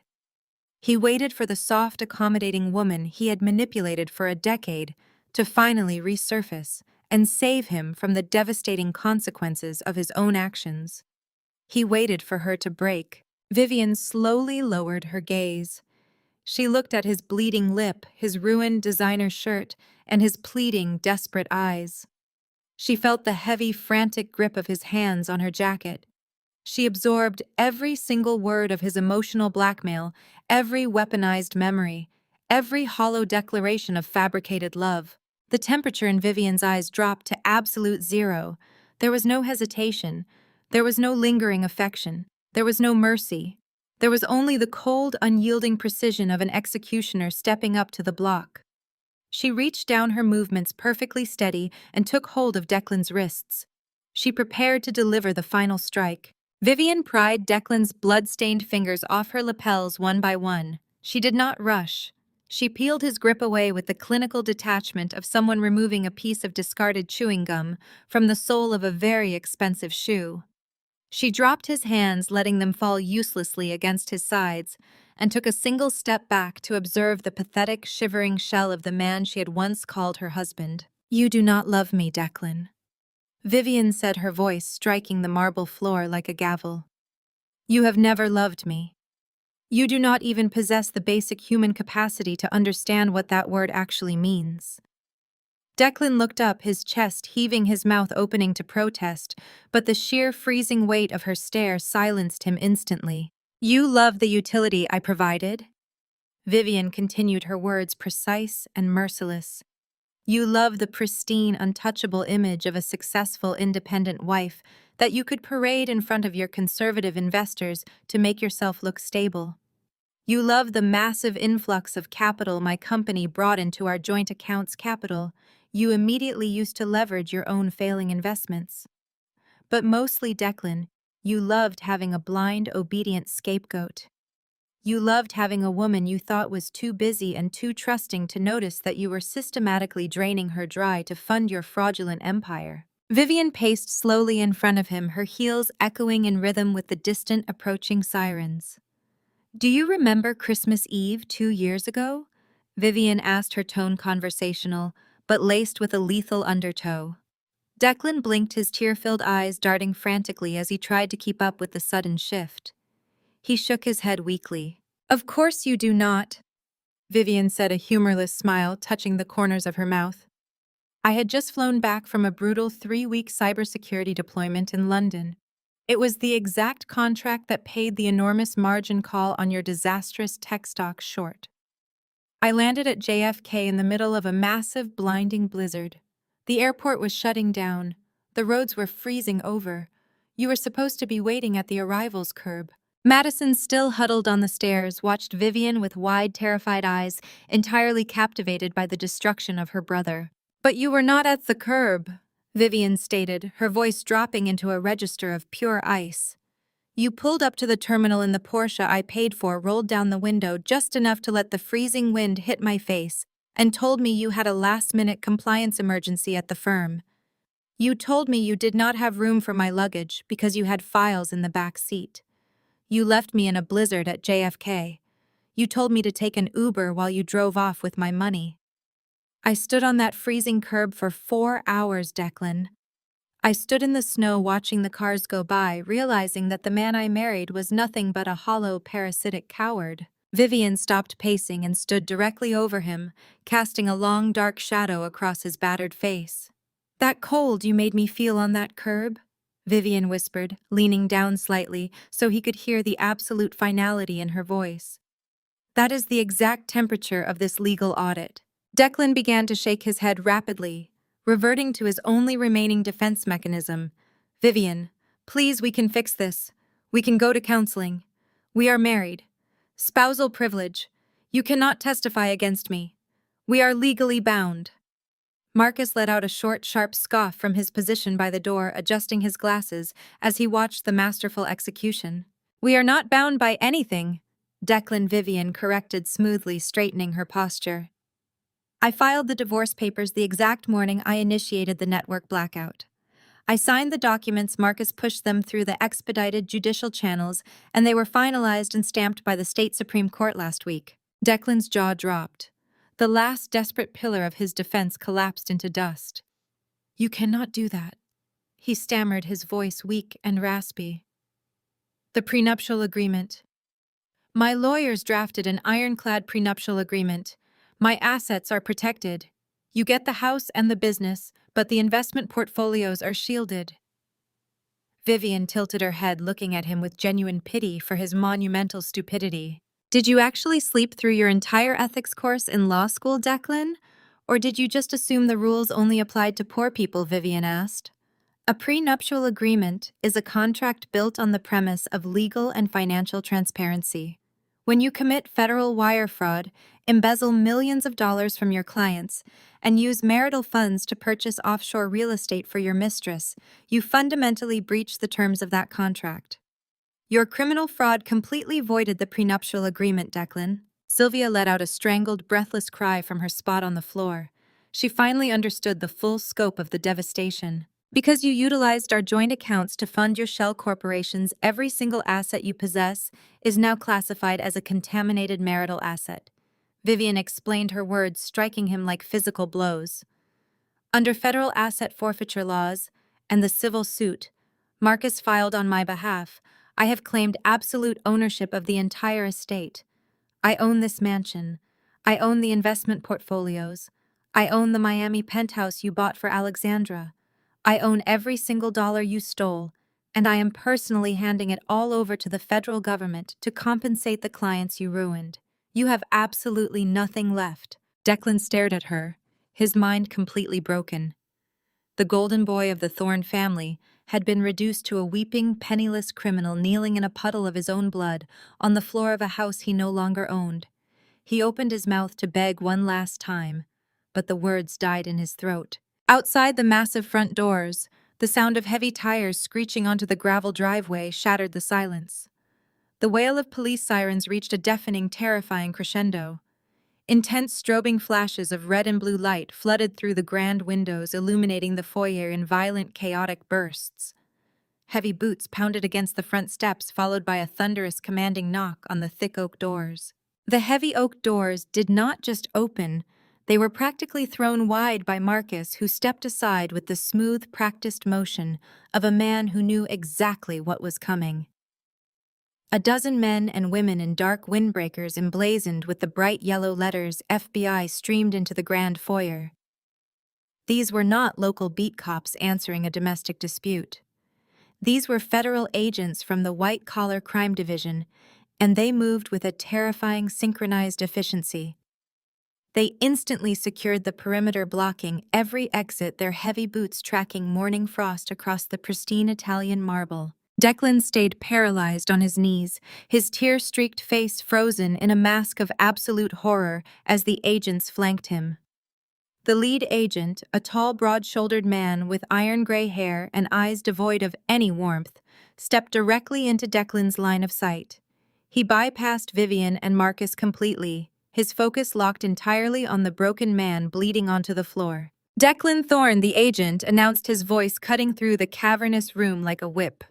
He waited for the soft, accommodating woman he had manipulated for a decade to finally resurface and save him from the devastating consequences of his own actions. He waited for her to break. Vivian slowly lowered her gaze. She looked at his bleeding lip, his ruined designer shirt, and his pleading, desperate eyes. She felt the heavy, frantic grip of his hands on her jacket. She absorbed every single word of his emotional blackmail, every weaponized memory, every hollow declaration of fabricated love. The temperature in Vivian's eyes dropped to absolute zero. There was no hesitation. There was no lingering affection. There was no mercy. There was only the cold, unyielding precision of an executioner stepping up to the block. She reached down, her movements perfectly steady, and took hold of Declan's wrists. She prepared to deliver the final strike. Vivian pried Declan's blood-stained fingers off her lapels one by one. She did not rush. She peeled his grip away with the clinical detachment of someone removing a piece of discarded chewing gum from the sole of a very expensive shoe. She dropped his hands, letting them fall uselessly against his sides, and took a single step back to observe the pathetic, shivering shell of the man she had once called her husband. "You do not love me, Declan," Vivian said, her voice striking the marble floor like a gavel. "You have never loved me. You do not even possess the basic human capacity to understand what that word actually means." Declan looked up, his chest heaving, his mouth opening to protest, but the sheer freezing weight of her stare silenced him instantly. "You love the utility I provided?" Vivian continued, her words precise and merciless. "You love the pristine, untouchable image of a successful, independent wife that you could parade in front of your conservative investors to make yourself look stable. You love the massive influx of capital my company brought into our joint accounts capital you immediately used to leverage your own failing investments. But mostly, Declan, You loved having a blind, obedient scapegoat. You loved having a woman you thought was too busy and too trusting to notice that you were systematically draining her dry to fund your fraudulent empire. Vivian paced slowly in front of him, her heels echoing in rhythm with the distant approaching sirens. "Do you remember Christmas Eve 2 years ago?" Vivian asked, her tone conversational, but laced with a lethal undertow. Declan blinked, his tear-filled eyes darting frantically as he tried to keep up with the sudden shift. He shook his head weakly. "Of course you do not," Vivian said, a humorless smile touching the corners of her mouth. "I had just flown back from a brutal 3-week cybersecurity deployment in London. It was the exact contract that paid the enormous margin call on your disastrous tech stock short. I landed at JFK in the middle of a massive, blinding blizzard. The airport was shutting down. The roads were freezing over. You were supposed to be waiting at the arrivals curb." Madison, still huddled on the stairs, watched Vivian with wide, terrified eyes, entirely captivated by the destruction of her brother. "But you were not at the curb," Vivian stated, her voice dropping into a register of pure ice. "You pulled up to the terminal in the Porsche I paid for, rolled down the window just enough to let the freezing wind hit my face, and told me you had a last-minute compliance emergency at the firm. You told me you did not have room for my luggage because you had files in the back seat. You left me in a blizzard at JFK. You told me to take an Uber while you drove off with my money. I stood on that freezing curb for 4 hours, Declan. I stood in the snow watching the cars go by, realizing that the man I married was nothing but a hollow, parasitic coward." Vivian stopped pacing and stood directly over him, casting a long, dark shadow across his battered face. "That cold you made me feel on that curb?" Vivian whispered, leaning down slightly so he could hear the absolute finality in her voice. "That is the exact temperature of this legal audit." Declan began to shake his head rapidly, reverting to his only remaining defense mechanism. "Vivian, please, we can fix this. We can go to counseling. We are married. Spousal privilege. You cannot testify against me. We are legally bound." Marcus let out a short, sharp scoff from his position by the door, adjusting his glasses as he watched the masterful execution. "We are not bound by anything," Declan, Vivian corrected smoothly, straightening her posture. "I filed the divorce papers the exact morning I initiated the network blackout. I signed the documents, Marcus pushed them through the expedited judicial channels, and they were finalized and stamped by the state Supreme Court last week." Declan's jaw dropped. The last desperate pillar of his defense collapsed into dust. "You cannot do that," he stammered, his voice weak and raspy. "The prenuptial agreement. My lawyers drafted an ironclad prenuptial agreement. My assets are protected. You get the house and the business, but the investment portfolios are shielded." Vivian tilted her head, looking at him with genuine pity for his monumental stupidity. "Did you actually sleep through your entire ethics course in law school, Declan? Or did you just assume the rules only applied to poor people?" Vivian asked. "A prenuptial agreement is a contract built on the premise of legal and financial transparency. When you commit federal wire fraud, embezzle millions of dollars from your clients, and use marital funds to purchase offshore real estate for your mistress, you fundamentally breach the terms of that contract. Your criminal fraud completely voided the prenuptial agreement, Declan." Sylvia let out a strangled, breathless cry from her spot on the floor. She finally understood the full scope of the devastation. "Because you utilized our joint accounts to fund your shell corporations, every single asset you possess is now classified as a contaminated marital asset." Vivian explained, her words striking him like physical blows. "Under federal asset forfeiture laws and the civil suit Marcus filed on my behalf, I have claimed absolute ownership of the entire estate. I own this mansion. I own the investment portfolios. I own the Miami penthouse you bought for Alexandra. I own every single dollar you stole, and I am personally handing it all over to the federal government to compensate the clients you ruined. You have absolutely nothing left." Declan stared at her, his mind completely broken. The golden boy of the Thorne family had been reduced to a weeping, penniless criminal kneeling in a puddle of his own blood on the floor of a house he no longer owned. He opened his mouth to beg one last time, but the words died in his throat. Outside the massive front doors, The sound of heavy tires screeching onto the gravel driveway shattered the silence. The wail of police sirens reached a deafening, terrifying crescendo. Intense strobing flashes of red and blue light flooded through the grand windows, illuminating the foyer in violent, chaotic bursts. Heavy boots pounded against the front steps, followed by a thunderous, commanding knock on the thick oak doors. The heavy oak doors did not just open, they were practically thrown wide by Marcus, who stepped aside with the smooth, practiced motion of a man who knew exactly what was coming. A dozen men and women in dark windbreakers emblazoned with the bright yellow letters FBI streamed into the grand foyer. These were not local beat cops answering a domestic dispute. These were federal agents from the White-Collar Crime Division, and they moved with a terrifying synchronized efficiency. They instantly secured the perimeter, blocking every exit, their heavy boots tracking morning frost across the pristine Italian marble. Declan stayed paralyzed on his knees, his tear-streaked face frozen in a mask of absolute horror as the agents flanked him. The lead agent, a tall, broad-shouldered man with iron-gray hair and eyes devoid of any warmth, stepped directly into Declan's line of sight. He bypassed Vivian and Marcus completely, his focus locked entirely on the broken man bleeding onto the floor. Declan Thorne, the agent, announced, his voice cutting through the cavernous room like a whip.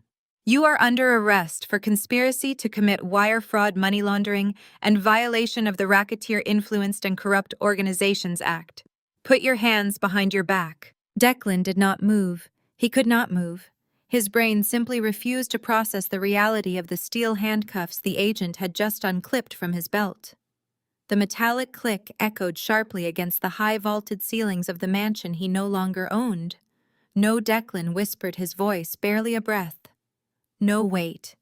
"You are under arrest for conspiracy to commit wire fraud, money laundering, and violation of the Racketeer Influenced and Corrupt Organizations Act. Put your hands behind your back." Declan did not move. He could not move. His brain simply refused to process the reality of the steel handcuffs the agent had just unclipped from his belt. The metallic click echoed sharply against the high vaulted ceilings of the mansion he no longer owned. "No," Declan whispered, his voice barely a breath. "No, wait.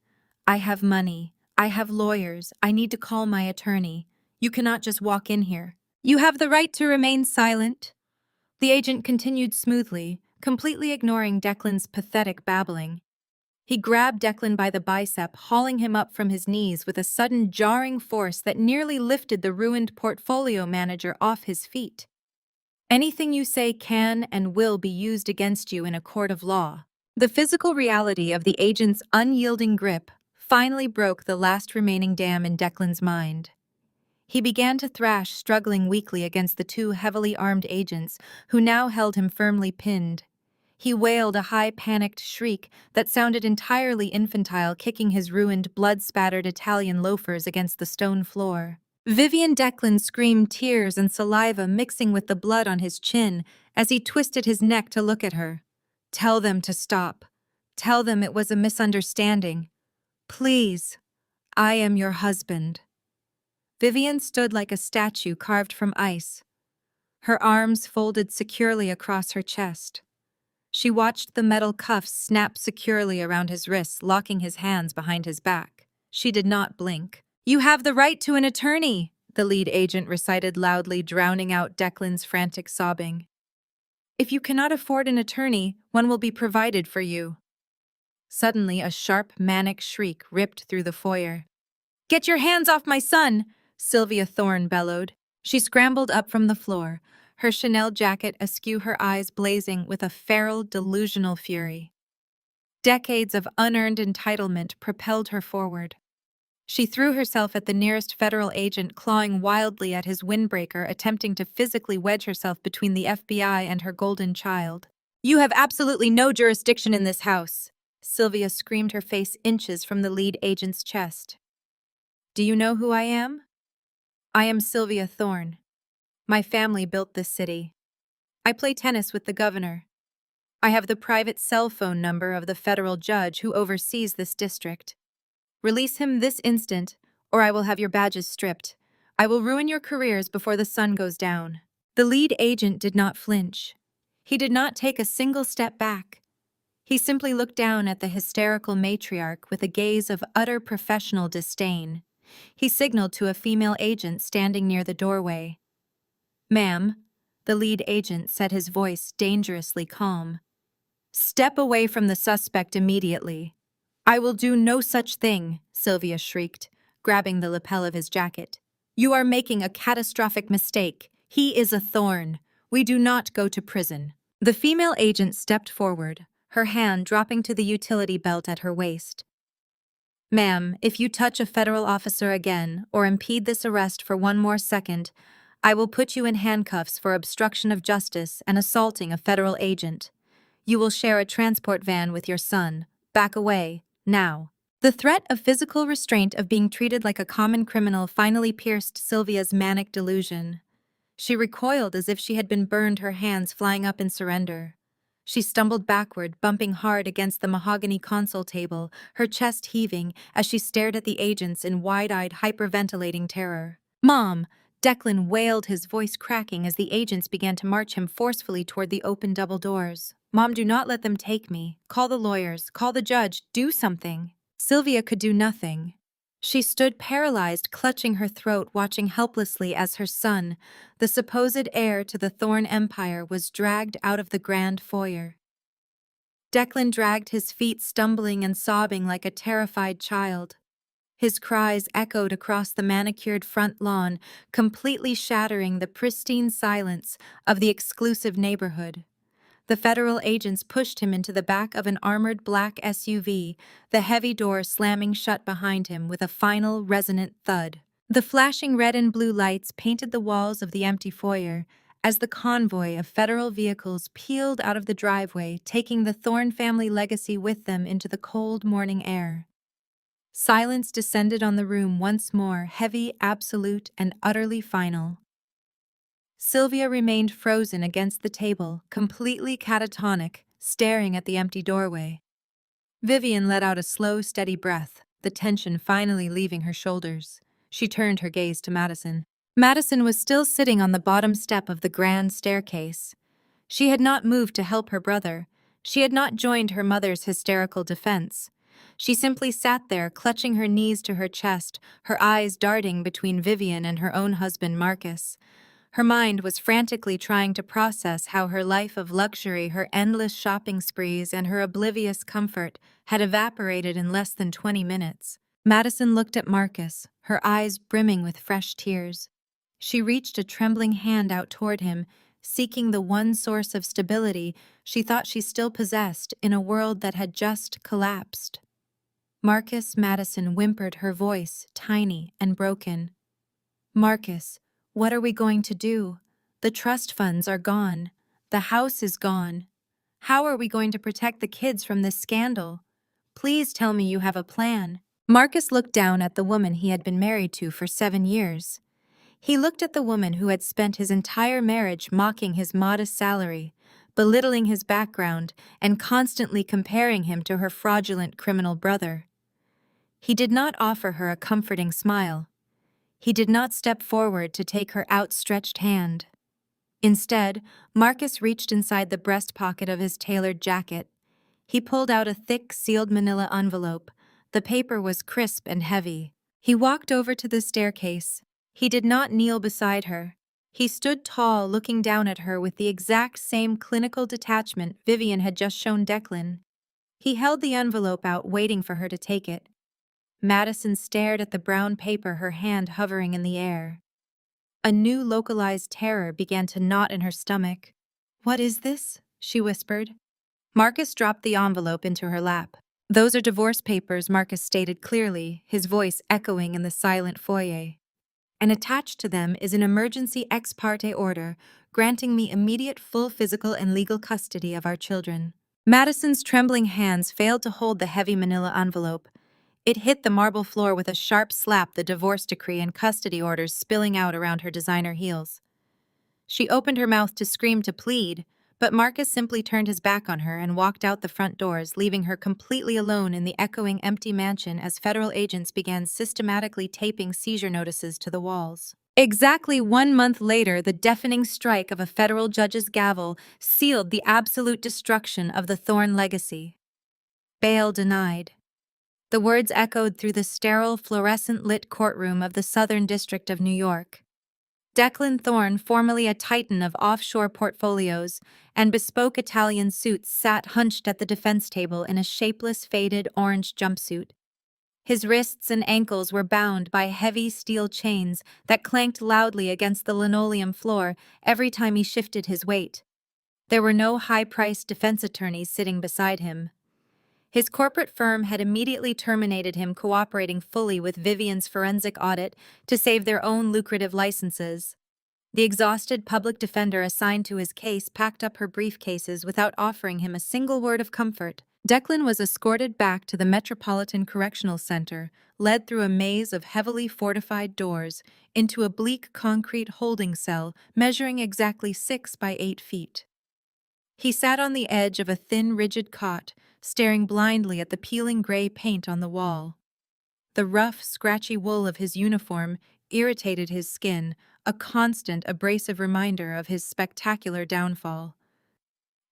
I have money. I have lawyers. I need to call my attorney. You cannot just walk in here." "You have the right to remain silent," the agent continued smoothly, completely ignoring Declan's pathetic babbling. He grabbed Declan by the bicep, hauling him up from his knees with a sudden jarring force that nearly lifted the ruined portfolio manager off his feet. "Anything you say can and will be used against you in a court of law." The physical reality of the agent's unyielding grip finally broke the last remaining dam in Declan's mind. He began to thrash, struggling weakly against the two heavily armed agents who now held him firmly pinned. He wailed a high, panicked shriek that sounded entirely infantile, kicking his ruined, blood-spattered Italian loafers against the stone floor. Vivian Declan screamed, tears and saliva mixing with the blood on his chin as he twisted his neck to look at her. "Tell them to stop. Tell them it was a misunderstanding. Please. I am your husband." Vivian stood like a statue carved from ice, her arms folded securely across her chest. She watched the metal cuffs snap securely around his wrists, locking his hands behind his back. She did not blink. "You have the right to an attorney," the lead agent recited loudly, drowning out Declan's frantic sobbing. "If you cannot afford an attorney, one will be provided for you." Suddenly, a sharp, manic shriek ripped through the foyer. "Get your hands off my son!" Sylvia Thorne bellowed. She scrambled up from the floor, her Chanel jacket askew, her eyes blazing with a feral, delusional fury. Decades of unearned entitlement propelled her forward. She threw herself at the nearest federal agent, clawing wildly at his windbreaker, attempting to physically wedge herself between the FBI and her golden child. "You have absolutely no jurisdiction in this house," Sylvia screamed, her face inches from the lead agent's chest. "Do you know who I am? I am Sylvia Thorne. My family built this city. I play tennis with the governor. I have the private cell phone number of the federal judge who oversees this district. Release him this instant, or I will have your badges stripped. I will ruin your careers before the sun goes down." The lead agent did not flinch. He did not take a single step back. He simply looked down at the hysterical matriarch with a gaze of utter professional disdain. He signaled to a female agent standing near the doorway. "Ma'am," the lead agent said, his voice dangerously calm. "Step away from the suspect immediately." "I will do no such thing," Sylvia shrieked, grabbing the lapel of his jacket. "You are making a catastrophic mistake. He is a Thorne. We do not go to prison." The female agent stepped forward, her hand dropping to the utility belt at her waist. "Ma'am, if you touch a federal officer again or impede this arrest for one more second, I will put you in handcuffs for obstruction of justice and assaulting a federal agent. You will share a transport van with your son. Back away, now." The threat of physical restraint of being treated like a common criminal finally pierced Sylvia's manic delusion. She recoiled as if she had been burned, her hands flying up in surrender. She stumbled backward, bumping hard against the mahogany console table, her chest heaving as she stared at the agents in wide-eyed, hyperventilating terror. "Mom!" Declan wailed, his voice cracking as the agents began to march him forcefully toward the open double doors. "Mom, do not let them take me. Call the lawyers. Call the judge. Do something." Sylvia could do nothing. She stood paralyzed, clutching her throat, watching helplessly as her son, the supposed heir to the Thorne Empire, was dragged out of the grand foyer. Declan dragged his feet, stumbling and sobbing like a terrified child. His cries echoed across the manicured front lawn, completely shattering the pristine silence of the exclusive neighborhood. The federal agents pushed him into the back of an armored black SUV, the heavy door slamming shut behind him with a final resonant thud. The flashing red and blue lights painted the walls of the empty foyer as the convoy of federal vehicles peeled out of the driveway, taking the Thorne family legacy with them into the cold morning air. Silence descended on the room once more, heavy, absolute, and utterly final. Sylvia remained frozen against the table, completely catatonic, staring at the empty doorway. Vivian let out a slow, steady breath, the tension finally leaving her shoulders. She turned her gaze to Madison. Madison was still sitting on the bottom step of the grand staircase. She had not moved to help her brother. She had not joined her mother's hysterical defense. She simply sat there, clutching her knees to her chest, her eyes darting between Vivian and her own husband, Marcus. Her mind was frantically trying to process how her life of luxury, her endless shopping sprees, and her oblivious comfort had evaporated in less than 20 minutes. Madison looked at Marcus, her eyes brimming with fresh tears. She reached a trembling hand out toward him, seeking the one source of stability she thought she still possessed in a world that had just collapsed. "Marcus," Madison whimpered, her voice tiny and broken. "Marcus, what are we going to do? The trust funds are gone. The house is gone. How are we going to protect the kids from this scandal? Please tell me you have a plan." Marcus looked down at the woman he had been married to for 7 years. He looked at the woman who had spent his entire marriage mocking his modest salary, belittling his background, and constantly comparing him to her fraudulent criminal brother. He did not offer her a comforting smile. He did not step forward to take her outstretched hand. Instead, Marcus reached inside the breast pocket of his tailored jacket. He pulled out a thick, sealed manila envelope. The paper was crisp and heavy. He walked over to the staircase. He did not kneel beside her. He stood tall, looking down at her with the exact same clinical detachment Vivian had just shown Declan. He held the envelope out, waiting for her to take it. Madison stared at the brown paper, her hand hovering in the air. A new localized terror began to knot in her stomach. "What is this?" she whispered. Marcus dropped the envelope into her lap. "Those are divorce papers," Marcus stated clearly, his voice echoing in the silent foyer. "And attached to them is an emergency ex parte order granting me immediate full physical and legal custody of our children." Madison's trembling hands failed to hold the heavy manila envelope. It hit the marble floor with a sharp slap, the divorce decree and custody orders spilling out around her designer heels. She opened her mouth to scream, to plead, but Marcus simply turned his back on her and walked out the front doors, leaving her completely alone in the echoing empty mansion as federal agents began systematically taping seizure notices to the walls. Exactly 1 month later, the deafening strike of a federal judge's gavel sealed the absolute destruction of the Thorne legacy. Bail denied. The words echoed through the sterile, fluorescent-lit courtroom of the Southern District of New York. Declan Thorne, formerly a titan of offshore portfolios and bespoke Italian suits, sat hunched at the defense table in a shapeless, faded orange jumpsuit. His wrists and ankles were bound by heavy steel chains that clanked loudly against the linoleum floor every time he shifted his weight. There were no high-priced defense attorneys sitting beside him. His corporate firm had immediately terminated him cooperating fully with Vivian's forensic audit to save their own lucrative licenses. The exhausted public defender assigned to his case packed up her briefcases without offering him a single word of comfort. Declan was escorted back to the Metropolitan Correctional Center, led through a maze of heavily fortified doors into a bleak concrete holding cell measuring exactly 6 by 8 feet. He sat on the edge of a thin, rigid cot, staring blindly at the peeling gray paint on the wall. The rough, scratchy wool of his uniform irritated his skin, a constant, abrasive reminder of his spectacular downfall.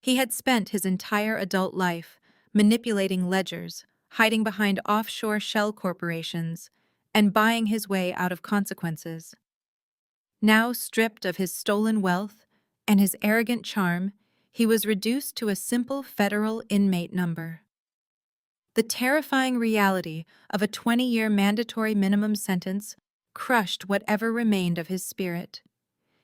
He had spent his entire adult life manipulating ledgers, hiding behind offshore shell corporations, and buying his way out of consequences. Now stripped of his stolen wealth and his arrogant charm, he was reduced to a simple federal inmate number. The terrifying reality of a 20-year mandatory minimum sentence crushed whatever remained of his spirit.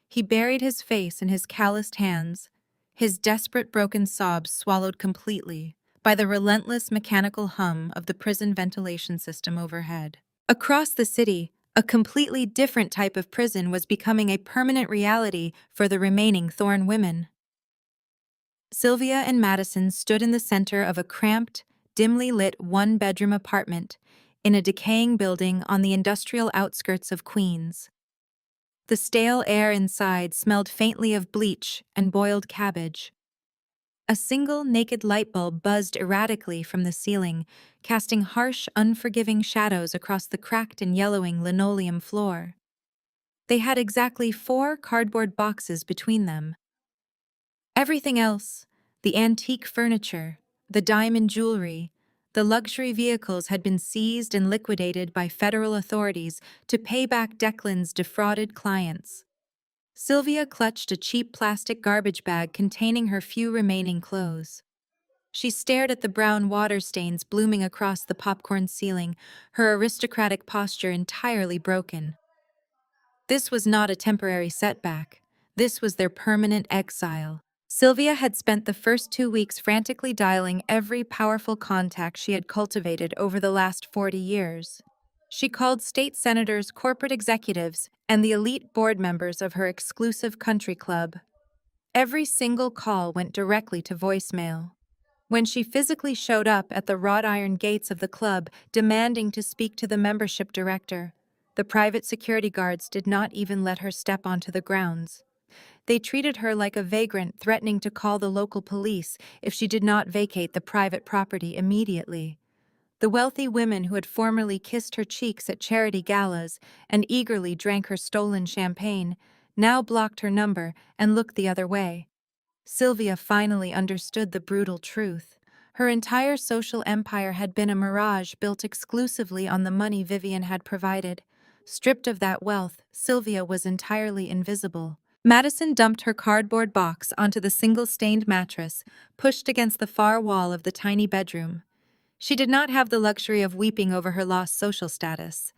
He buried his face in his calloused hands, his desperate broken sobs swallowed completely by the relentless mechanical hum of the prison ventilation system overhead. Across the city, a completely different type of prison was becoming a permanent reality for the remaining Thorn women. Sylvia and Madison stood in the center of a cramped, dimly lit one-bedroom apartment in a decaying building on the industrial outskirts of Queens. The stale air inside smelled faintly of bleach and boiled cabbage. A single naked light bulb buzzed erratically from the ceiling, casting harsh, unforgiving shadows across the cracked and yellowing linoleum floor. They had exactly 4 cardboard boxes between them. Everything else, the antique furniture, the diamond jewelry, the luxury vehicles had been seized and liquidated by federal authorities to pay back Declan's defrauded clients. Sylvia clutched a cheap plastic garbage bag containing her few remaining clothes. She stared at the brown water stains blooming across the popcorn ceiling, her aristocratic posture entirely broken. This was not a temporary setback. This was their permanent exile. Sylvia had spent the first 2 weeks frantically dialing every powerful contact she had cultivated over the last 40 years. She called state senators, corporate executives, and the elite board members of her exclusive country club. Every single call went directly to voicemail. When she physically showed up at the wrought iron gates of the club demanding to speak to the membership director, the private security guards did not even let her step onto the grounds. They treated her like a vagrant, threatening to call the local police if she did not vacate the private property immediately. The wealthy women who had formerly kissed her cheeks at charity galas and eagerly drank her stolen champagne now blocked her number and looked the other way. Sylvia finally understood the brutal truth. Her entire social empire had been a mirage built exclusively on the money Vivian had provided. Stripped of that wealth, Sylvia was entirely invisible. Madison dumped her cardboard box onto the single-stained mattress, pushed against the far wall of the tiny bedroom. She did not have the luxury of weeping over her lost social status.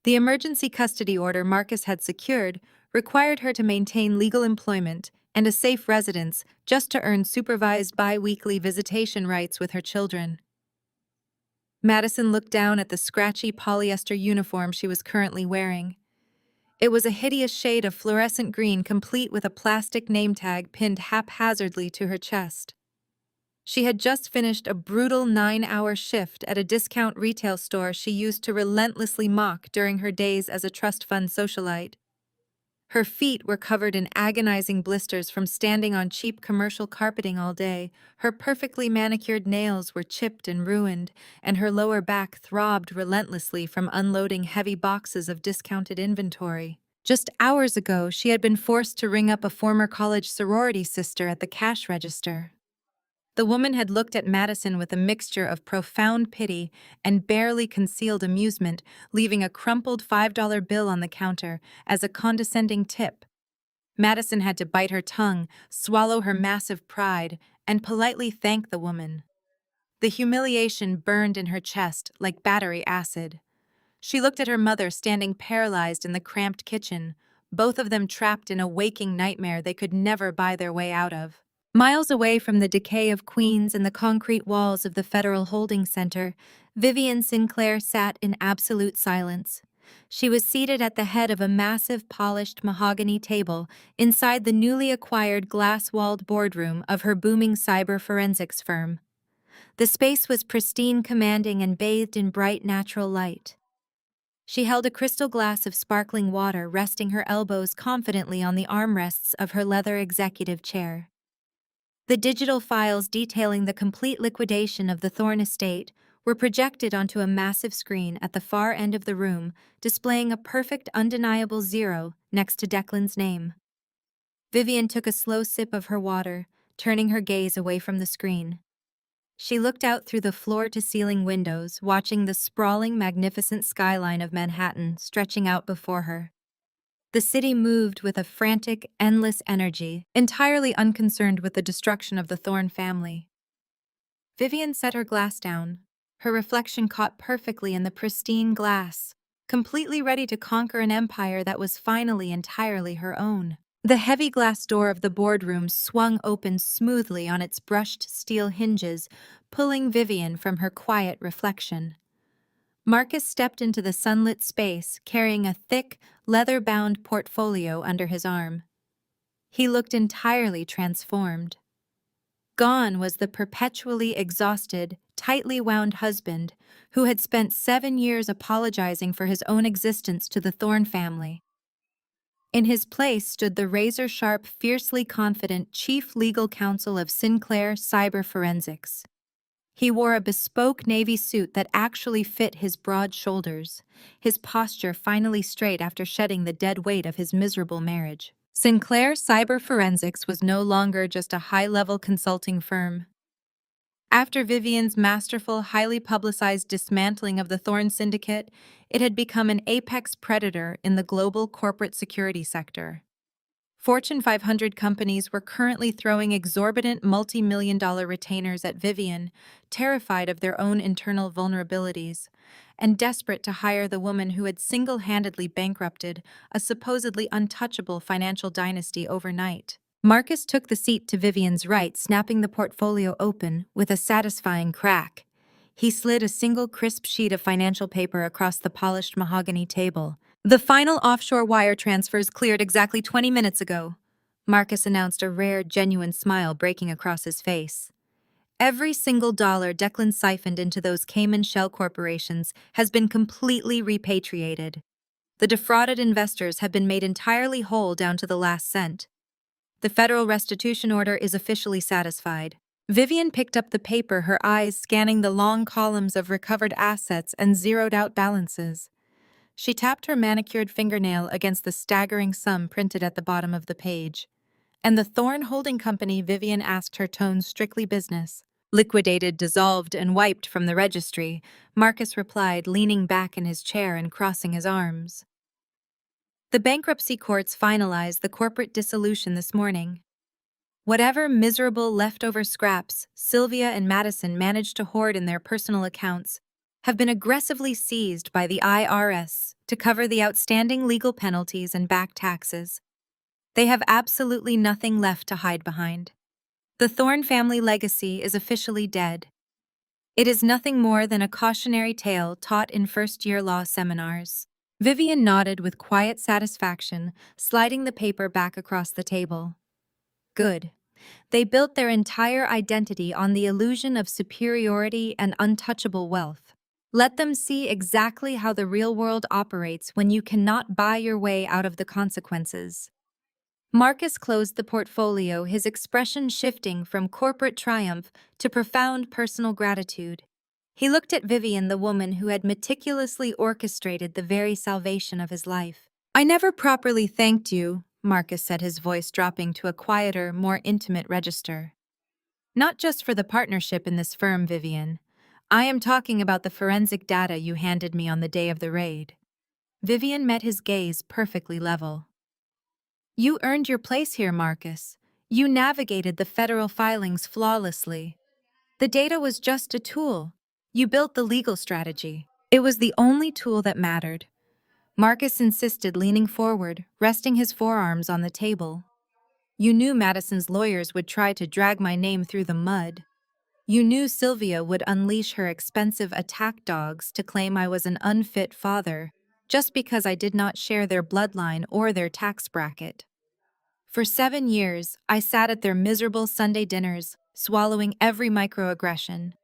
The emergency custody order Marcus had secured required her to maintain legal employment and a safe residence just to earn supervised bi-weekly visitation rights with her children. Madison looked down at the scratchy polyester uniform she was currently wearing. It was a hideous shade of fluorescent green complete with a plastic name tag pinned haphazardly to her chest. She had just finished a brutal 9-hour shift at a discount retail store she used to relentlessly mock during her days as a trust fund socialite. Her feet were covered in agonizing blisters from standing on cheap commercial carpeting all day, her perfectly manicured nails were chipped and ruined, and her lower back throbbed relentlessly from unloading heavy boxes of discounted inventory. Just hours ago, she had been forced to ring up a former college sorority sister at the cash register. The woman had looked at Madison with a mixture of profound pity and barely concealed amusement, leaving a crumpled $5 bill on the counter as a condescending tip. Madison had to bite her tongue, swallow her massive pride, and politely thank the woman. The humiliation burned in her chest like battery acid. She looked at her mother standing paralyzed in the cramped kitchen, both of them trapped in a waking nightmare they could never buy their way out of. Miles away from the decay of Queens and the concrete walls of the Federal Holding Center, Vivian Sinclair sat in absolute silence. She was seated at the head of a massive polished mahogany table inside the newly acquired glass-walled boardroom of her booming cyber forensics firm. The space was pristine, commanding, and bathed in bright natural light. She held a crystal glass of sparkling water, resting her elbows confidently on the armrests of her leather executive chair. The digital files detailing the complete liquidation of the Thorne estate were projected onto a massive screen at the far end of the room, displaying a perfect, undeniable 0 next to Declan's name. Vivian took a slow sip of her water, turning her gaze away from the screen. She looked out through the floor-to-ceiling windows, watching the sprawling, magnificent skyline of Manhattan stretching out before her. The city moved with a frantic, endless energy, entirely unconcerned with the destruction of the Thorne family. Vivian set her glass down, her reflection caught perfectly in the pristine glass, completely ready to conquer an empire that was finally entirely her own. The heavy glass door of the boardroom swung open smoothly on its brushed steel hinges, pulling Vivian from her quiet reflection. Marcus stepped into the sunlit space, carrying a thick, leather-bound portfolio under his arm. He looked entirely transformed. Gone was the perpetually exhausted, tightly wound husband who had spent 7 years apologizing for his own existence to the Thorne family. In his place stood the razor-sharp, fiercely confident chief legal counsel of Sinclair Cyber Forensics. He wore a bespoke navy suit that actually fit his broad shoulders, his posture finally straight after shedding the dead weight of his miserable marriage. Sinclair Cyber Forensics was no longer just a high-level consulting firm. After Vivian's masterful, highly publicized dismantling of the Thorne Syndicate, it had become an apex predator in the global corporate security sector. Fortune 500 companies were currently throwing exorbitant multi-million-dollar retainers at Vivian, terrified of their own internal vulnerabilities, and desperate to hire the woman who had single-handedly bankrupted a supposedly untouchable financial dynasty overnight. Marcus took the seat to Vivian's right, snapping the portfolio open with a satisfying crack. He slid a single crisp sheet of financial paper across the polished mahogany table. "The final offshore wire transfers cleared exactly 20 minutes ago," Marcus announced, a rare, genuine smile breaking across his face. "Every single dollar Declan siphoned into those Cayman shell corporations has been completely repatriated. The defrauded investors have been made entirely whole down to the last cent. The federal restitution order is officially satisfied." Vivian picked up the paper, her eyes scanning the long columns of recovered assets and zeroed-out balances. She tapped her manicured fingernail against the staggering sum printed at the bottom of the page. "And the Thorne Holding Company," Vivian asked, her tone strictly business. "Liquidated, dissolved, and wiped from the registry," Marcus replied, leaning back in his chair and crossing his arms. "The bankruptcy courts finalized the corporate dissolution this morning. Whatever miserable leftover scraps Sylvia and Madison managed to hoard in their personal accounts have been aggressively seized by the IRS to cover the outstanding legal penalties and back taxes. They have absolutely nothing left to hide behind. The Thorne family legacy is officially dead. It is nothing more than a cautionary tale taught in first-year law seminars." Vivian nodded with quiet satisfaction, sliding the paper back across the table. "Good. They built their entire identity on the illusion of superiority and untouchable wealth. Let them see exactly how the real world operates when you cannot buy your way out of the consequences." Marcus closed the portfolio, his expression shifting from corporate triumph to profound personal gratitude. He looked at Vivian, the woman who had meticulously orchestrated the very salvation of his life. "I never properly thanked you," Marcus said, his voice dropping to a quieter, more intimate register. "Not just for the partnership in this firm, Vivian. I am talking about the forensic data you handed me on the day of the raid." Vivian met his gaze perfectly level. "You earned your place here, Marcus. You navigated the federal filings flawlessly. The data was just a tool. You built the legal strategy. It was the only tool that mattered." Marcus insisted, leaning forward, resting his forearms on the table. You knew Madison's lawyers would try to drag my name through the mud. You knew Sylvia would unleash her expensive attack dogs to claim I was an unfit father, just because I did not share their bloodline or their tax bracket. For 7 years, I sat at their miserable Sunday dinners, swallowing every microaggression.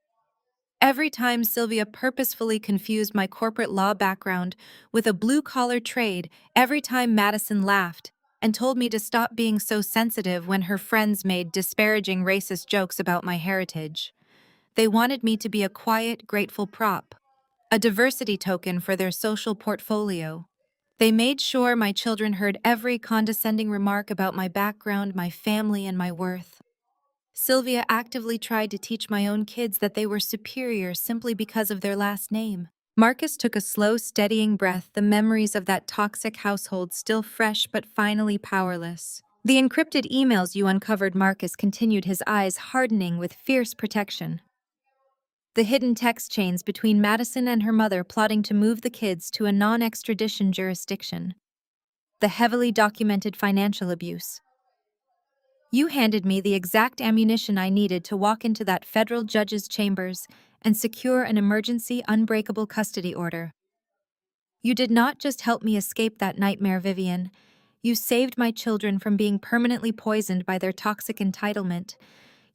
Every time Sylvia purposefully confused my corporate law background with a blue-collar trade, every time Madison laughed and told me to stop being so sensitive when her friends made disparaging racist jokes about my heritage. They wanted me to be a quiet, grateful prop, a diversity token for their social portfolio. They made sure my children heard every condescending remark about my background, my family, and my worth. Sylvia actively tried to teach my own kids that they were superior simply because of their last name. Marcus took a slow, steadying breath, the memories of that toxic household still fresh but finally powerless. The encrypted emails you uncovered, Marcus continued, his eyes hardening with fierce protection. The hidden text chains between Madison and her mother plotting to move the kids to a non-extradition jurisdiction. The heavily documented financial abuse. You handed me the exact ammunition I needed to walk into that federal judge's chambers and secure an emergency, unbreakable custody order. You did not just help me escape that nightmare, Vivian. You saved my children from being permanently poisoned by their toxic entitlement.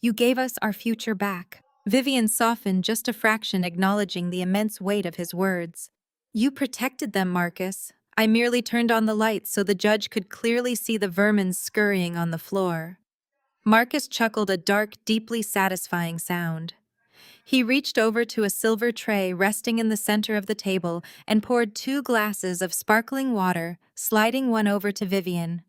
You gave us our future back. Vivian softened just a fraction, acknowledging the immense weight of his words. You protected them, Marcus. I merely turned on the lights so the judge could clearly see the vermin scurrying on the floor. Marcus chuckled, a dark, deeply satisfying sound. He reached over to a silver tray resting in the center of the table and poured 2 glasses of sparkling water, sliding one over to Vivian.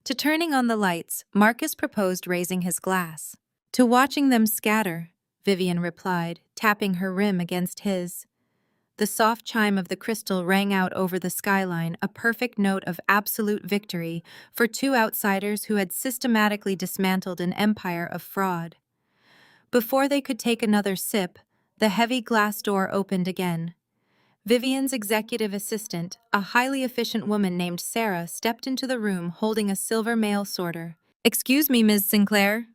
To turning on the lights, Marcus proposed raising his glass. To watching them scatter, Vivian replied, tapping her rim against his. The soft chime of the crystal rang out over the skyline, a perfect note of absolute victory for 2 outsiders who had systematically dismantled an empire of fraud. Before they could take another sip, the heavy glass door opened again. Vivian's executive assistant, a highly efficient woman named Sarah, stepped into the room holding a silver mail sorter. "Excuse me, Ms. Sinclair,"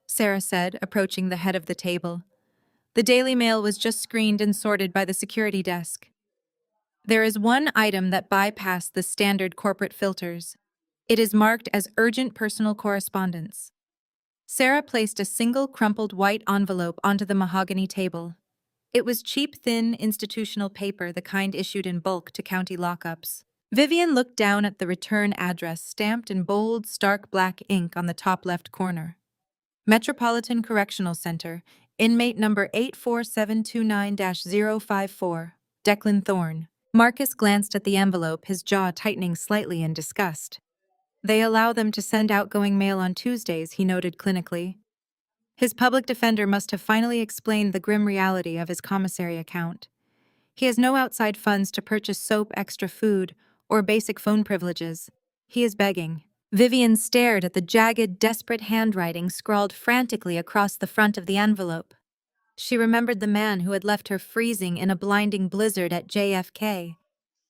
Sarah said, approaching the head of the table. The Daily Mail was just screened and sorted by the security desk. There is one item that bypassed the standard corporate filters. It is marked as urgent personal correspondence. Sarah placed a single crumpled white envelope onto the mahogany table. It was cheap, thin, institutional paper, the kind issued in bulk to county lockups. Vivian looked down at the return address stamped in bold, stark black ink on the top left corner. Metropolitan Correctional Center, inmate number 84729-054, Declan Thorne. Marcus glanced at the envelope, his jaw tightening slightly in disgust. They allow them to send outgoing mail on Tuesdays, he noted clinically. His public defender must have finally explained the grim reality of his commissary account. He has no outside funds to purchase soap, extra food, or basic phone privileges. He is begging. Vivian stared at the jagged, desperate handwriting scrawled frantically across the front of the envelope. She remembered the man who had left her freezing in a blinding blizzard at JFK.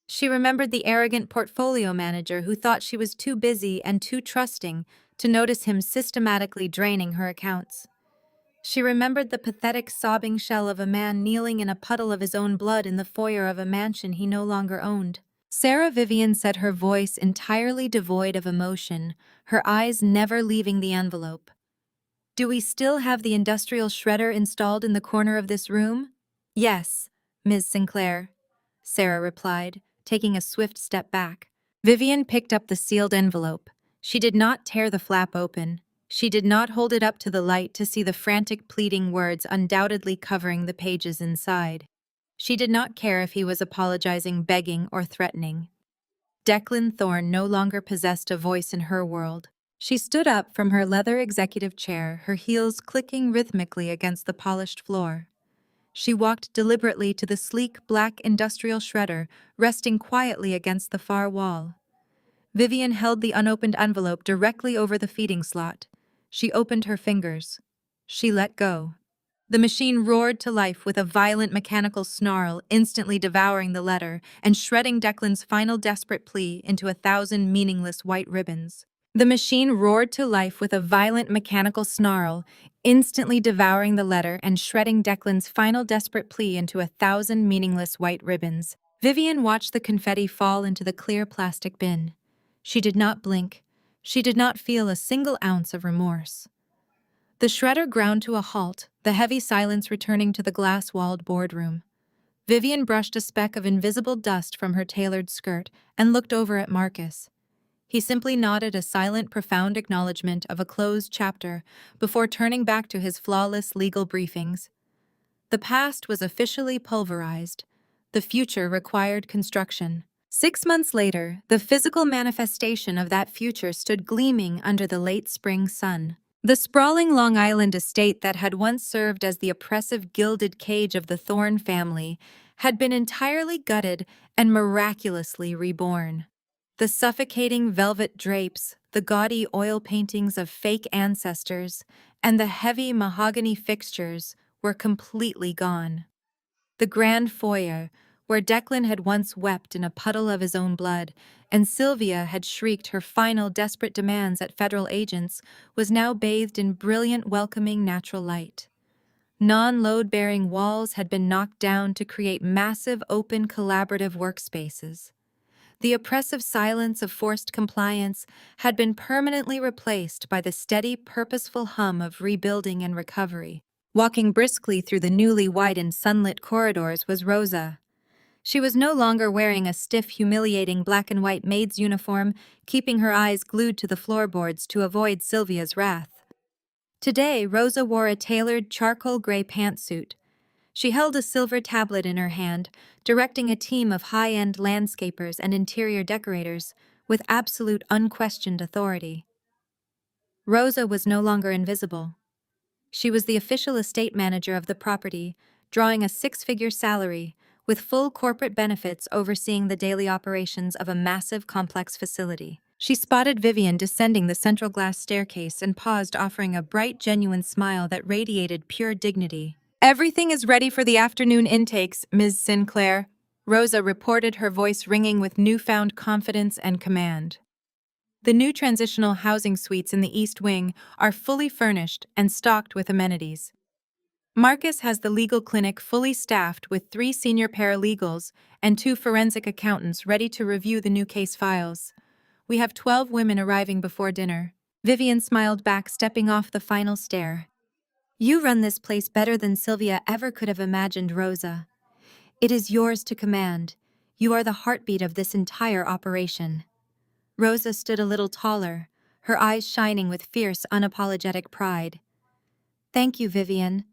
She remembered the arrogant portfolio manager who thought she was too busy and too trusting to notice him systematically draining her accounts. She remembered the pathetic sobbing shell of a man kneeling in a puddle of his own blood in the foyer of a mansion he no longer owned. Sarah Vivian said, her voice entirely devoid of emotion, her eyes never leaving the envelope. "Do we still have the industrial shredder installed in the corner of this room?" "Yes, Ms. Sinclair," Sarah replied, taking a swift step back. Vivian picked up the sealed envelope. She did not tear the flap open. She did not hold it up to the light to see the frantic, pleading words undoubtedly covering the pages inside. She did not care if he was apologizing, begging, or threatening. Declan Thorne no longer possessed a voice in her world. She stood up from her leather executive chair, her heels clicking rhythmically against the polished floor. She walked deliberately to the sleek, black industrial shredder, resting quietly against the far wall. Vivian held the unopened envelope directly over the feeding slot. She opened her fingers. She let go. The machine roared to life with a violent mechanical snarl, instantly devouring the letter and shredding Declan's final desperate plea into 1,000 meaningless white ribbons. The machine roared to life with a violent mechanical snarl, instantly devouring the letter and shredding Declan's final desperate plea into 1,000 meaningless white ribbons. Vivian watched the confetti fall into the clear plastic bin. She did not blink. She did not feel a single ounce of remorse. The shredder ground to a halt, the heavy silence returning to the glass-walled boardroom. Vivian brushed a speck of invisible dust from her tailored skirt and looked over at Marcus. He simply nodded a silent, profound acknowledgement of a closed chapter before turning back to his flawless legal briefings. The past was officially pulverized. The future required construction. 6 months later, the physical manifestation of that future stood gleaming under the late spring sun. The sprawling Long Island estate that had once served as the oppressive gilded cage of the Thorne family had been entirely gutted and miraculously reborn. The suffocating velvet drapes, the gaudy oil paintings of fake ancestors, and the heavy mahogany fixtures were completely gone. The grand foyer, where Declan had once wept in a puddle of his own blood, and Sylvia had shrieked her final desperate demands at federal agents, was now bathed in brilliant, welcoming natural light. Non-load-bearing walls had been knocked down to create massive, open, collaborative workspaces. The oppressive silence of forced compliance had been permanently replaced by the steady, purposeful hum of rebuilding and recovery. Walking briskly through the newly widened sunlit corridors was Rosa. She was no longer wearing a stiff, humiliating black and white maid's uniform, keeping her eyes glued to the floorboards to avoid Sylvia's wrath. Today, Rosa wore a tailored charcoal gray pantsuit. She held a silver tablet in her hand, directing a team of high-end landscapers and interior decorators with absolute unquestioned authority. Rosa was no longer invisible. She was the official estate manager of the property, drawing a 6-figure salary, with full corporate benefits overseeing the daily operations of a massive, complex facility. She spotted Vivian descending the central glass staircase and paused, offering a bright, genuine smile that radiated pure dignity. "Everything is ready for the afternoon intakes, Ms. Sinclair," Rosa reported, her voice ringing with newfound confidence and command. The new transitional housing suites in the East Wing are fully furnished and stocked with amenities. Marcus has the legal clinic fully staffed with 3 senior paralegals and 2 forensic accountants ready to review the new case files. We have 12 women arriving before dinner. Vivian smiled back, stepping off the final stair. "You run this place better than Sylvia ever could have imagined, Rosa. It is yours to command. You are the heartbeat of this entire operation." Rosa stood a little taller, her eyes shining with fierce, unapologetic pride. "Thank you, Vivian.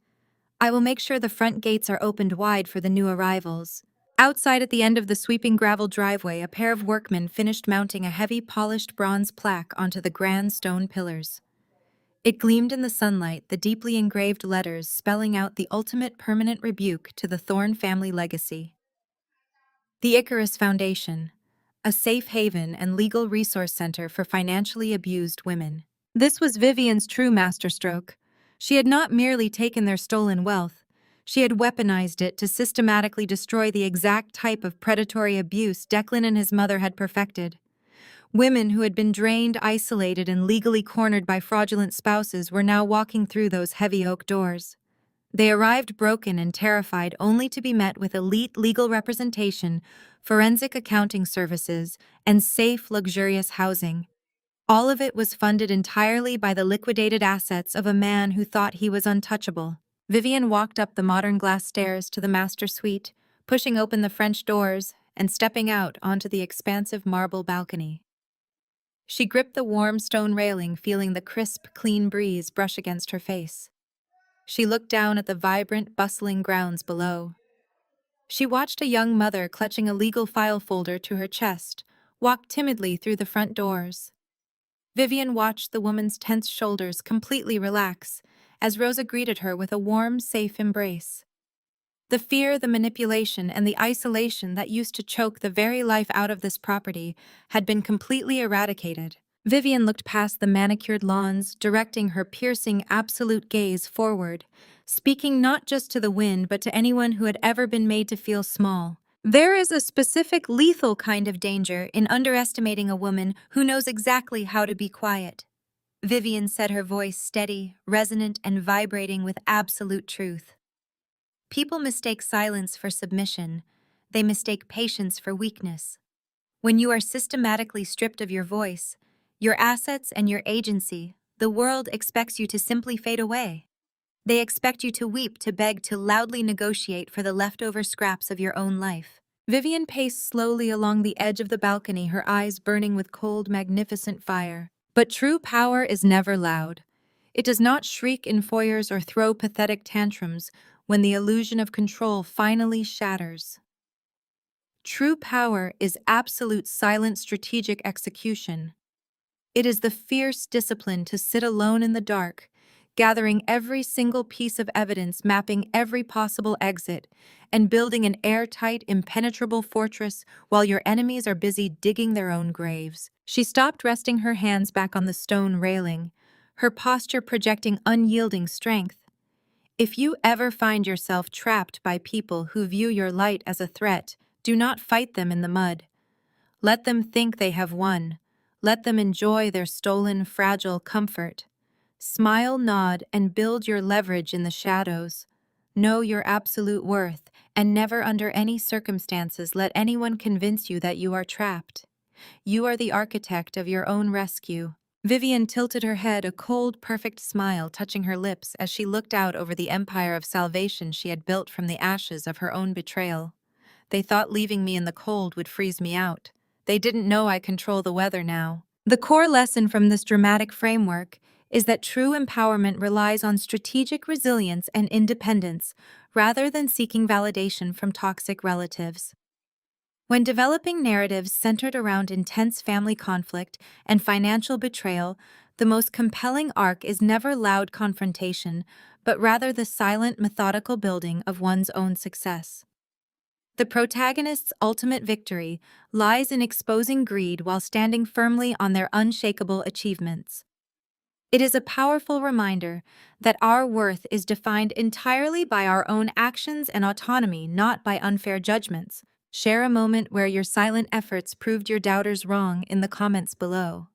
I will make sure the front gates are opened wide for the new arrivals." Outside at the end of the sweeping gravel driveway, a pair of workmen finished mounting a heavy, polished bronze plaque onto the grand stone pillars. It gleamed in the sunlight, the deeply engraved letters spelling out the ultimate permanent rebuke to the Thorne family legacy. The Icarus Foundation, a safe haven and legal resource center for financially abused women. This was Vivian's true masterstroke. She had not merely taken their stolen wealth, she had weaponized it to systematically destroy the exact type of predatory abuse Declan and his mother had perfected. Women who had been drained, isolated, and legally cornered by fraudulent spouses were now walking through those heavy oak doors. They arrived broken and terrified, only to be met with elite legal representation, forensic accounting services, and safe, luxurious housing. All of it was funded entirely by the liquidated assets of a man who thought he was untouchable. Vivian walked up the modern glass stairs to the master suite, pushing open the French doors and stepping out onto the expansive marble balcony. She gripped the warm stone railing, feeling the crisp, clean breeze brush against her face. She looked down at the vibrant, bustling grounds below. She watched a young mother clutching a legal file folder to her chest, walk timidly through the front doors. Vivian watched the woman's tense shoulders completely relax as Rosa greeted her with a warm, safe embrace. The fear, the manipulation, and the isolation that used to choke the very life out of this property had been completely eradicated. Vivian looked past the manicured lawns, directing her piercing, absolute gaze forward, speaking not just to the wind but to anyone who had ever been made to feel small. There is a specific lethal kind of danger in underestimating a woman who knows exactly how to be quiet. Vivian said, her voice steady, resonant, and vibrating with absolute truth. People mistake silence for submission. They mistake patience for weakness. When you are systematically stripped of your voice, your assets, and your agency, the world expects you to simply fade away. They expect you to weep, to beg, to loudly negotiate for the leftover scraps of your own life. Vivian paced slowly along the edge of the balcony, her eyes burning with cold, magnificent fire. But true power is never loud. It does not shriek in foyers or throw pathetic tantrums when the illusion of control finally shatters. True power is absolute silent strategic execution. It is the fierce discipline to sit alone in the dark, gathering every single piece of evidence, mapping every possible exit, and building an airtight, impenetrable fortress while your enemies are busy digging their own graves. She stopped, resting her hands back on the stone railing, her posture projecting unyielding strength. If you ever find yourself trapped by people who view your light as a threat, do not fight them in the mud. Let them think they have won. Let them enjoy their stolen, fragile comfort. Smile, nod, and build your leverage in the shadows. Know your absolute worth, and never under any circumstances let anyone convince you that you are trapped. You are the architect of your own rescue. Vivian tilted her head, a cold, perfect smile touching her lips as she looked out over the empire of salvation she had built from the ashes of her own betrayal. They thought leaving me in the cold would freeze me out. They didn't know I control the weather now. The core lesson from this dramatic framework is that true empowerment relies on strategic resilience and independence rather than seeking validation from toxic relatives. When developing narratives centered around intense family conflict and financial betrayal, the most compelling arc is never loud confrontation, but rather the silent, methodical building of one's own success. The protagonist's ultimate victory lies in exposing greed while standing firmly on their unshakable achievements. It is a powerful reminder that our worth is defined entirely by our own actions and autonomy, not by unfair judgments. Share a moment where your silent efforts proved your doubters wrong in the comments below.